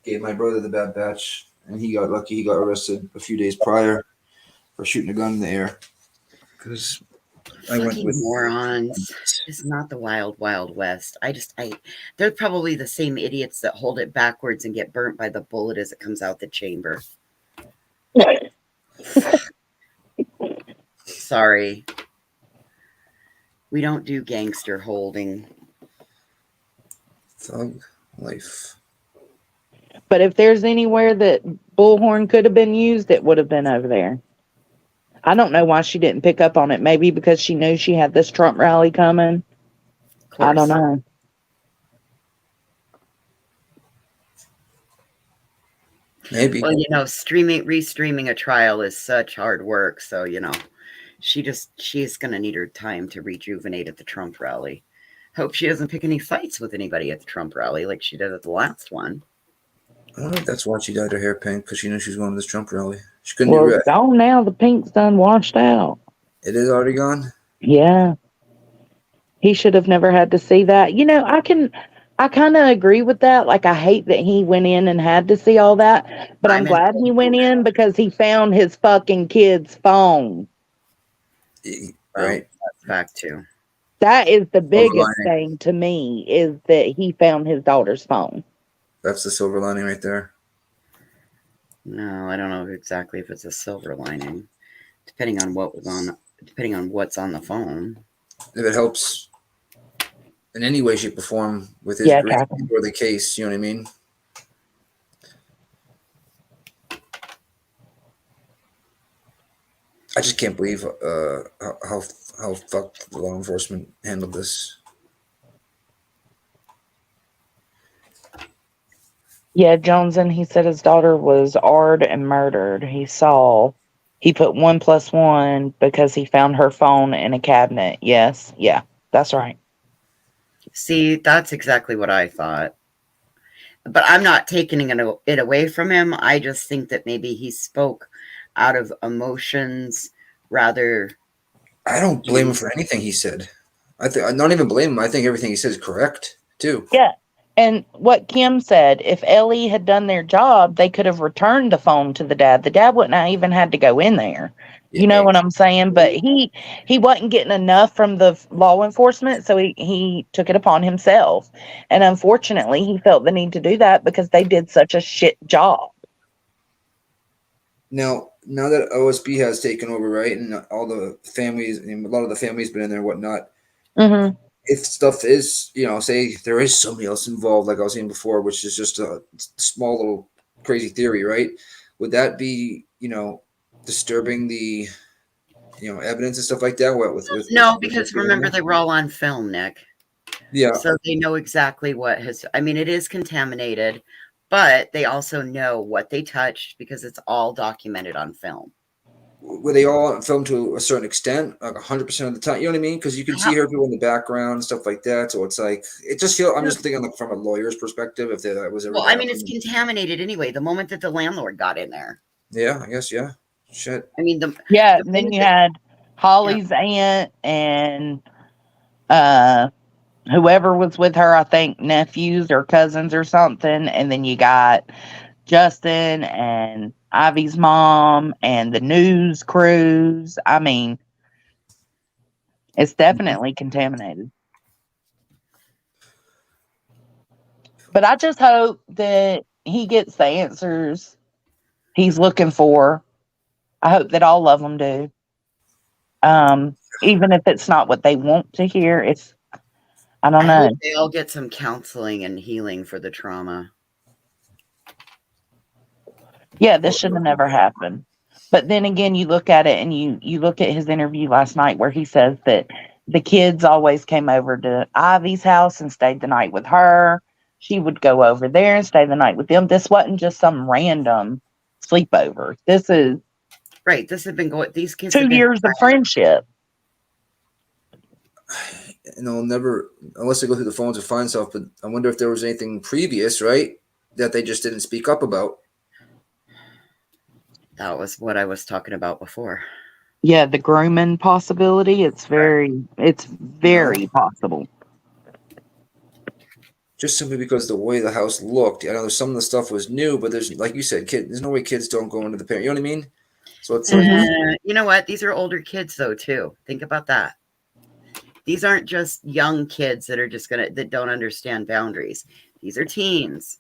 gave my brother the bad batch, and he got lucky. He got arrested a few days prior for shooting a gun in the air. Because I went with morons. It's not the wild, wild west. They're probably the same idiots that hold it backwards and get burnt by the bullet as it comes out the chamber. Sorry. We don't do gangster holding. Thug life. But if there's anywhere that Bullhorn could have been used, it would have been over there. I don't know why she didn't pick up on it. Maybe because she knew she had this Trump rally coming. I don't know. Maybe. Well, restreaming a trial is such hard work. So, she's going to need her time to rejuvenate at the Trump rally. Hope she doesn't pick any fights with anybody at the Trump rally like she did at the last one. I don't know if that's why she dyed her hair pink, because she knew she was going to this Trump rally. She couldn't do red. It's gone now. The pink's done washed out. It is already gone? Yeah. He should have never had to see that. I kind of agree with that. Like, I hate that he went in and had to see all that, but I'm glad he went in because he found his fucking kid's phone. Right. That's fact too. That is the biggest thing to me, is that he found his daughter's phone. That's the silver lining right there. No, I don't know exactly if it's a silver lining, depending on what's on the phone. If it helps in any way, shape, or form with his grief or the case, you know what I mean? I just can't believe how fucked the law enforcement handled this. Yeah, Johnson, he said his daughter was AR'd and murdered. He put 1 + 1 because he found her phone in a cabinet. Yes. Yeah, that's right. See, that's exactly what I thought. But I'm not taking it away from him. I just think that maybe he spoke out of emotions rather. I don't blame him for anything he said. I not even blame him. I think everything he said is correct too. Yeah. And what Kim said, if Ellie had done their job, they could have returned the phone to the dad. The dad wouldn't have even had to go in there. You know what I'm saying? But he wasn't getting enough from the law enforcement, so he took it upon himself. And unfortunately, he felt the need to do that because they did such a shit job. Now that OSB has taken over, right, and all the families, and a lot of the families been in there and whatnot, if stuff is, say there is somebody else involved, like I was saying before, which is just a small little crazy theory, right? Would that be, disturbing the, evidence and stuff like that? No, because remember they were all on film, Nick. Yeah. So they know exactly what it is contaminated, but they also know what they touched because it's all documented on film. Were they all filmed to a certain extent, like 100% of the time? You know what I mean? Because you can see her people in the background and stuff like that. So it's like, it just feels, I'm just thinking from a lawyer's perspective, if that was ever. Well, I mean, it's contaminated anyway. The moment that the landlord got in there. Yeah, I guess, yeah. Shit. I mean, and then you had Holly's aunt and whoever was with her, I think nephews or cousins or something. And then you got Justin and Ivy's mom and the news crews. I mean, it's definitely contaminated. But I just hope that he gets the answers he's looking for. I hope that all of them do. Even if it's not what they want to hear, I don't know. Hope they all get some counseling and healing for the trauma. Yeah, this should have never happened. But then again, you look at it and you look at his interview last night where he says that the kids always came over to Ivy's house and stayed the night with her. She would go over there and stay the night with them. This wasn't just some random sleepover. This is right. This has been going. These kids 2 years of friendship. And they'll never, unless they go through the phones to find stuff. But I wonder if there was anything previous, right, that they just didn't speak up about. That was what I was talking about before. Yeah, the grooming possibility. It's very possible. Just simply because the way the house looked. I know some of the stuff was new, but there's, like you said, there's no way kids don't go into the parent. You know what I mean? So it's like, you know what? These are older kids though too. Think about that. These aren't just young kids that are just that don't understand boundaries. These are teens.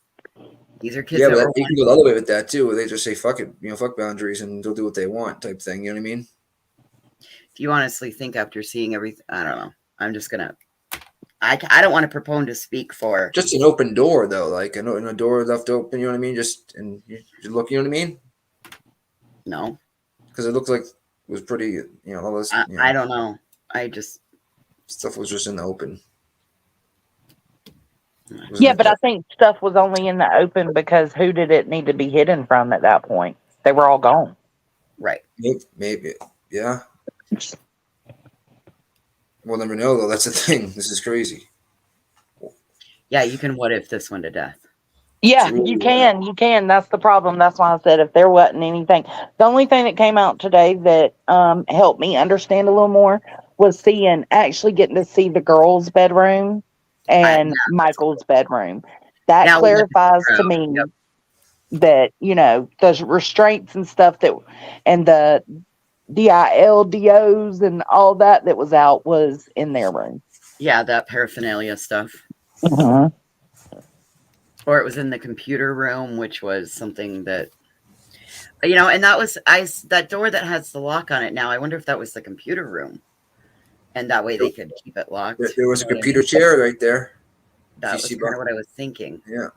These are kids. Yeah, but you can go the other way with that too. Where they just say fuck it, fuck boundaries, and they'll do what they want, type thing. You know what I mean? If you honestly think after seeing everything, I don't know. I'm just gonna. I don't want to propose to speak for just an open door though, like a door left open. You know what I mean? Just and you look. You know what I mean? No, because it looked like it was pretty. All this. I don't know. I just. Stuff was just in the open. Yeah, but I think stuff was only in the open because who did it need to be hidden from at that point? They were all gone. Right. Maybe. Yeah. We'll never know, though. That's the thing. This is crazy. Yeah, you can what if this one to death. Yeah, you can. You can. That's the problem. That's why I said if there wasn't anything. The only thing that came out today that helped me understand a little more was actually getting to see the girls' bedroom and Michael's bedroom. That clarifies to me that, the restraints and stuff and the DILDOs and all that was out was in their room. Yeah, that paraphernalia stuff. Mm-hmm. Or it was in the computer room, which was something that, and that was that door that has the lock on it now. I wonder if that was the computer room. And that way they could keep it locked. There was a computer chair right there. That was kind of what I was thinking. Yeah.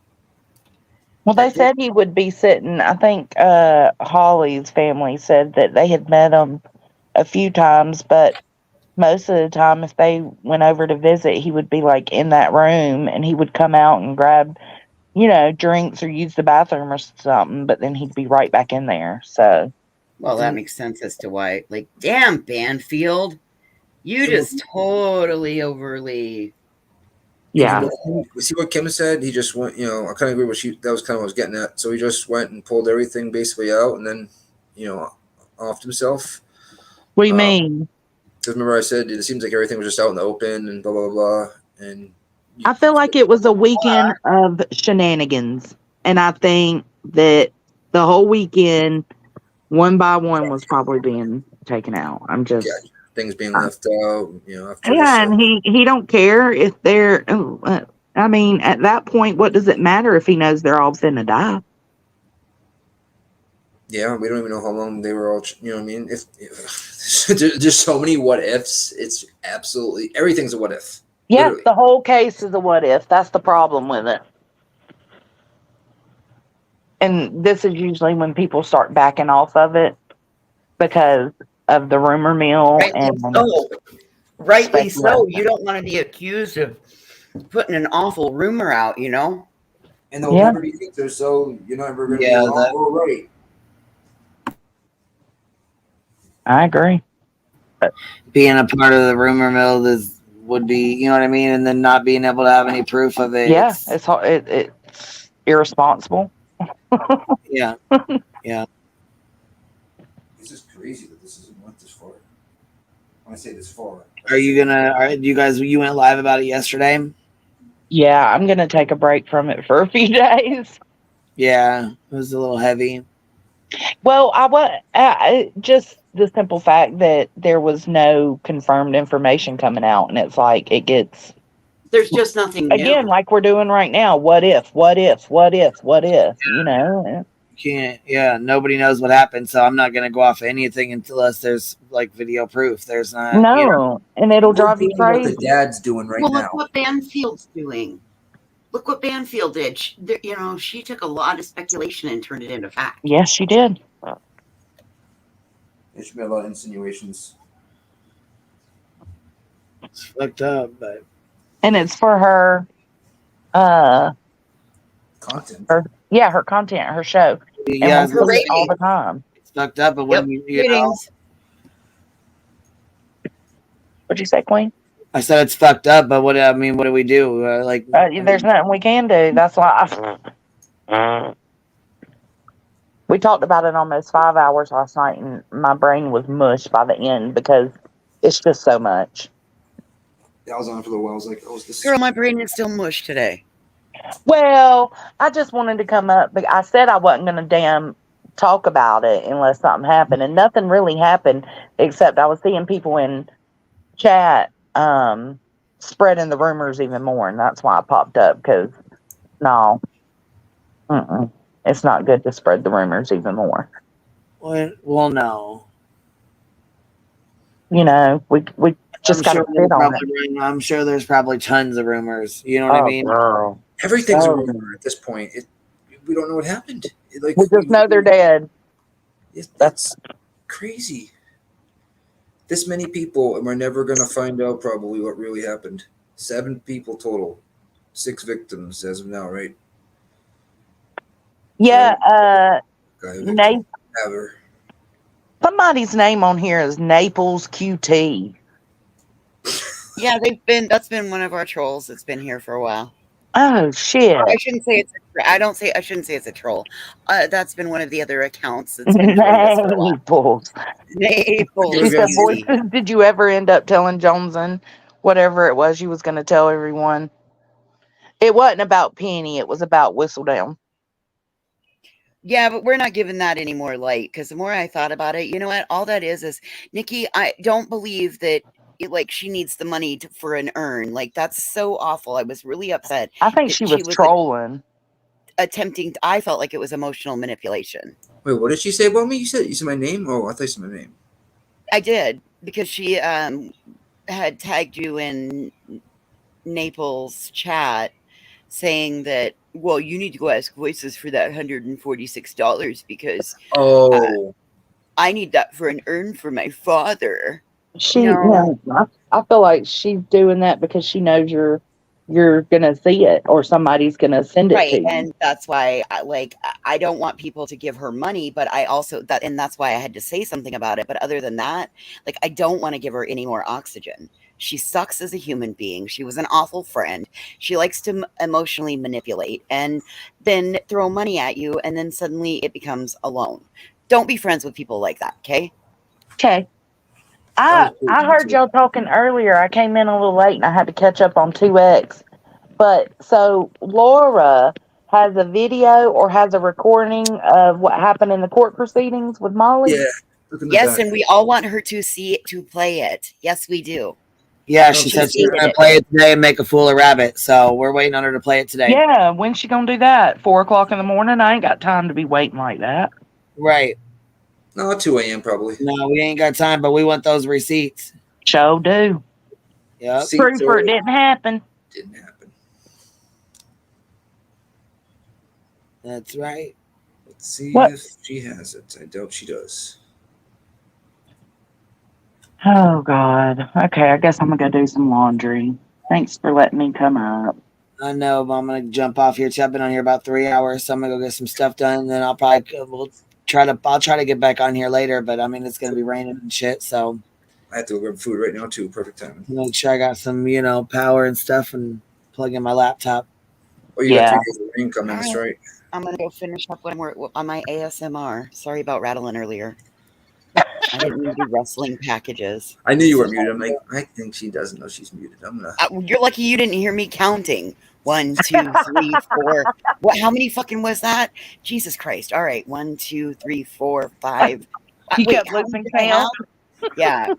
Well, they said he would be sitting. I think Holly's family said that they had met him a few times, but most of the time, if they went over to visit, he would be like in that room and he would come out and grab, drinks or use the bathroom or something, but then he'd be right back in there. So, well, that makes sense as to why, damn, Banfield. You just totally overly. Yeah. See what Kim said? He just went, I kind of agree with that was kind of what I was getting at. So he just went and pulled everything basically out and then, offed himself. What do you mean? Because remember I said it seems like everything was just out in the open and blah, blah, blah. And I feel like it was a weekend of shenanigans, and I think that the whole weekend, one by one, was probably being taken out. I'm just things being left out. After yeah, and he don't care if they're. I mean, at that point, what does it matter if he knows they're all finna die? Yeah, we don't even know how long they were all. You know what I mean? If there's so many what ifs, it's absolutely everything's a what if. Yeah, Literally. the whole case is a what if. That's the problem with it. And this is usually when people start backing off of it because of the rumor mill Rightly so. speculation. You don't want to be accused of putting an awful rumor out, And they'll never be victors, so you're never going to be wrong or right. I agree. Being a part of the rumor mill would be, you know what I mean, and then not being able to have any proof of it. Yeah, it's hard. It's irresponsible. Yeah. It's just crazy that this hasn't went this far. When I say this far, you went live about it yesterday? Yeah, I'm gonna take a break from it for a few days. Yeah, it was a little heavy. Well, just the simple fact that there was no confirmed information coming out, and it's like it gets. There's just nothing again, new. like we're doing right now. What if? What if? What if? What if? You know. Can't. Yeah, nobody knows what happened, so I'm not gonna go off of anything unless there's like video proof. There's not. No, and it'll drive you crazy. What the dad's doing right now. Look what Banfield's doing. Look what Banfield did. She took a lot of speculation and turned it into fact. Yes, she did. There should be a lot of insinuations. It's fucked up, but and it's for her content. Her content, her show. Yeah, and we'll all the time. It's fucked up, but when What'd you say, Queen? I said it's fucked up, but what do we do? There's nothing we can do. That's why we talked about it almost 5 hours last night, and my brain was mush by the end because it's just so much. Yeah, I was on for a little while. I was like, this girl, my brain is still mush today. Well, I just wanted to come up, but I said I wasn't going to damn talk about it unless something happened, and nothing really happened except I was seeing people in chat spreading the rumors even more, and that's why I popped up because it's not good to spread the rumors even more. Well, no. We just got to sit on it. I'm sure there's probably tons of rumors. You know what I mean? Girl. Everything's a rumor at this point. We don't know what happened. We just know they're dead. That's crazy. This many people, and we're never going to find out probably what really happened. 7 people total. 6 victims as of now, right? Yeah. Somebody's name on here is Naples QT. Yeah, that's been one of our trolls that's been here for a while. Oh shit! I shouldn't say it's a troll. That's been one of the other accounts that's been Naples. Did you ever end up telling Johnson whatever it was you was going to tell everyone? It wasn't about Penny. It was about Whistledown. Yeah, but we're not giving that any more light because the more I thought about it, you know what? All that is Nikki. I don't believe that. She needs the money for an earn. That's so awful. I was really upset. I think she was trolling. I felt like it was emotional manipulation. Wait, what did she say about me? You said my name? Oh, I thought you said my name. I did because she had tagged you in Naples chat saying that, well, you need to go ask Voices for that $146 because I need that for an earn for my father. I feel like she's doing that because she knows you're gonna see it or somebody's gonna send it to you. And that's why I don't want people to give her money, but I also that's why I had to say something about it. But other than that, I don't want to give her any more oxygen. She sucks as a human being. She was an awful friend. She likes to emotionally manipulate and then throw money at you, and then suddenly it becomes a loan. Don't be friends with people like that, okay? Okay. I heard y'all talking earlier. I came in a little late and I had to catch up on 2X. But so Laura has a video or has a recording of what happened in the court proceedings with Molly. Yeah. Yes, and we all want her to see it, to play it. Yes, we do. Yeah, she said she's going to play it today and make a fool of Rabbit. So we're waiting on her to play it today. Yeah, when's she gonna do that? 4 o'clock in the morning? I ain't got time to be waiting like that. Right. No, 2 a.m. probably. No, we ain't got time, but we want those receipts. Show do. Yep. Proof for it didn't happen. Didn't happen. That's right. Let's see What? if she has it. I doubt she does. Oh God. Okay, I guess I'm gonna go do some laundry. Thanks for letting me come up. I know, but I'm gonna jump off here too. I've been on here about 3 hours, so I'm gonna go get some stuff done. And then I'll try to get back on here later. But I mean, it's gonna be raining and shit, so I have to go grab food right now too. Perfect timing. make sure I got some, power and stuff, and plug in my laptop. Oh, you got 3 days of rain coming. That's right. I'm gonna go finish up on my ASMR. Sorry about rattling earlier. I didn't mean to do wrestling packages. I knew you were muted. I'm like, I think she doesn't know she's muted. I'm gonna. You're lucky you didn't hear me counting. 1, 2, 3, 4. What? How many fucking was that? Jesus Christ! All right, 1, 2, 3, 4, 5. You kept losing count. Yeah.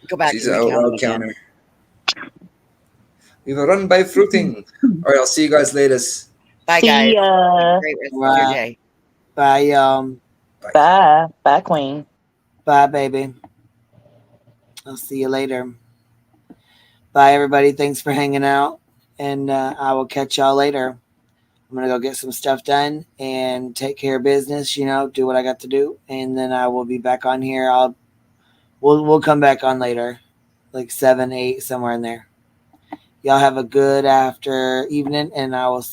Go back. She's to out counter. We will run by fruiting. All right, I'll see you guys later. Bye, guys. See ya. Great rest of your day. Bye, Bye. Bye, Queen. Bye, baby. I'll see you later. Bye, everybody. Thanks for hanging out. And I will catch y'all later. I'm going to go get some stuff done and take care of business, do what I got to do. And then I will be back on here. We'll come back on later, like 7, 8, somewhere in there. Y'all have a good evening, and I will see